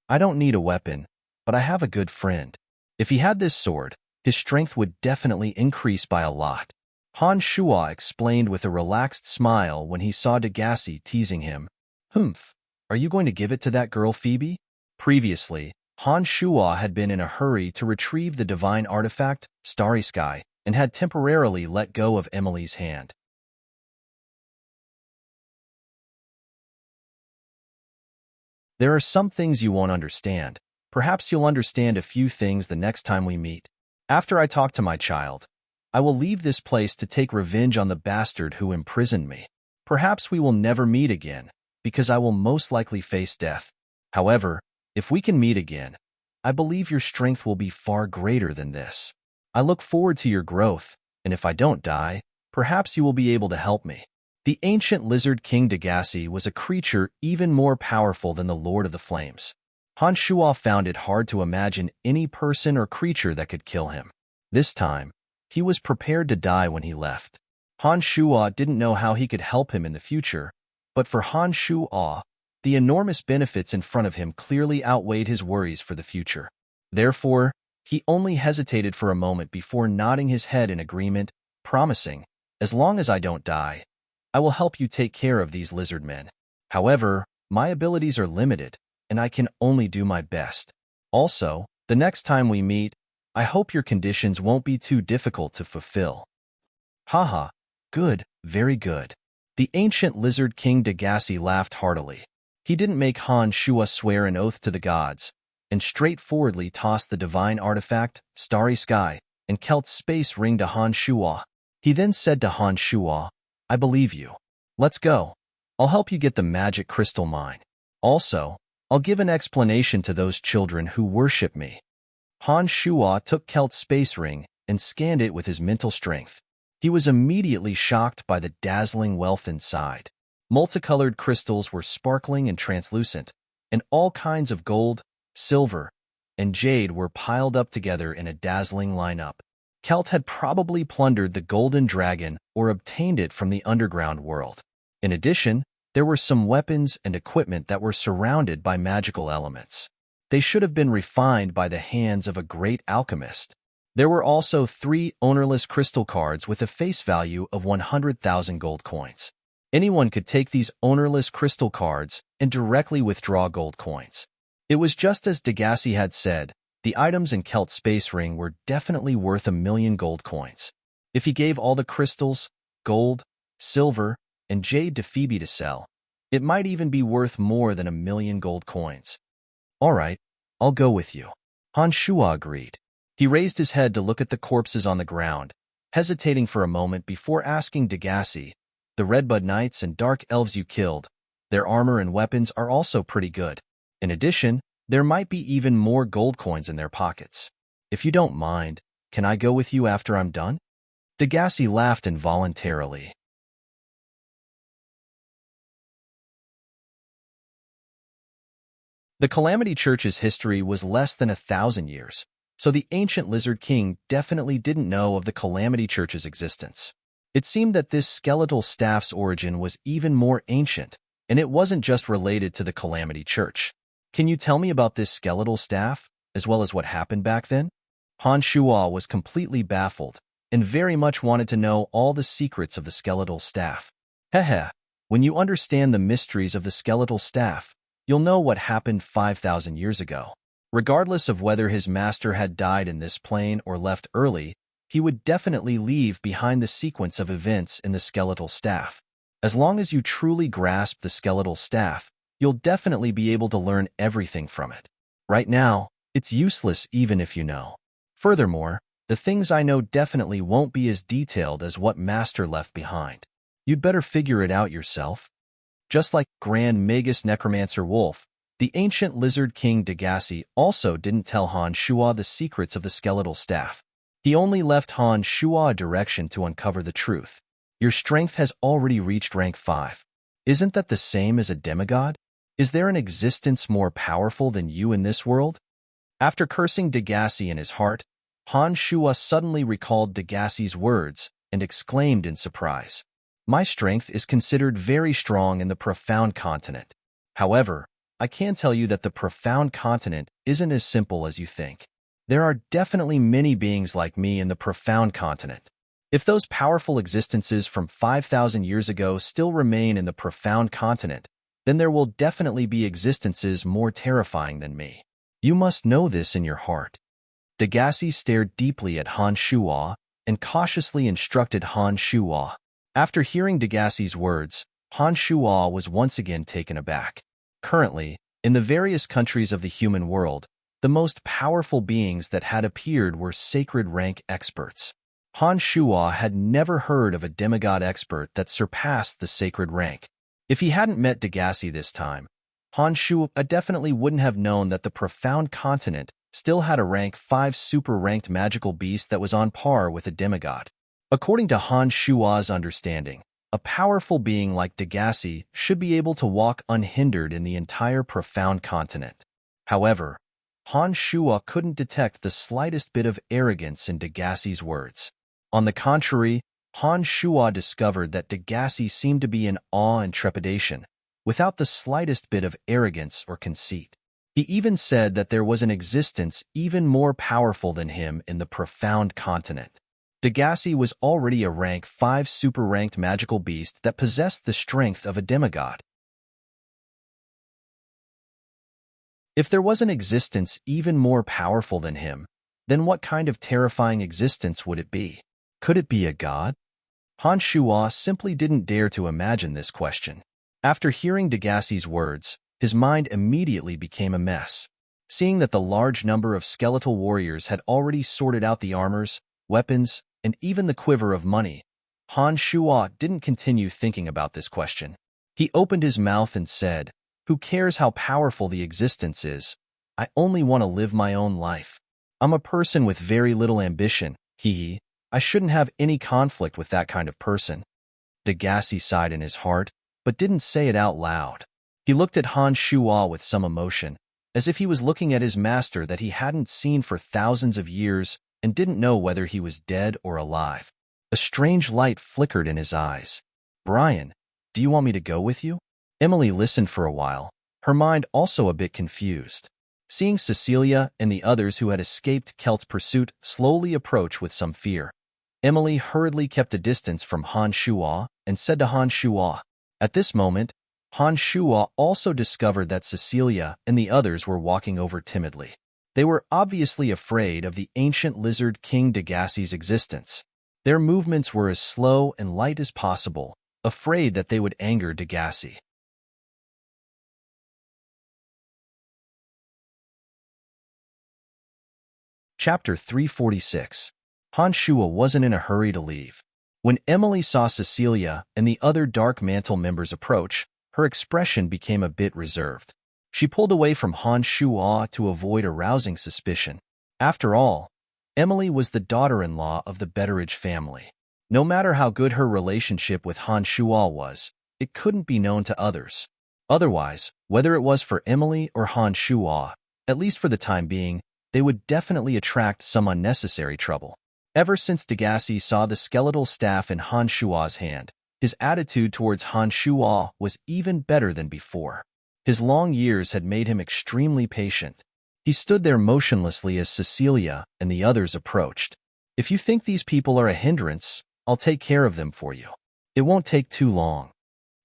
I don't need a weapon, but I have a good friend. If he had this sword, his strength would definitely increase by a lot. Han Shuo explained with a relaxed smile when he saw Degassi teasing him. Humph, are you going to give it to that girl Phoebe? Previously, Han Shuo had been in a hurry to retrieve the divine artifact, Starry Sky, and had temporarily let go of Emily's hand. There are some things you won't understand. Perhaps you'll understand a few things the next time we meet. After I talk to my child, I will leave this place to take revenge on the bastard who imprisoned me. Perhaps we will never meet again, because I will most likely face death. However, if we can meet again, I believe your strength will be far greater than this. I look forward to your growth, and if I don't die, perhaps you will be able to help me. The ancient lizard king Degassi was a creature even more powerful than the Lord of the Flames. Han Shuo found it hard to imagine any person or creature that could kill him. This time, he was prepared to die when he left. Han Shuo didn't know how he could help him in the future, but for Han Shuo, the enormous benefits in front of him clearly outweighed his worries for the future. Therefore, he only hesitated for a moment before nodding his head in agreement, promising, as long as I don't die, I will help you take care of these lizard men. However, my abilities are limited, and I can only do my best. Also, the next time we meet, I hope your conditions won't be too difficult to fulfill. Haha, good, very good. The ancient lizard king Degassi laughed heartily. He didn't make Han Shuo swear an oath to the gods, and straightforwardly tossed the divine artifact, Starry Sky, and Kelt's space ring to Han Shuo. He then said to Han Shuo, I believe you. Let's go. I'll help you get the magic crystal mine. Also, I'll give an explanation to those children who worship me. Han Shuo took Kelt's space ring and scanned it with his mental strength. He was immediately shocked by the dazzling wealth inside. Multicolored crystals were sparkling and translucent, and all kinds of gold, silver, and jade were piled up together in a dazzling lineup. Kelt had probably plundered the golden dragon or obtained it from the underground world. In addition, there were some weapons and equipment that were surrounded by magical elements. They should have been refined by the hands of a great alchemist. There were also 3 ownerless crystal cards with a face value of 100,000 gold coins. Anyone could take these ownerless crystal cards and directly withdraw gold coins. It was just as Degassi had said, the items in Kelt's space ring were definitely worth 1,000,000 gold coins. If he gave all the crystals, gold, silver, and jade to Phoebe to sell, it might even be worth more than 1,000,000 gold coins. All right, I'll go with you. Han Shua agreed. He raised his head to look at the corpses on the ground, hesitating for a moment before asking Degassi, the Redbud Knights and Dark Elves you killed, their armor and weapons are also pretty good. In addition, there might be even more gold coins in their pockets. If you don't mind, can I go with you after I'm done? Degassi laughed involuntarily. The Calamity Church's history was less than 1,000 years, so the ancient Lizard King definitely didn't know of the Calamity Church's existence. It seemed that this skeletal staff's origin was even more ancient, and it wasn't just related to the Calamity Church. Can you tell me about this skeletal staff, as well as what happened back then? Han Shua was completely baffled, and very much wanted to know all the secrets of the skeletal staff. Hehe, when you understand the mysteries of the skeletal staff, you'll know what happened 5,000 years ago. Regardless of whether his master had died in this plane or left early, he would definitely leave behind the sequence of events in the skeletal staff. As long as you truly grasp the skeletal staff, you'll definitely be able to learn everything from it. Right now, it's useless even if you know. Furthermore, the things I know definitely won't be as detailed as what Master left behind. You'd better figure it out yourself. Just like Grand Magus Necromancer Wolf, the ancient Lizard King Degassi also didn't tell Han Shua the secrets of the skeletal staff. He only left Han Shua a direction to uncover the truth. Your strength has already reached rank 5. Isn't that the same as a demigod? Is there an existence more powerful than you in this world? After cursing Degassi in his heart, Han Shua suddenly recalled Degassi's words and exclaimed in surprise. My strength is considered very strong in the Profound Continent. However, I can tell you that the Profound Continent isn't as simple as you think. There are definitely many beings like me in the Profound Continent. If those powerful existences from 5,000 years ago still remain in the Profound Continent, then there will definitely be existences more terrifying than me. You must know this in your heart. Degassi stared deeply at Han Shua and cautiously instructed Han Shua. After hearing Degassi's words, Han Shua was once again taken aback. Currently, in the various countries of the human world, the most powerful beings that had appeared were sacred rank experts. Han Shua had never heard of a demigod expert that surpassed the sacred rank. If he hadn't met Degassi this time, Han Shua definitely wouldn't have known that the Profound Continent still had a rank 5 super-ranked magical beast that was on par with a demigod. According to Han Shua's understanding, a powerful being like Degassi should be able to walk unhindered in the entire Profound Continent. However, Han Shua couldn't detect the slightest bit of arrogance in Degassi's words. On the contrary, Han Shua discovered that Degassi seemed to be in awe and trepidation, without the slightest bit of arrogance or conceit. He even said that there was an existence even more powerful than him in the Profound Continent. Degassi was already a rank 5 super-ranked magical beast that possessed the strength of a demigod. If there was an existence even more powerful than him, then what kind of terrifying existence would it be? Could it be a god? Han Shua simply didn't dare to imagine this question. After hearing Degassi's words, his mind immediately became a mess. Seeing that the large number of skeletal warriors had already sorted out the armors, weapons, and even the quiver of money, Han Shua didn't continue thinking about this question. He opened his mouth and said, "Who cares how powerful the existence is? I only want to live my own life. I'm a person with very little ambition, hee. I shouldn't have any conflict with that kind of person." Degassi sighed in his heart, but didn't say it out loud. He looked at Han Shua with some emotion, as if he was looking at his master that he hadn't seen for thousands of years and didn't know whether he was dead or alive. A strange light flickered in his eyes. "Brian, do you want me to go with you?" Emily listened for a while, her mind also a bit confused. Seeing Cecilia and the others who had escaped Kelt's pursuit slowly approach with some fear, Emily hurriedly kept a distance from Han Shuo and said to Han Shuo. At this moment, Han Shuo also discovered that Cecilia and the others were walking over timidly. They were obviously afraid of the ancient lizard king Degassi's existence. Their movements were as slow and light as possible, afraid that they would anger Degassi. Chapter 346. Han Shuo wasn't in a hurry to leave. When Emily saw Cecilia and the other Dark Mantle members approach, her expression became a bit reserved. She pulled away from Han Shuo to avoid arousing suspicion. After all, Emily was the daughter-in-law of the Betteridge family. No matter how good her relationship with Han Shuo was, it couldn't be known to others. Otherwise, whether it was for Emily or Han Shuo, at least for the time being, they would definitely attract some unnecessary trouble. Ever since Degassi saw the skeletal staff in Han Shuo's hand, his attitude towards Han Shuo was even better than before. His long years had made him extremely patient. He stood there motionlessly as Cecilia and the others approached. If you think these people are a hindrance, I'll take care of them for you. It won't take too long.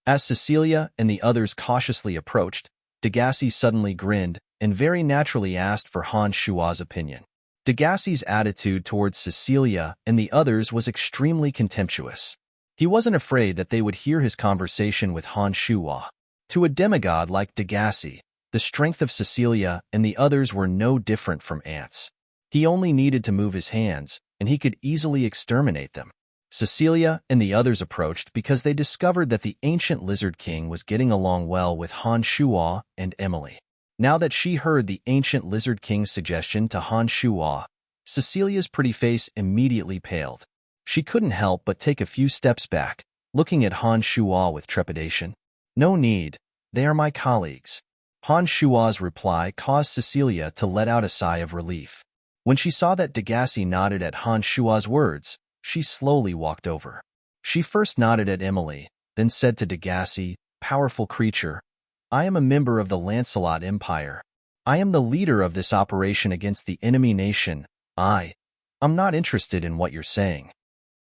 As Cecilia and the others cautiously approached, Degassi suddenly grinned and very naturally asked for Han Shuo's opinion. Degassi's attitude towards Cecilia and the others was extremely contemptuous. He wasn't afraid that they would hear his conversation with Han Shuo. To a demigod like Degassi, the strength of Cecilia and the others were no different from ants. He only needed to move his hands, and he could easily exterminate them. Cecilia and the others approached because they discovered that the ancient Lizard King was getting along well with Han Shuo and Emily. Now that she heard the ancient Lizard King's suggestion to Han Shuo, Cecilia's pretty face immediately paled. She couldn't help but take a few steps back, looking at Han Shuo with trepidation. No need, they are my colleagues. Han Shuo's reply caused Cecilia to let out a sigh of relief. When she saw that Degassi nodded at Han Shuo's words, she slowly walked over. She first nodded at Emily, then said to Degassi, "Powerful creature, I am a member of the Lancelot Empire. I am the leader of this operation against the enemy nation. I'm not interested in what you're saying."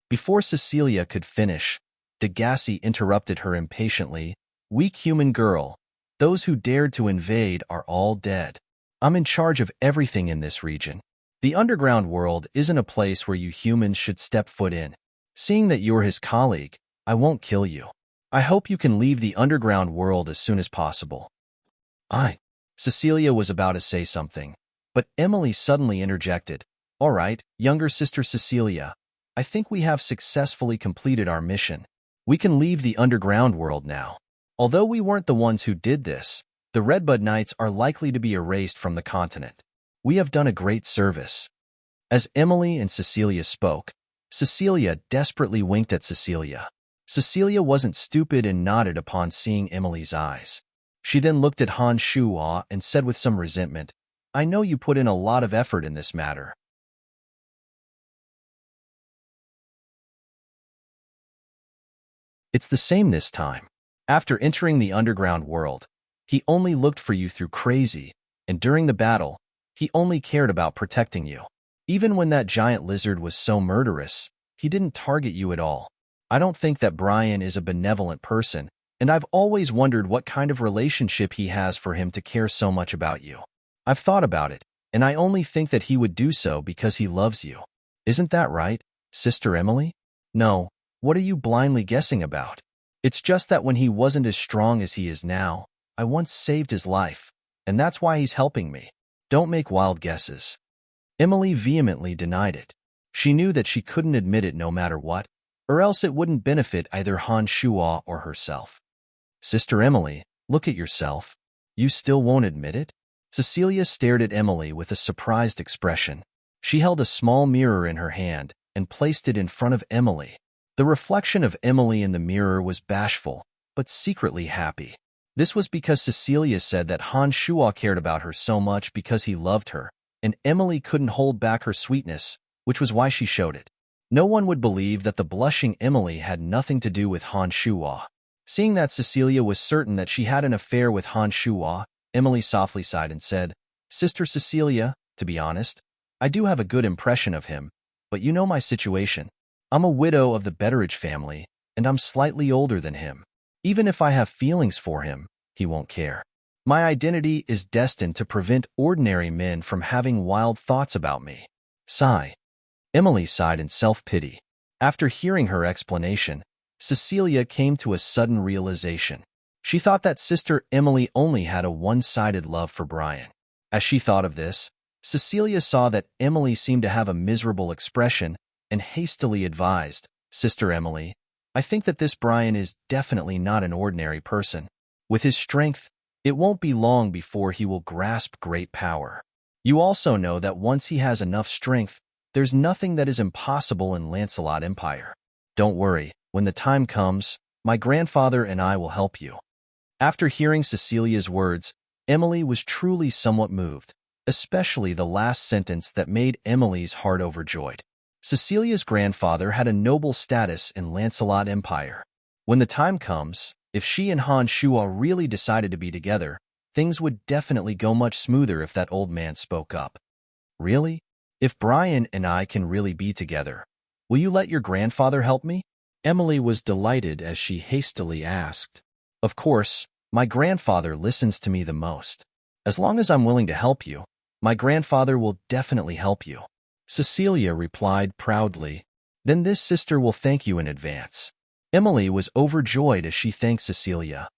Before Cecilia could finish, Degassi interrupted her impatiently. "Weak human girl, those who dared to invade are all dead. I'm in charge of everything in this region. The underground world isn't a place where you humans should step foot in. Seeing that you're his colleague, I won't kill you. I hope you can leave the underground world as soon as possible." Cecilia was about to say something, but Emily suddenly interjected. "All right, younger sister Cecilia, I think we have successfully completed our mission. We can leave the underground world now. Although we weren't the ones who did this, the Redbud Knights are likely to be erased from the continent. We have done a great service." As Emily and Cecilia spoke, Cecilia desperately winked at Cecilia. Cecilia wasn't stupid and nodded upon seeing Emily's eyes. She then looked at Han Shuo and said with some resentment, "I know you put in a lot of effort in this matter." It's the same this time. After entering the underground world, he only looked for you through crazy, and during the battle, he only cared about protecting you. Even when that giant lizard was so murderous, he didn't target you at all. I don't think that Brian is a benevolent person, and I've always wondered what kind of relationship he has for him to care so much about you. I've thought about it, and I only think that he would do so because he loves you. Isn't that right, Sister Emily? No, what are you blindly guessing about? It's just that when he wasn't as strong as he is now, I once saved his life, and that's why he's helping me. Don't make wild guesses." Emily vehemently denied it. She knew that she couldn't admit it no matter what, or else it wouldn't benefit either Han Shuo or herself. "Sister Emily, look at yourself. You still won't admit it?" Cecilia stared at Emily with a surprised expression. She held a small mirror in her hand and placed it in front of Emily. The reflection of Emily in the mirror was bashful, but secretly happy. This was because Cecilia said that Han Shuo cared about her so much because he loved her, and Emily couldn't hold back her sweetness, which was why she showed it. No one would believe that the blushing Emily had nothing to do with Han Shuo. Seeing that Cecilia was certain that she had an affair with Han Shuo, Emily softly sighed and said, Sister Cecilia, to be honest, I do have a good impression of him, but you know my situation. I'm a widow of the Betteridge family, and I'm slightly older than him. Even if I have feelings for him, he won't care. My identity is destined to prevent ordinary men from having wild thoughts about me. Sigh. Emily sighed in self-pity. After hearing her explanation, Cecilia came to a sudden realization. She thought that Sister Emily only had a one-sided love for Brian. As she thought of this, Cecilia saw that Emily seemed to have a miserable expression and hastily advised, Sister Emily, I think that this Brian is definitely not an ordinary person. With his strength, it won't be long before he will grasp great power. You also know that once he has enough strength, there's nothing that is impossible in Lancelot Empire. Don't worry, when the time comes, my grandfather and I will help you. After hearing Cecilia's words, Emily was truly somewhat moved, especially the last sentence that made Emily's heart overjoyed. Cecilia's grandfather had a noble status in Lancelot Empire. When the time comes, if she and Han Shua really decided to be together, things would definitely go much smoother if that old man spoke up. Really? If Brian and I can really be together, will you let your grandfather help me? Emily was delighted as she hastily asked. Of course, my grandfather listens to me the most. As long as I'm willing to help you, my grandfather will definitely help you. Cecilia replied proudly. Then this sister will thank you in advance. Emily was overjoyed as she thanked Cecilia.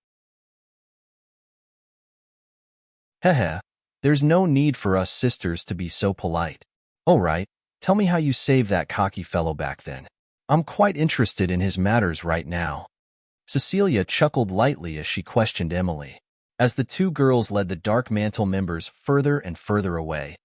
Hehe, there's no need for us sisters to be so polite. All right, tell me how you saved that cocky fellow back then. I'm quite interested in his matters right now. Cecilia chuckled lightly as she questioned Emily. As the two girls led the Dark Mantle members further and further away,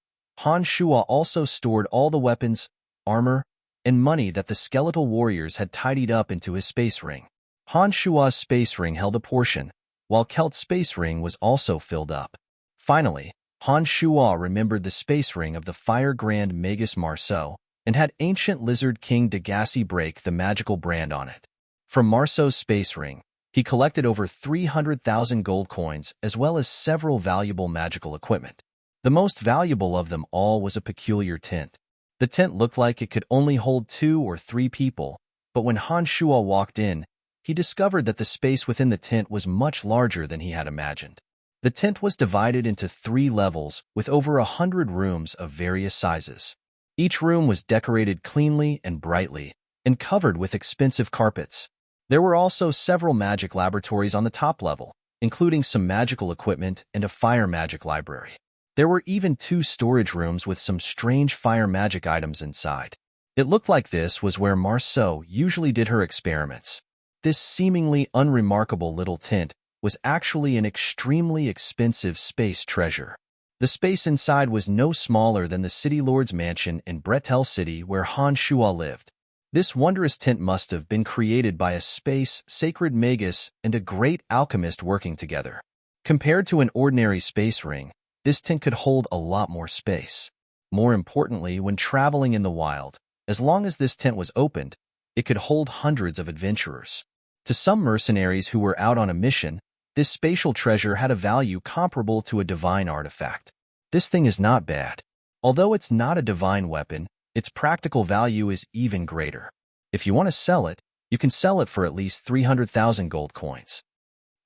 Han Shua also stored all the weapons, armor, and money that the skeletal warriors had tidied up into his space ring. Han Shua's space ring held a portion, while Kelt's space ring was also filled up. Finally, Han Shua remembered the space ring of the Fire Grand Magus Marceau and had ancient Lizard King Degassi break the magical brand on it. From Marceau's space ring, he collected over 300,000 gold coins as well as several valuable magical equipment. The most valuable of them all was a peculiar tent. The tent looked like it could only hold 2 or 3 people, but when Han Shua walked in, he discovered that the space within the tent was much larger than he had imagined. The tent was divided into 3 levels with over 100 rooms of various sizes. Each room was decorated cleanly and brightly, and covered with expensive carpets. There were also several magic laboratories on the top level, including some magical equipment and a fire magic library. There were even 2 storage rooms with some strange fire magic items inside. It looked like this was where Marceau usually did her experiments. This seemingly unremarkable little tent was actually an extremely expensive space treasure. The space inside was no smaller than the City Lord's mansion in Bretel City where Han Shua lived. This wondrous tent must have been created by a space sacred magus and a great alchemist working together. Compared to an ordinary space ring, this tent could hold a lot more space. More importantly, when traveling in the wild, as long as this tent was opened, it could hold hundreds of adventurers. To some mercenaries who were out on a mission, this spatial treasure had a value comparable to a divine artifact. This thing is not bad. Although it's not a divine weapon, its practical value is even greater. If you want to sell it, you can sell it for at least 300,000 gold coins.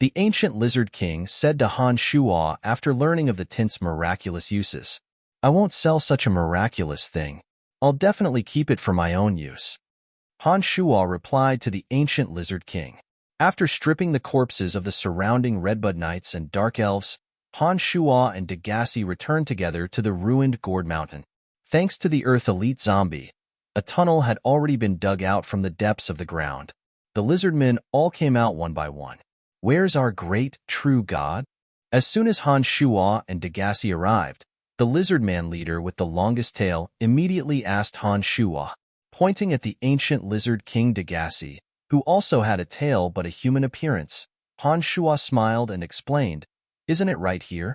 The ancient Lizard King said to Han Shua after learning of the tent's miraculous uses, I won't sell such a miraculous thing. I'll definitely keep it for my own use. Han Shua replied to the ancient Lizard King. After stripping the corpses of the surrounding Redbud Knights and Dark Elves, Han Shua and Degassi returned together to the ruined Gourd Mountain. Thanks to the Earth Elite Zombie, a tunnel had already been dug out from the depths of the ground. The lizardmen all came out one by one. Where's our great, true god? As soon as Han Shua and Degassi arrived, the lizardman leader with the longest tail immediately asked Han Shua, pointing at the ancient lizard king Degassi, who also had a tail but a human appearance. Han Shua smiled and explained, Isn't it right here?